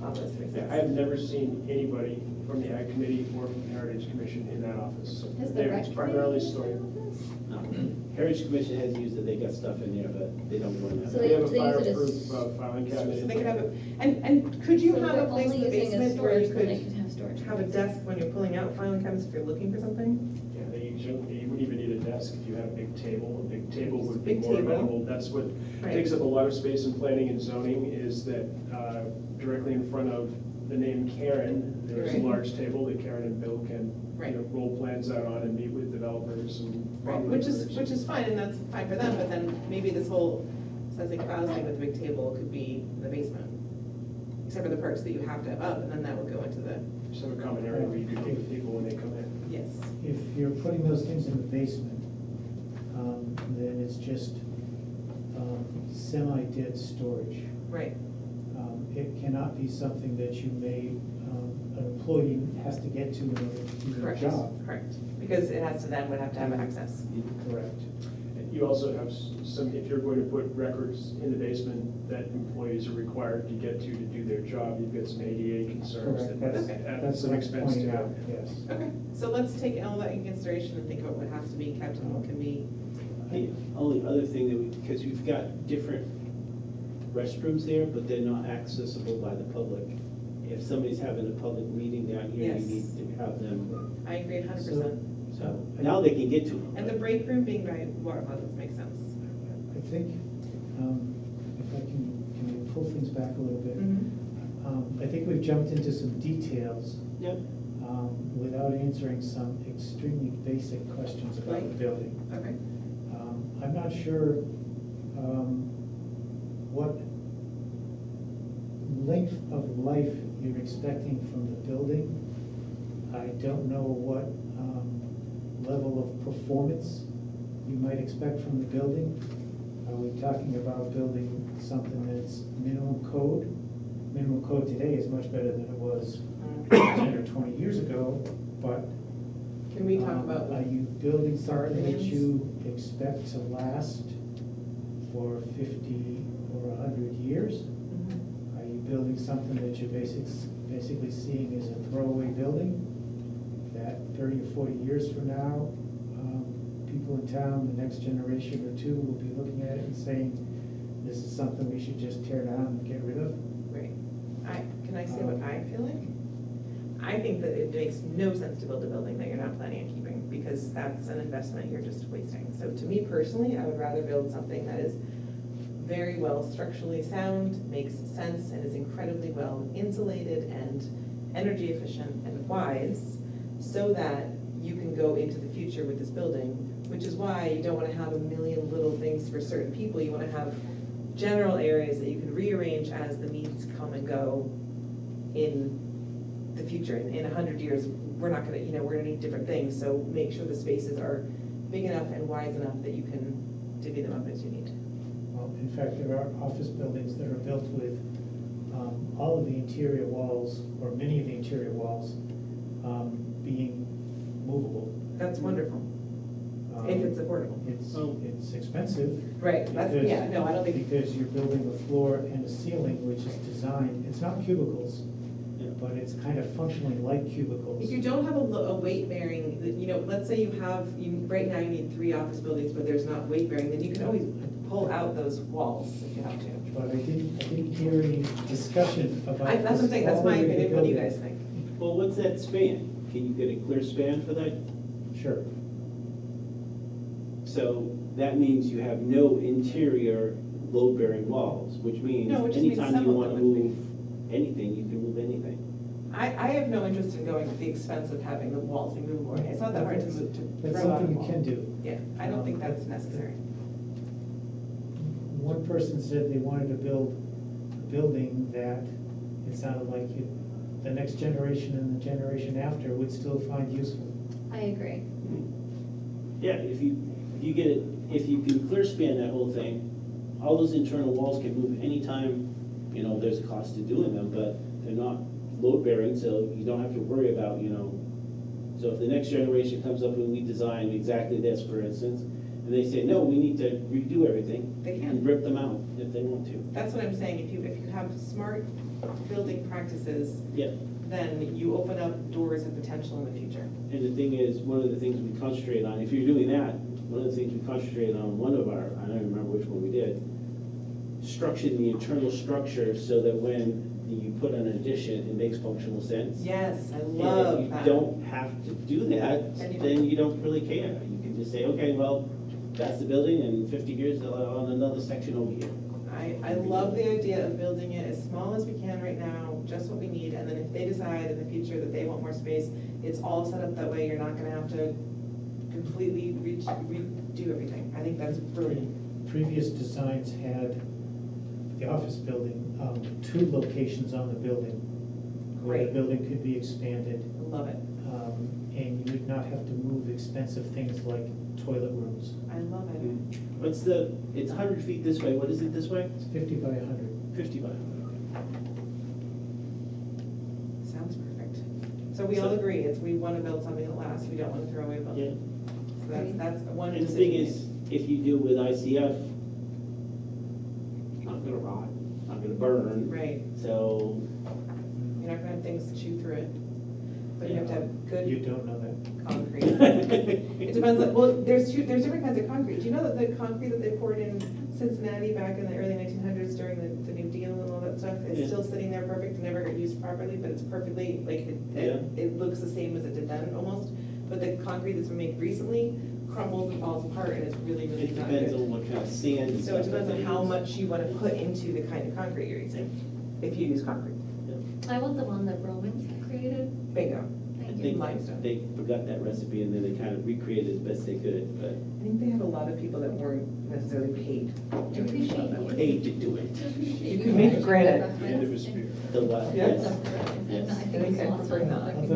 office makes Yeah, sense. I have never seen anybody from the Ag Committee or from the Heritage Commission in that office. has the There, rec it's committee primarily used story. that office? no. Heritage Commission has used it, they got stuff in there, but they don't go in So that. They have a they use it as- fireproof filing cabinet. So in they could there. have and could you So have they're a place in only the using a basement where you storage, then they could could have storage. have a desk when you're pulling out filing cabinets if you're looking for something? Yeah, you wouldn't even need a desk if you had a big table. A big table would be Big more table. amenable. That's what Right. takes up a lot of space in planning and zoning, is that directly in front of the name Karen, there's a Right. large table that Karen and Bill can, Right. roll plans out on and meet with developers and. Right, which is fine, and that's fine for them, but then maybe this whole assessing files thing with the big table could be in the basement. Except for the parts that you have to have up, and then that would go into the, Just have a common area where you can meet with people when they come in. yes. If you're putting those things in the basement, then it's just semi-dead storage. Right, It cannot be something that you may, an employee has to get to in order to do their correct, job. correct, because it has to then would have to have access. Correct. And you also have some, if you're going to put records in the basement that employees are required to get to do their job, you've got some ADA concerns Correct. that That's, add that's some what I'm expense to pointing it. out, yes. Okay, so let's take all that in consideration and think about what has to be kept and what can be. The only other thing that because we've got different restrooms there, but they're not accessible by the public. If somebody's having a public meeting down here, Yes. you need to have them, I agree 100%. so now they can get to them. And the break room being by water closets makes sense. I think, if I can we pull things back a little bit? I think we've jumped into some details Yep. without answering some extremely basic questions about the Right. building. Okay. I'm not sure what length of life you're expecting from the building. I don't know what level of performance you might expect from the building. Are we talking about building something that's minimum code? Minimum code today is much better than it was 10 or 20 years ago, but Can we talk about? are you building something that Guardians? you expect to last for 50 or 100 years? Mhm. Are you building something that you're basically seeing as a throwaway building? That 30 or 40 years from now, people in town, the next generation or two will be looking at it and saying, this is something we should just tear down and get rid of? Right. Can I say what I feel like? I think that it makes no sense to build a building that you're not planning on keeping, because that's an investment you're just wasting. So to me personally, I would rather build something that is very well structurally sound, makes sense, and is incredibly well insulated and energy efficient and wise, so that you can go into the future with this building, which is why you don't want to have a million little things for certain people. You want to have general areas that you can rearrange as the needs come and go in the future. In 100 years, we're not gonna, we're gonna need different things, so make sure the spaces are big enough and wise enough that you can divvy them up as you need. Well, in fact, there are office buildings that are built with all of the interior walls, or many of the interior walls, being movable. That's wonderful, if it's affordable. It's expensive. Right, that's, because- yeah, no, I don't think, Because you're building a floor and a ceiling which is designed, it's not cubicles. Yeah. but it's kind of functionally like cubicles. If you don't have a weight bearing, you know, let's say you have, right now you need 3 office buildings, but there's not weight bearing, then you can always pull out those walls if you have to. But I didn't hear any discussion about. That's what I'm saying, that's my opinion, what do you guys think? Well, what's that span? Can you get a clear span for that? Sure. So that means you have no interior load-bearing walls, which means No, it just means anytime some you of want to them would be. move anything, you can move anything. I have no interest in going to the expense of having the walls be movable. It's not that hard to move, to That's throw out a something you wall. can do. Yeah, I don't think that's necessary. One person said they wanted to build a building that it sounded like the next generation and the generation after would still find useful. I agree. Yeah, if you get it, if you can clear span that whole thing, all those internal walls can move anytime, you know, there's a cost to doing them, but they're not load bearing, so you don't have to worry about, you know. So if the next generation comes up and we design exactly this, for instance, and they say, no, we need to redo everything, They and can. rip them out if they want to. That's what I'm saying, if you have smart building practices, Yeah, then you open up doors of potential in the future. and the thing is, one of the things we concentrate on, if you're doing that, one of the things we concentrate on, one of our, I don't even remember which one we did, structuring the internal structure so that when you put an addition, it makes functional sense. Yes, I And love if that. you don't have to do that, Then you then you don't really care. You can just say, okay, well, that's the building, and in 50 years, they'll have on another section over here. I love the idea of building it as small as we can right now, just what we need, and then if they decide in the future that they want more space, it's all set up that way, you're not gonna have to completely redo everything. I think that's brilliant. Previous designs had the office building, 2 locations on the building where the Great. building could be expanded, I love it. and you would not have to move expensive things like toilet rooms. I love it. What's it's 100 feet this way, what is it this way? It's 50 by 100. 50 by 100. Sounds perfect. So we all agree, we wanna build something that lasts, we don't wanna throw away a Yeah. building. So that's one And the decision. thing is, if you do with ICF, it's not gonna rot, it's not gonna burn. Right, So, you're not gonna have things chew through it, but you have to have You good don't know that. concrete. It depends, well, there's different kinds of concrete. Do you know that the concrete that they poured in Cincinnati back in the early 1900s during the New Deal and all that stuff is Yeah. still sitting there perfect and never got used properly, but it's perfectly, like, Yeah. it looks the same as it did then almost. But the concrete that's been made recently crumbles and falls apart and it's really, really it not depends good. on what kind of sand. and So it stuff depends that on they how use. much you want to put into the kind of concrete you're using, if you use concrete. I want the one that Romans created. Bingo. I Thank you. think Limestone. they forgot that recipe and then they kind of recreated as best they could, but I think they have a lot of people that weren't necessarily paid. doing Appreciate stuff that you. way. paid to do it. You can make granite. End of a spear. The what? Yes. Yes. I think I prefer not. Other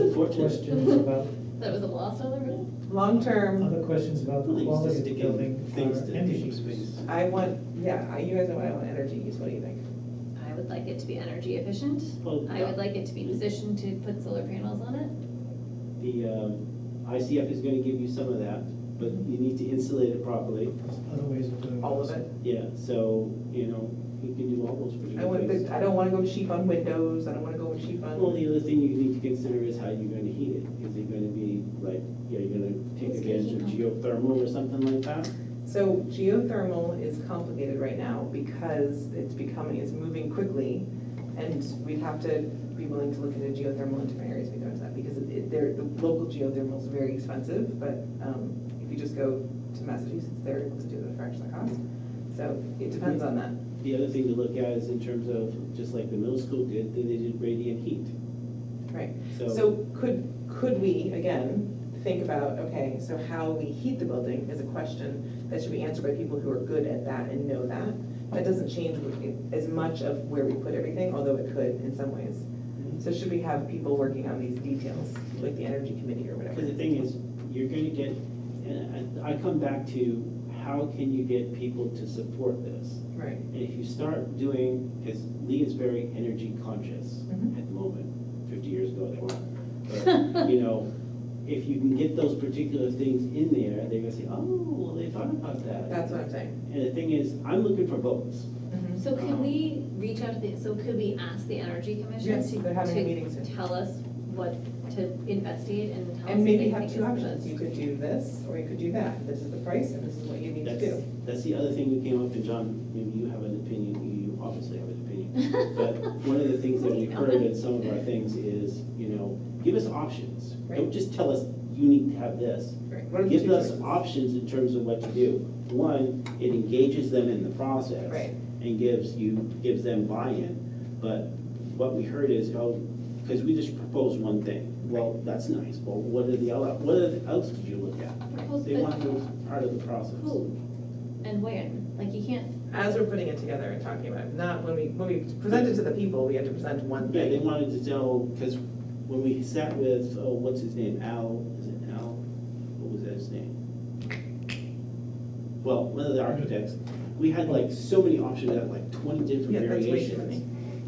unfortunate. questions about, That was a lost other one? Long-term, other questions about the Well, quality of the sticking building things are to energy take use. space. I want, you guys know what I want, energy use, what do you think? I would like it to be energy efficient. Well, I would like it to be positioned to put solar panels on it. The ICF is gonna give you some of that, but you need to insulate it properly. There's other ways of doing All of this. it? Yeah, so, you know, you can do all those pretty I want, good things. I don't wanna go cheap on windows, I don't wanna go cheap Well, on, the other thing you need to consider is how you're gonna heat it. Is it gonna be like, you're gonna take What's advantage of heat geothermal or something like that? so geothermal is complicated right now because it's moving quickly. And we'd have to be willing to look into geothermal in different areas we go into that, because the local geothermal is very expensive, but if you just go to Massachusetts, they're able to do it at a fraction of the cost. So it depends on that. The other thing to look at is in terms of, just like the middle school did, they did radiant heat. Right. So, So could we, again, think about, okay, so how we heat the building is a question that should be answered by people who are good at that and know that. That doesn't change as much of where we put everything, although it could in some ways. So should we have people working on these details, like the energy committee or whatever? because the thing is, you're gonna get, and I come back to, how can you get people to support this? Right. And if you start doing, because Lee is very energy conscious Mhm. at the moment, 50 years ago they weren't. But, you know, if you can get those particular things in there, they're gonna say, oh, well, they thought about that. That's what I'm saying. And the thing is, I'm looking for votes. Mhm. So can we reach out to so could we ask the Energy Commission? Yes, they're having a to meeting soon. Tell us what to investigate and tell us And if maybe they have think two it's the options, best. you could do this, or you could do that, this is the price, and this is what you need to do. That's the other thing that came up, and John, maybe you have an opinion, you obviously have an opinion. But one of the things that we've heard in some of our things is, give us options. Right. Don't just tell us, you need to have this. Right. What are the Give two us choices? options in terms of what to do. One, it engages them in the process. Right. And gives them buy-in. But what we heard is, because we just proposed one thing. Well, that's nice, but what else did you look at? Propose- They but want to know part of the process. Who and when? Like, you can't, As we're putting it together and talking about it, not when we present it to the people, we have to present one Yeah, they thing. wanted to know, because when we sat with, what's his name, Al, is it Al? What was that his name? Well, one of the architects, we had like so many options, we had like 20 different Yeah, that's way too variations.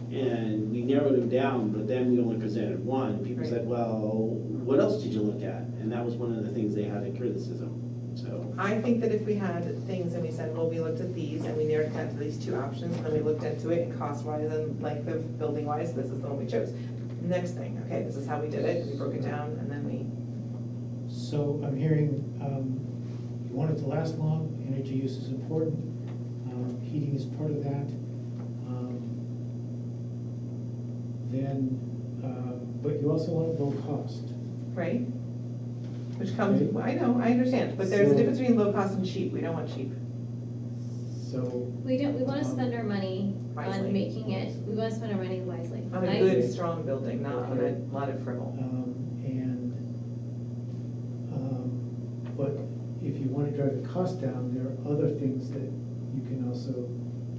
many. And we narrowed them down, but then we only presented one. People Right. said, well, what else did you look at? And that was one of the things they had a criticism, so. I think that if we had things and we said, well, we looked at these and we narrowed it down to these two options, and then we looked into it and cost-wise and length of building-wise, this is the one we chose. Next thing, okay, this is how we did it, we broke it down, and then we, So I'm hearing, you want it to last long, energy use is important, heating is part of that. But you also want low cost. right? Which comes, Right. I know, I understand, but there's a So- difference between low cost and cheap, we don't want cheap. So, we wanna spend our money Wisely. on making it, we wanna spend our money wisely. On a I- good, strong building, not on a lot of fribble. and, but if you want to drive the cost down, there are other things that you can also,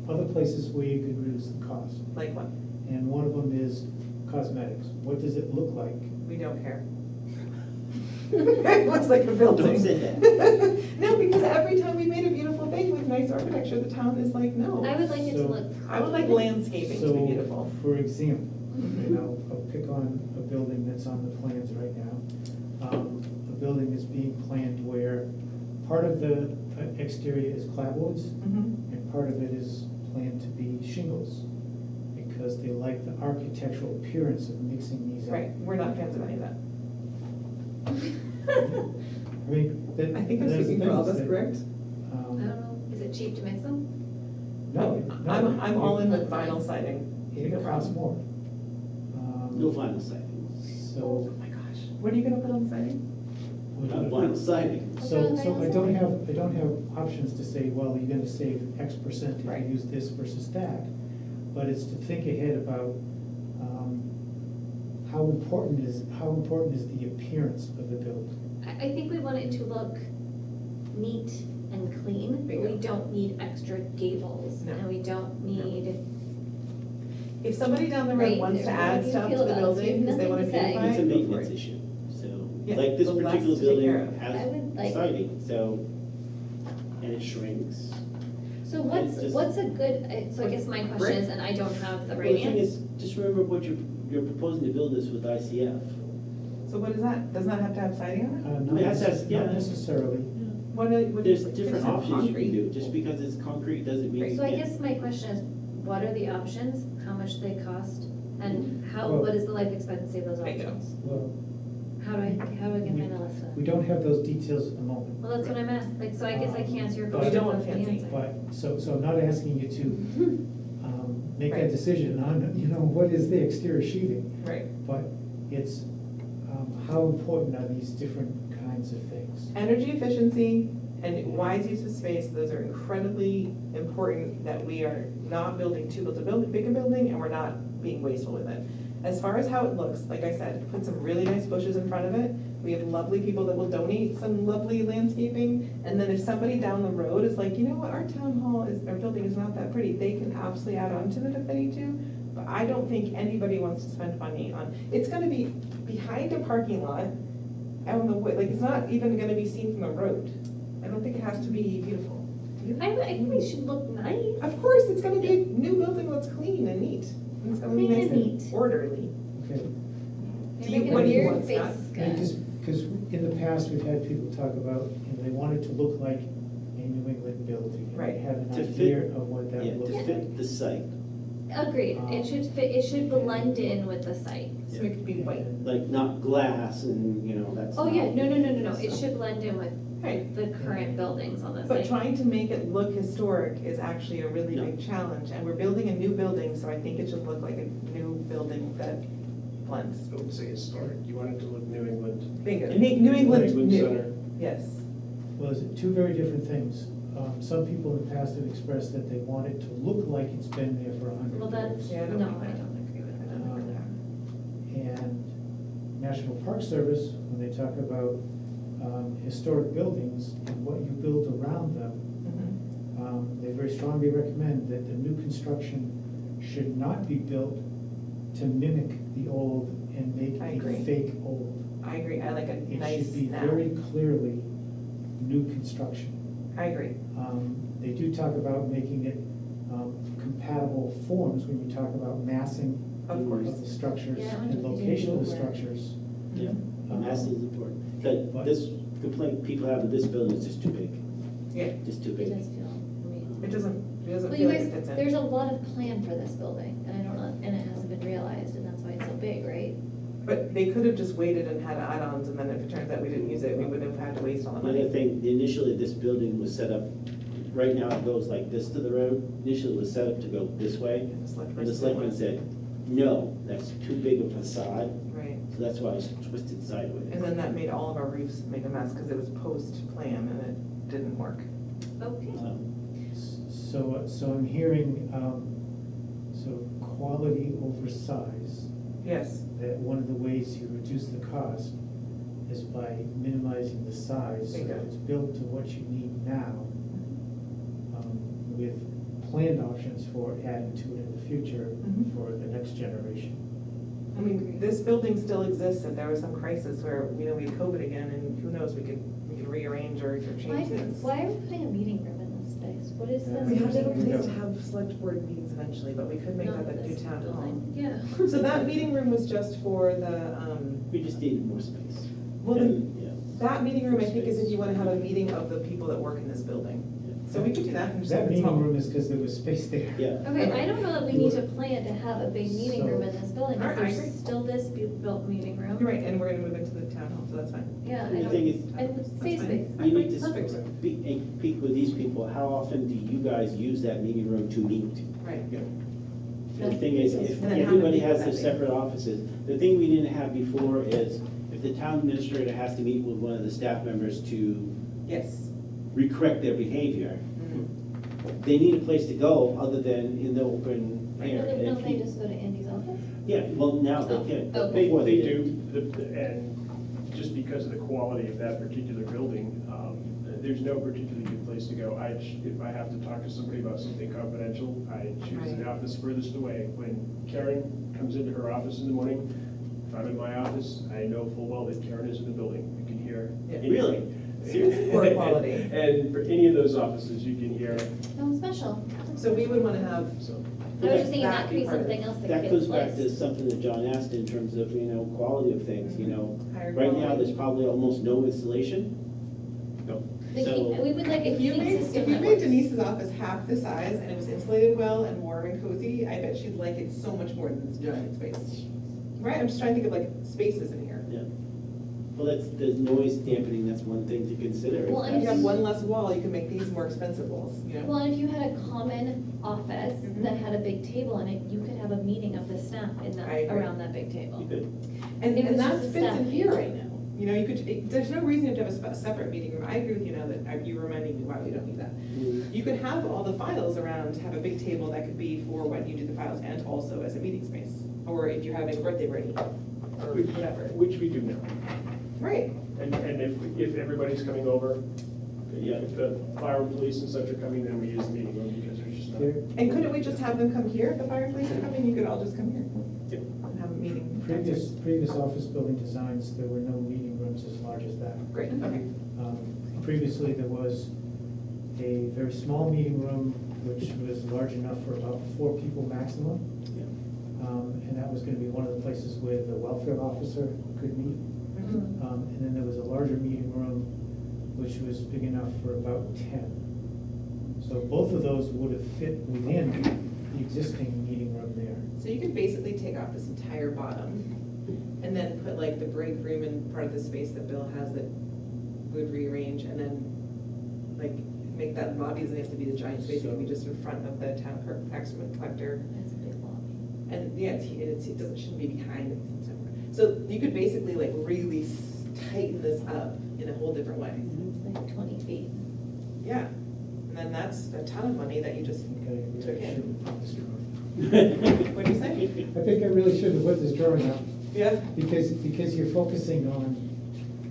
other places where you could reduce the cost. Like what? And one of them is cosmetics. What does it look like? We don't care. It looks like a building. Don't say that. No, because every time we made a beautiful thing with nice architecture, the town is like, no. I would like it to So- look. I would like landscaping to be beautiful. So, for example, and I'll pick on a building that's on the plans right now. A building that's being planned where part of the exterior is clapboards Mhm. and part of it is planned to be shingles, because they like the architectural appearance of mixing these up. Right, we're not fans of any of that. I mean, I think I'm speaking for all of us, correct? I don't know, is it cheap to mix them? No, no. I'm all in with vinyl siding. It costs more. No vinyl siding. Oh So, my gosh, what are you gonna put on siding? Not vinyl siding. So I don't have options to say, well, you're gonna save X percent if Right. you use this versus that. But it's to think ahead about, how important is the appearance of the building? I think we want it to look neat and clean, but we Bingo. don't need extra gables, No. and we don't need, If somebody down the road Right, wants to they're add really stuff to feel the about it. building, You have because they wanna nothing to say. beautify It's a it, go for maintenance it. issue, so, Yeah, like this the less particular to take building care of. I has would like- siding, so, and it shrinks. so It's just- what's a good, so I guess my question is, and I don't have the Well, right the thing answer. is, just remember what you're proposing to build this with ICF. So what is that? Doesn't that have to have siding on it? Yeah. Not necessarily. What There's like, different fix it options you concrete? can do, just because it's concrete doesn't mean you So I can't. guess my question is, what are the options, how much they cost, and Well- what is the life expectancy of those Bingo. options? Well, How do I get my list of we that? don't have those details at the moment. Well, that's what I'm asking, like, so I guess I can't answer your But question. we don't want without the fancy. answer. But, so I'm not asking you to, make Right. that decision on, what is the exterior sheathing? Right. But it's, how important are these different kinds of things? Energy efficiency and wise use of space, those are incredibly important, that we are not building too big a building and we're not being wasteful with it. As far as how it looks, like I said, put some really nice bushes in front of it. We have lovely people that will donate some lovely landscaping. And then if somebody down the road is like, you know what, our town hall our building is not that pretty, they can absolutely add on to it if they need to. But I don't think anybody wants to spend money on, it's gonna be behind a parking lot, out in the wood, like, it's not even gonna be seen from the road. I don't think it has to be beautiful. I think we should look nice. Of course, it's gonna be a new building that's clean and neat. And it's gonna be Clean nice and and neat. orderly. Okay. You're Do you- making what a do you weird want, face, Scott? Scott. Because in the past, we've had people talk about, they want it to look like a New England building. And Right. they have an To fit- idea of what Yeah, that looks to like. fit the site, Agreed, it should fit, it should blend in with the site. So it could be white. And- like not glass and, you know, that's. Oh, not- yeah, no, it should blend in with Right. the current buildings on the But site. trying to make it look historic is actually a really No. big challenge, and we're building a new building, so I think it should look like a new building that blends. Don't say historic, you want it to look New England. Bingo, New England New new, Center. yes. Well, it's two very different things. Some people in the past have expressed that they want it to look like it's been there for 100 years. Well, that's, Yeah, I don't no, think I that. don't agree with I that. don't agree with that. And National Park Service, when they talk about historic buildings and what you build around them, Mhm. they very strongly recommend that the new construction should not be built to mimic the old and make I a agree. fake old. I agree, I like a It nice should be now. very clearly new construction. I agree. They do talk about making it compatible forms when you talk about massing Of course. of the structures Yeah, and we location of the do. structures. Yeah, Um, mass is important. That, but- this complaint people have of this building is just too big, Yeah, just too It big. does feel, I mean. it doesn't Well, feel you like guys, it fits in. there's a lot of plan for this building, and I don't know, and it hasn't been realized, and that's why it's so big, right? But they could have just waited and had add-ons, and then if it turns out we didn't use it, we wouldn't have had to waste all the The other money. thing, initially, this building was set up, right now it goes like this to the road. Initially, it was set up to go this way, And the select and the person selectmen went. said, no, that's too big of a facade, Right, so that's why it's twisted sideways. and then that made all of our roofs make a mess, because it was post-plan and it didn't work. Okay. So I'm hearing, so quality over size, Yes, that one of the ways you reduce the cost is by minimizing the size, so that Bingo. it's built to what you need now, with planned options for adding to it in the future Mhm. for the next generation. I mean, this building still exists, if there was some crisis where, you know, we had COVID again, and who knows, we could rearrange or Why, change things. why are we putting a meeting room in this space? What is Yeah. this? We have to have a Bingo. place to have select board meetings eventually, but we could make Not that the new this town hall. building. Yeah. So that meeting room was just for the, We just needed more space. well, then, And, yeah. that meeting room, I think, is if you wanna have a meeting of the people that work in this building. So we could do that and just have That it meeting small. room is because there was space there. Yeah. Okay, I don't know that we need to plan to have a big meeting room in this building, Alright, I because agree. there's still this built meeting room. You're right, and we're gonna move into the town hall, so that's fine. Yeah, And I the thing is, don't, and That's save fine. space. you need to Perfect. speak with these people, how often do you guys use that meeting room to meet? Right. The thing is, if And then how everybody many has people their that separate offices, the thing we didn't have before is if the town administrator has to meet with one of the staff members to Yes. re-correct their behavior, Mhm. they need a place to go other than in the open air. Don't And don't if they you- just go to Andy's office? Yeah, well, now they Oh, can. but okay. before They didn't. do, and just because of the quality of that particular building, there's no particularly good place to go. If I have to talk to somebody about something confidential, I choose the Right. office furthest away. When Karen comes into her office in the morning, if I'm in my office, I know full well that Karen is in the building. You can hear. Yeah. anything. Really? Seriously? Poor quality. And for any of those offices, you can hear, Oh, special. So we would wanna have, so. I was just thinking That that could be be part of something it. else that That gets goes back to list. something that John asked in terms of, quality of things, Higher Right now, quality. there's probably almost no installation. No. The So, we would like a If you heating made, system if you that made works. Denise's office half the size and it was insulated well and warm and cozy, I bet she'd like it so much more than this giant space. Right, I'm just trying to think of like spaces in here. yeah. Well, there's noise dampening, that's one thing to consider. Well, if and you have one less wall, you can make these more expensive walls, you know? Well, and if you had a common office Mhm. that had a big table in it, you could have a meeting of the staff in I that, agree. around that big table. You could, And, It was and that just a fits in staff here meeting. right now. You know, you could, there's no reason to have a separate meeting room. I agree with you now that you reminding me, wow, you don't need that. You could have all the files around, have a big table that could be for when you do the files and also as a meeting space. Or if you're having a birthday party, or whatever. Which we do now. Right. And if everybody's coming over, Yeah. if the fire and police and such are coming, then we use the meeting room because there's just not. There- And couldn't we just have them come here, if the fire and police are coming? You could all just come here Yep. and have a meeting. Previous office building designs, there were no meeting rooms as large as that. Great, okay. Previously, there was a very small meeting room, which was large enough for about 4 people maximum. yeah. And that was gonna be one of the places where the welfare officer could meet. Mhm. And then there was a larger meeting room, which was big enough for about 10. So both of those would have fit within the existing meeting room there. So you could basically take off this entire bottom and then put like the break room in part of the space that Bill has that would rearrange, and then like make that lobby, doesn't have to be the giant space, it could be just in front of the town clerk, tax collector. It's a big lobby. And yeah, it doesn't, shouldn't be behind it. So you could basically like really tighten this up in a whole different way. It's like 20 feet. Yeah, and then that's a ton of money that you just I think I took really in. shouldn't put this drawing. What'd you say? I think I really shouldn't have put this drawing up, Yeah, because you're focusing on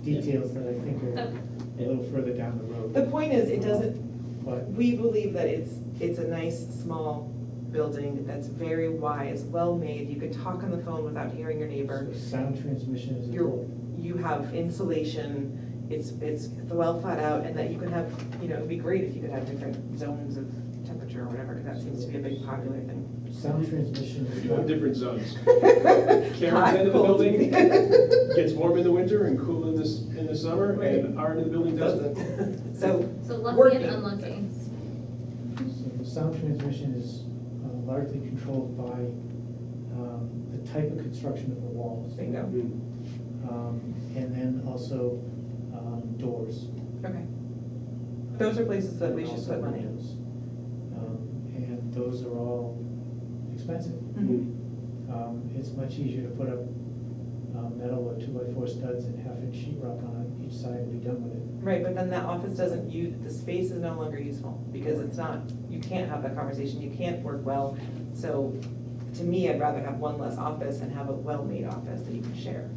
details that I think are a little further down the road. the point is, it doesn't, But we believe that it's a nice, small building that's very wise, well-made. You could talk on the phone without hearing your neighbor. so sound transmission is a You're, goal. you have insulation, it's well thought out, and that you could have, you know, it'd be great if you could have different zones of temperature or whatever, because that seems to be a big popular thing. Sound transmission is You have not, different zones. Hot, Karen's end of the cold. building gets warm in the winter and cool in the summer, and our end of the building doesn't. So, So lucky working. and unlucky. so sound transmission is largely controlled by the type of construction of the walls. bingo, And then also doors. okay. Those are places that we And should also put money. windows. And those are all expensive. Mhm. It's much easier to put up metal or 2x4 studs and half-inch sheet rock on each side and be done with it. Right, but then that office doesn't use, the space is no longer useful, because it's not, you can't have that conversation, you can't work well. So, to me, I'd rather have one less office and have a well-made office that you can share,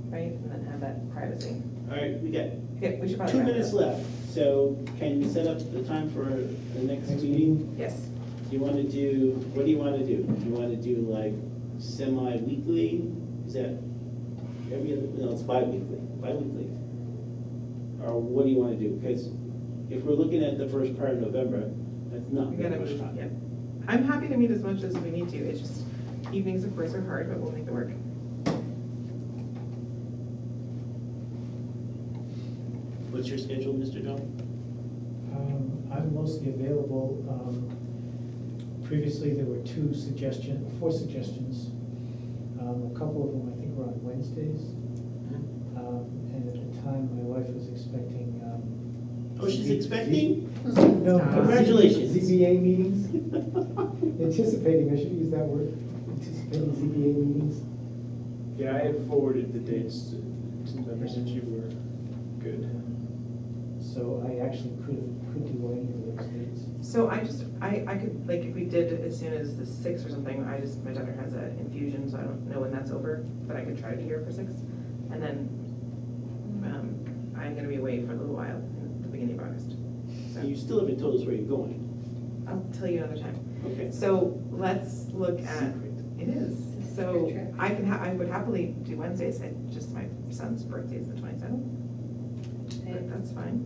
right? And then have that privacy. All right, we got Okay, we should probably 2 wrap it minutes up. left, so can you set up the time for the next meeting? Yes. Do you want to do, what do you want to do? Do you want to do like semi-weekly? Is that every other, no, it's bi-weekly, Or what do you want to do? Because if we're looking at the first part of November, that's not We very gotta much move, time. yeah. I'm happy to meet as much as we need to, it's just, evenings of course are hard, but we'll make it work. What's your schedule, Mr. John? I'm mostly available. Previously, there were 4 suggestions. A couple of them, I think, were on Wednesdays. And at the time, my wife was expecting. Oh, she's expecting? No, Congratulations. ZBA meetings. Anticipating, I should use that word, anticipating ZBA meetings. Yeah, I had forwarded the dates to members that you were good. So I actually could do any of those dates. So I could, like, if we did it as soon as the 6th or something, my daughter has an infusion, so I don't know when that's over, but I could try to be here for 6. And then, I'm gonna be away for a little while in the beginning of August. So You still haven't told us where you're going. I'll tell you another time. Okay. So let's look at, Secret. it is, It's a so secret trip. I would happily do Wednesdays, just my son's birthday is the 27th, but that's fine.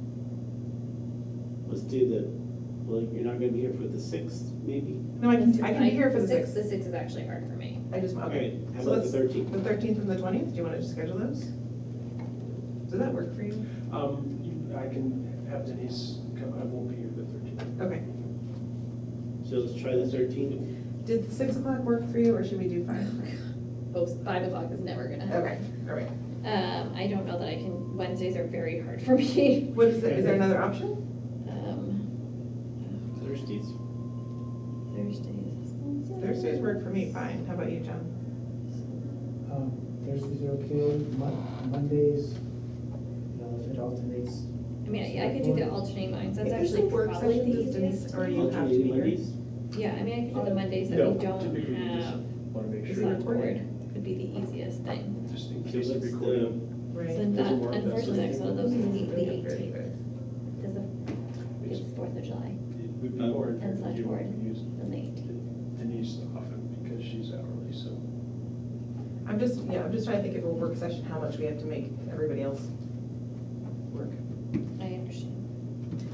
Let's do well, you're not gonna be here for the 6th, maybe? No, I can be here for the 6th. The 6th is actually hard for me. I just, All okay. right, how So about let's- the 13th? The 13th and the 20th, do you want to schedule those? Does that work for you? I can have Denise come, I won't be here the 13th. Okay. So let's try the 13th. Did 6 o'clock work for you, or should we do 5? Both 5 o'clock is never gonna happen. Okay, all right. I don't know that I can, Wednesdays are very hard for me. What is there another option? Thursdays? Thursdays. Thursdays work for me, fine. How about you, John? Thursdays are okay, Mondays, if it alternates. I mean, I could do the alternating lines, that's If there's actually a work probably session, the does Denise easiest. or you have to Alternating be here? Mondays? Yeah, I mean, I could do the Mondays that No, we don't typically we just have want to make the Is sure. it select board, recorded? would be the easiest thing. Just in So case the let's, recording. So Right. that, Doesn't work, that's unfortunately, the next thing. one of those is the Okay, 18th, good. because it's 4th of July, It would be more And if select you board. use then the 18th. Denise often because she's hourly, so. I'm just trying to think of a work session, how much we have to make everybody else work. I understand.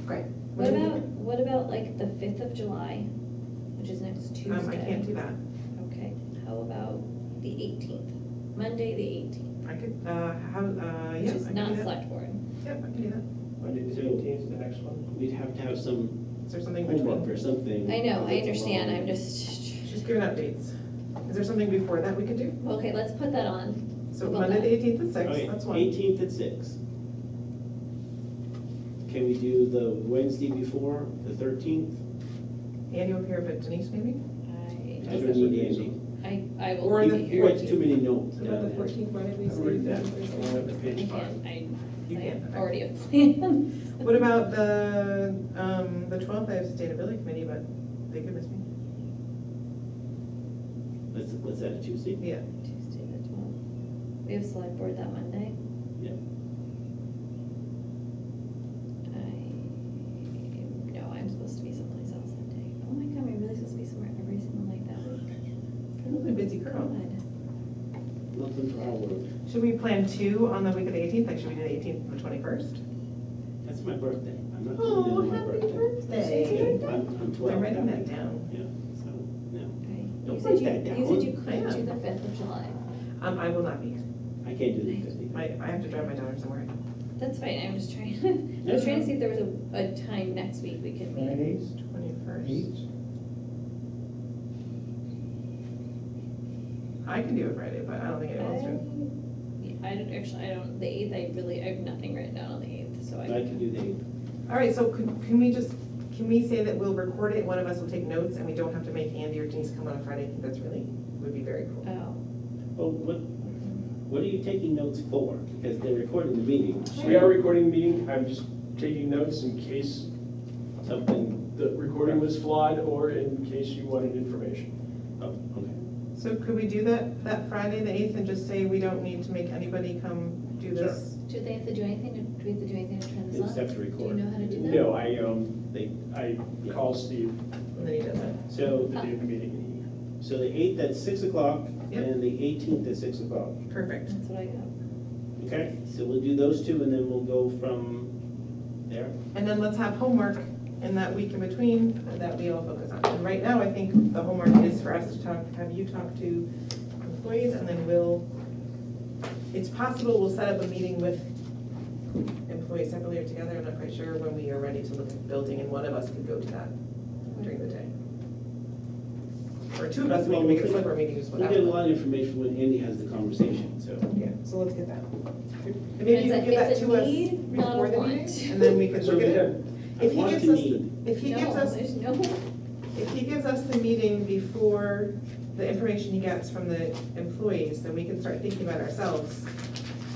Great. What about like the 5th of July, which is next Tuesday? I can't do that. Okay, how about the 18th, Monday, the 18th, I could, which yeah, is I can not do that. select board. Yep, I can do that. Monday the So- 18th, the next one? We'd have to have some Is there something homework between? or something. I know, I That's understand, long. I'm just, Just giving updates. Is there something before that we could do? okay, let's put that on. So How about Monday the that? 18th at 6, Okay, that's one. 18th at 6. Can we do the Wednesday before, the 13th? Andy will appear, but Denise maybe? I don't need Andy. I will Or be the here. What's too many notes? So about the 14th, why did we I'll say? read that. Thursday? I'll have the I page can't, You I can't, okay. already have plans. What about the 12th? I have sustainability committee, but they could miss me. What's that, a Tuesday? Yeah. Tuesday the 12th. We have select board that Monday. Yeah. No, I'm supposed to be someplace else that day. Oh my God, am I really supposed to be somewhere every single night that week? You're a busy girl. God. Nothing for our world. Should we plan 2 on the week of the 18th? Like, should we do the 18th and the 21st? That's my birthday. I'm not Oh, doing it on my happy birthday. birthday. Yeah, I'm 12. I'm writing that down. Yeah, so, no. Okay. Don't You said write you, that you said you down. couldn't I do am. the 5th of July. I will not be here. I can't do the 50. I have to drive my daughter somewhere. That's fine, I'm just trying, I was trying to see if there was a time next week we could meet. Fridays, 21st. 8. I can do it Friday, but I don't think anyone else can. I don't, the 8th, I have nothing written down on the 8th, so I. I can do the 8th. All right, so can we say that we'll record it, one of us will take notes, and we don't have to make Andy or Denise come on a Friday? I think that's really, would be very cool. Oh. Well, what are you taking notes for? Because they're recording the meeting. We are recording the meeting, I'm just taking notes in case Something, the recording was flawed or in case you wanted information. oh, okay. So could we do that Friday, the 8th, and just say we don't need to make anybody come do this? Do they have to do anything, do we have to do anything to turn They this on? just have to Do you record. know how to do that? No, They, I call Steve And then he does it. so, the day of the meeting and so the 8th at 6 o'clock Yep. and the 18th at 6 o'clock. Perfect. That's what I got. Okay, so we'll do those two and then we'll go from there. And then let's have homework in that week in between that we all focus on. And right now, I think the homework is for us to have you talk to employees, and then it's possible we'll set up a meeting with employees separately or together. I'm not quite sure when we are ready to look at the building, and one of us could go to that during the day. Or 2 of us, we can make it a separate meeting, just We'll without. get a lot of information when Andy has the conversation, so. Yeah, so let's get that. And maybe you It's a- can give that it's a to us need, not a before the want. meeting, and then we can So look at yeah, it. If he want gives to us, need. if he No, gives us, there's no, if he gives us the meeting before the information he gets from the employees, then we can start thinking about ourselves.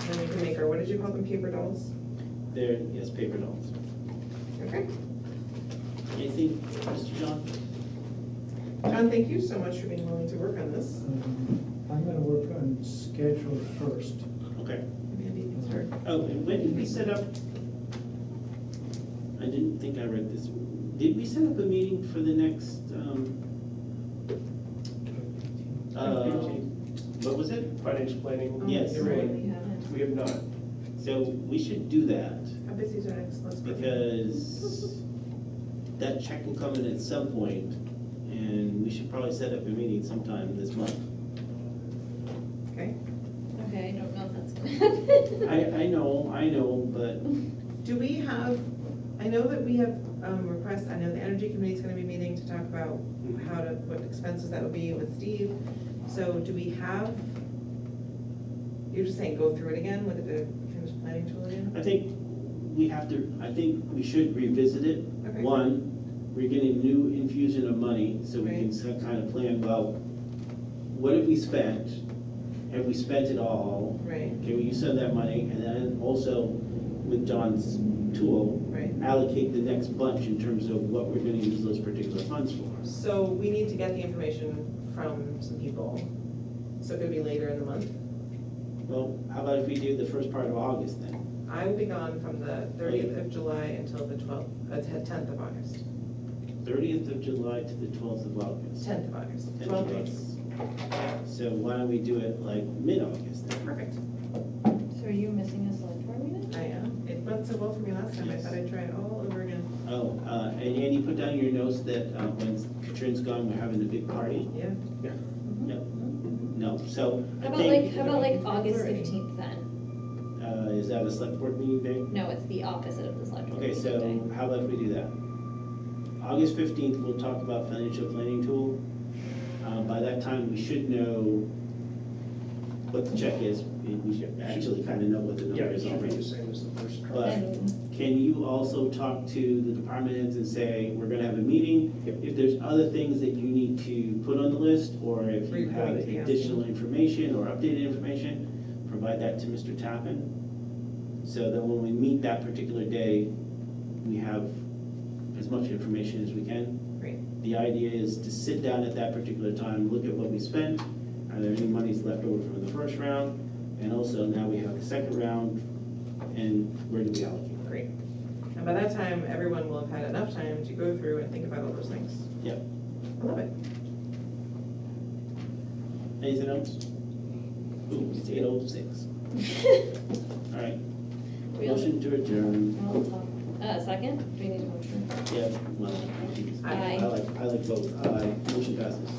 And we can make our, what did you call them, paper dolls? There, yes, paper dolls. Okay. Anything, Mr. John? John, thank you so much for being willing to work on this. I'm gonna work on schedule first. Okay. Maybe Andy can start. Oh, and when did we set up? I didn't think I read this. Did we set up a meeting for the next, what was it? financial planning. Yes. You're right. we haven't. We have not. So we should do that How busy is our next, let's. because that check will come in at some point and we should probably set up a meeting sometime this month. Okay. Okay, I don't know if that's gonna happen. I know, but Do we have, I know that we have requests, I know the energy committee's gonna be meeting to talk about what expenses that would be with Steve. So do we have, you're just saying go through it again, look at the finished planning tool again? I think I think we should revisit it. Okay. One, we're getting a new infusion of money, so we can Right. kind of plan, well, what have we spent? Have we spent it all? Right, Can we use some of that money? And then also with John's tool, right. allocate the next bunch in terms of what we're gonna use those particular funds for. So we need to get the information from some people. So it could be later in the month. Well, how about if we do the first part of August then? I will be gone from the 30th of July until the 10th of August. 30th of July to the 12th of August. 10th of August, 10th 12 of days. August. So why don't we do it like mid-August then? Perfect. So are you missing a select board meeting? I am. It went so well for me last time, I thought I'd try it all over again. Oh, and Andy, put down your notes that when Katrina's gone, we're having a big party? Yeah. No, no, so I How think. about like August 15th then? Is that a select board meeting day? No, it's the opposite of the select board Okay, meeting so day. how about if we do that? August 15th, we'll talk about financial planning tool. By that time, we should know what the check is. We should actually kind of know what the Yeah, number it is should be already. the same as the first But tranche. And can you also talk to the department heads and say, we're gonna have a meeting? Yep. If there's other things that you need to put on the list, or if Where you you're have going to, yeah. additional information or updated information, provide that to Mr. Tappan. So that when we meet that particular day, we have as much information as we can. Great. The idea is to sit down at that particular time, look at what we spent, are there any monies left over from the first round? And also now we have the second round, and where do we allocate? Great. And by that time, everyone will have had enough time to go through and think about all those things. Yep. I love it. Anything else? Ooh, it's 8:06. All right, Real- motion to adjourn. I'll talk. Second, do we need a motion? Yeah, well, geez. Aye. I like both. Aye, motion passes.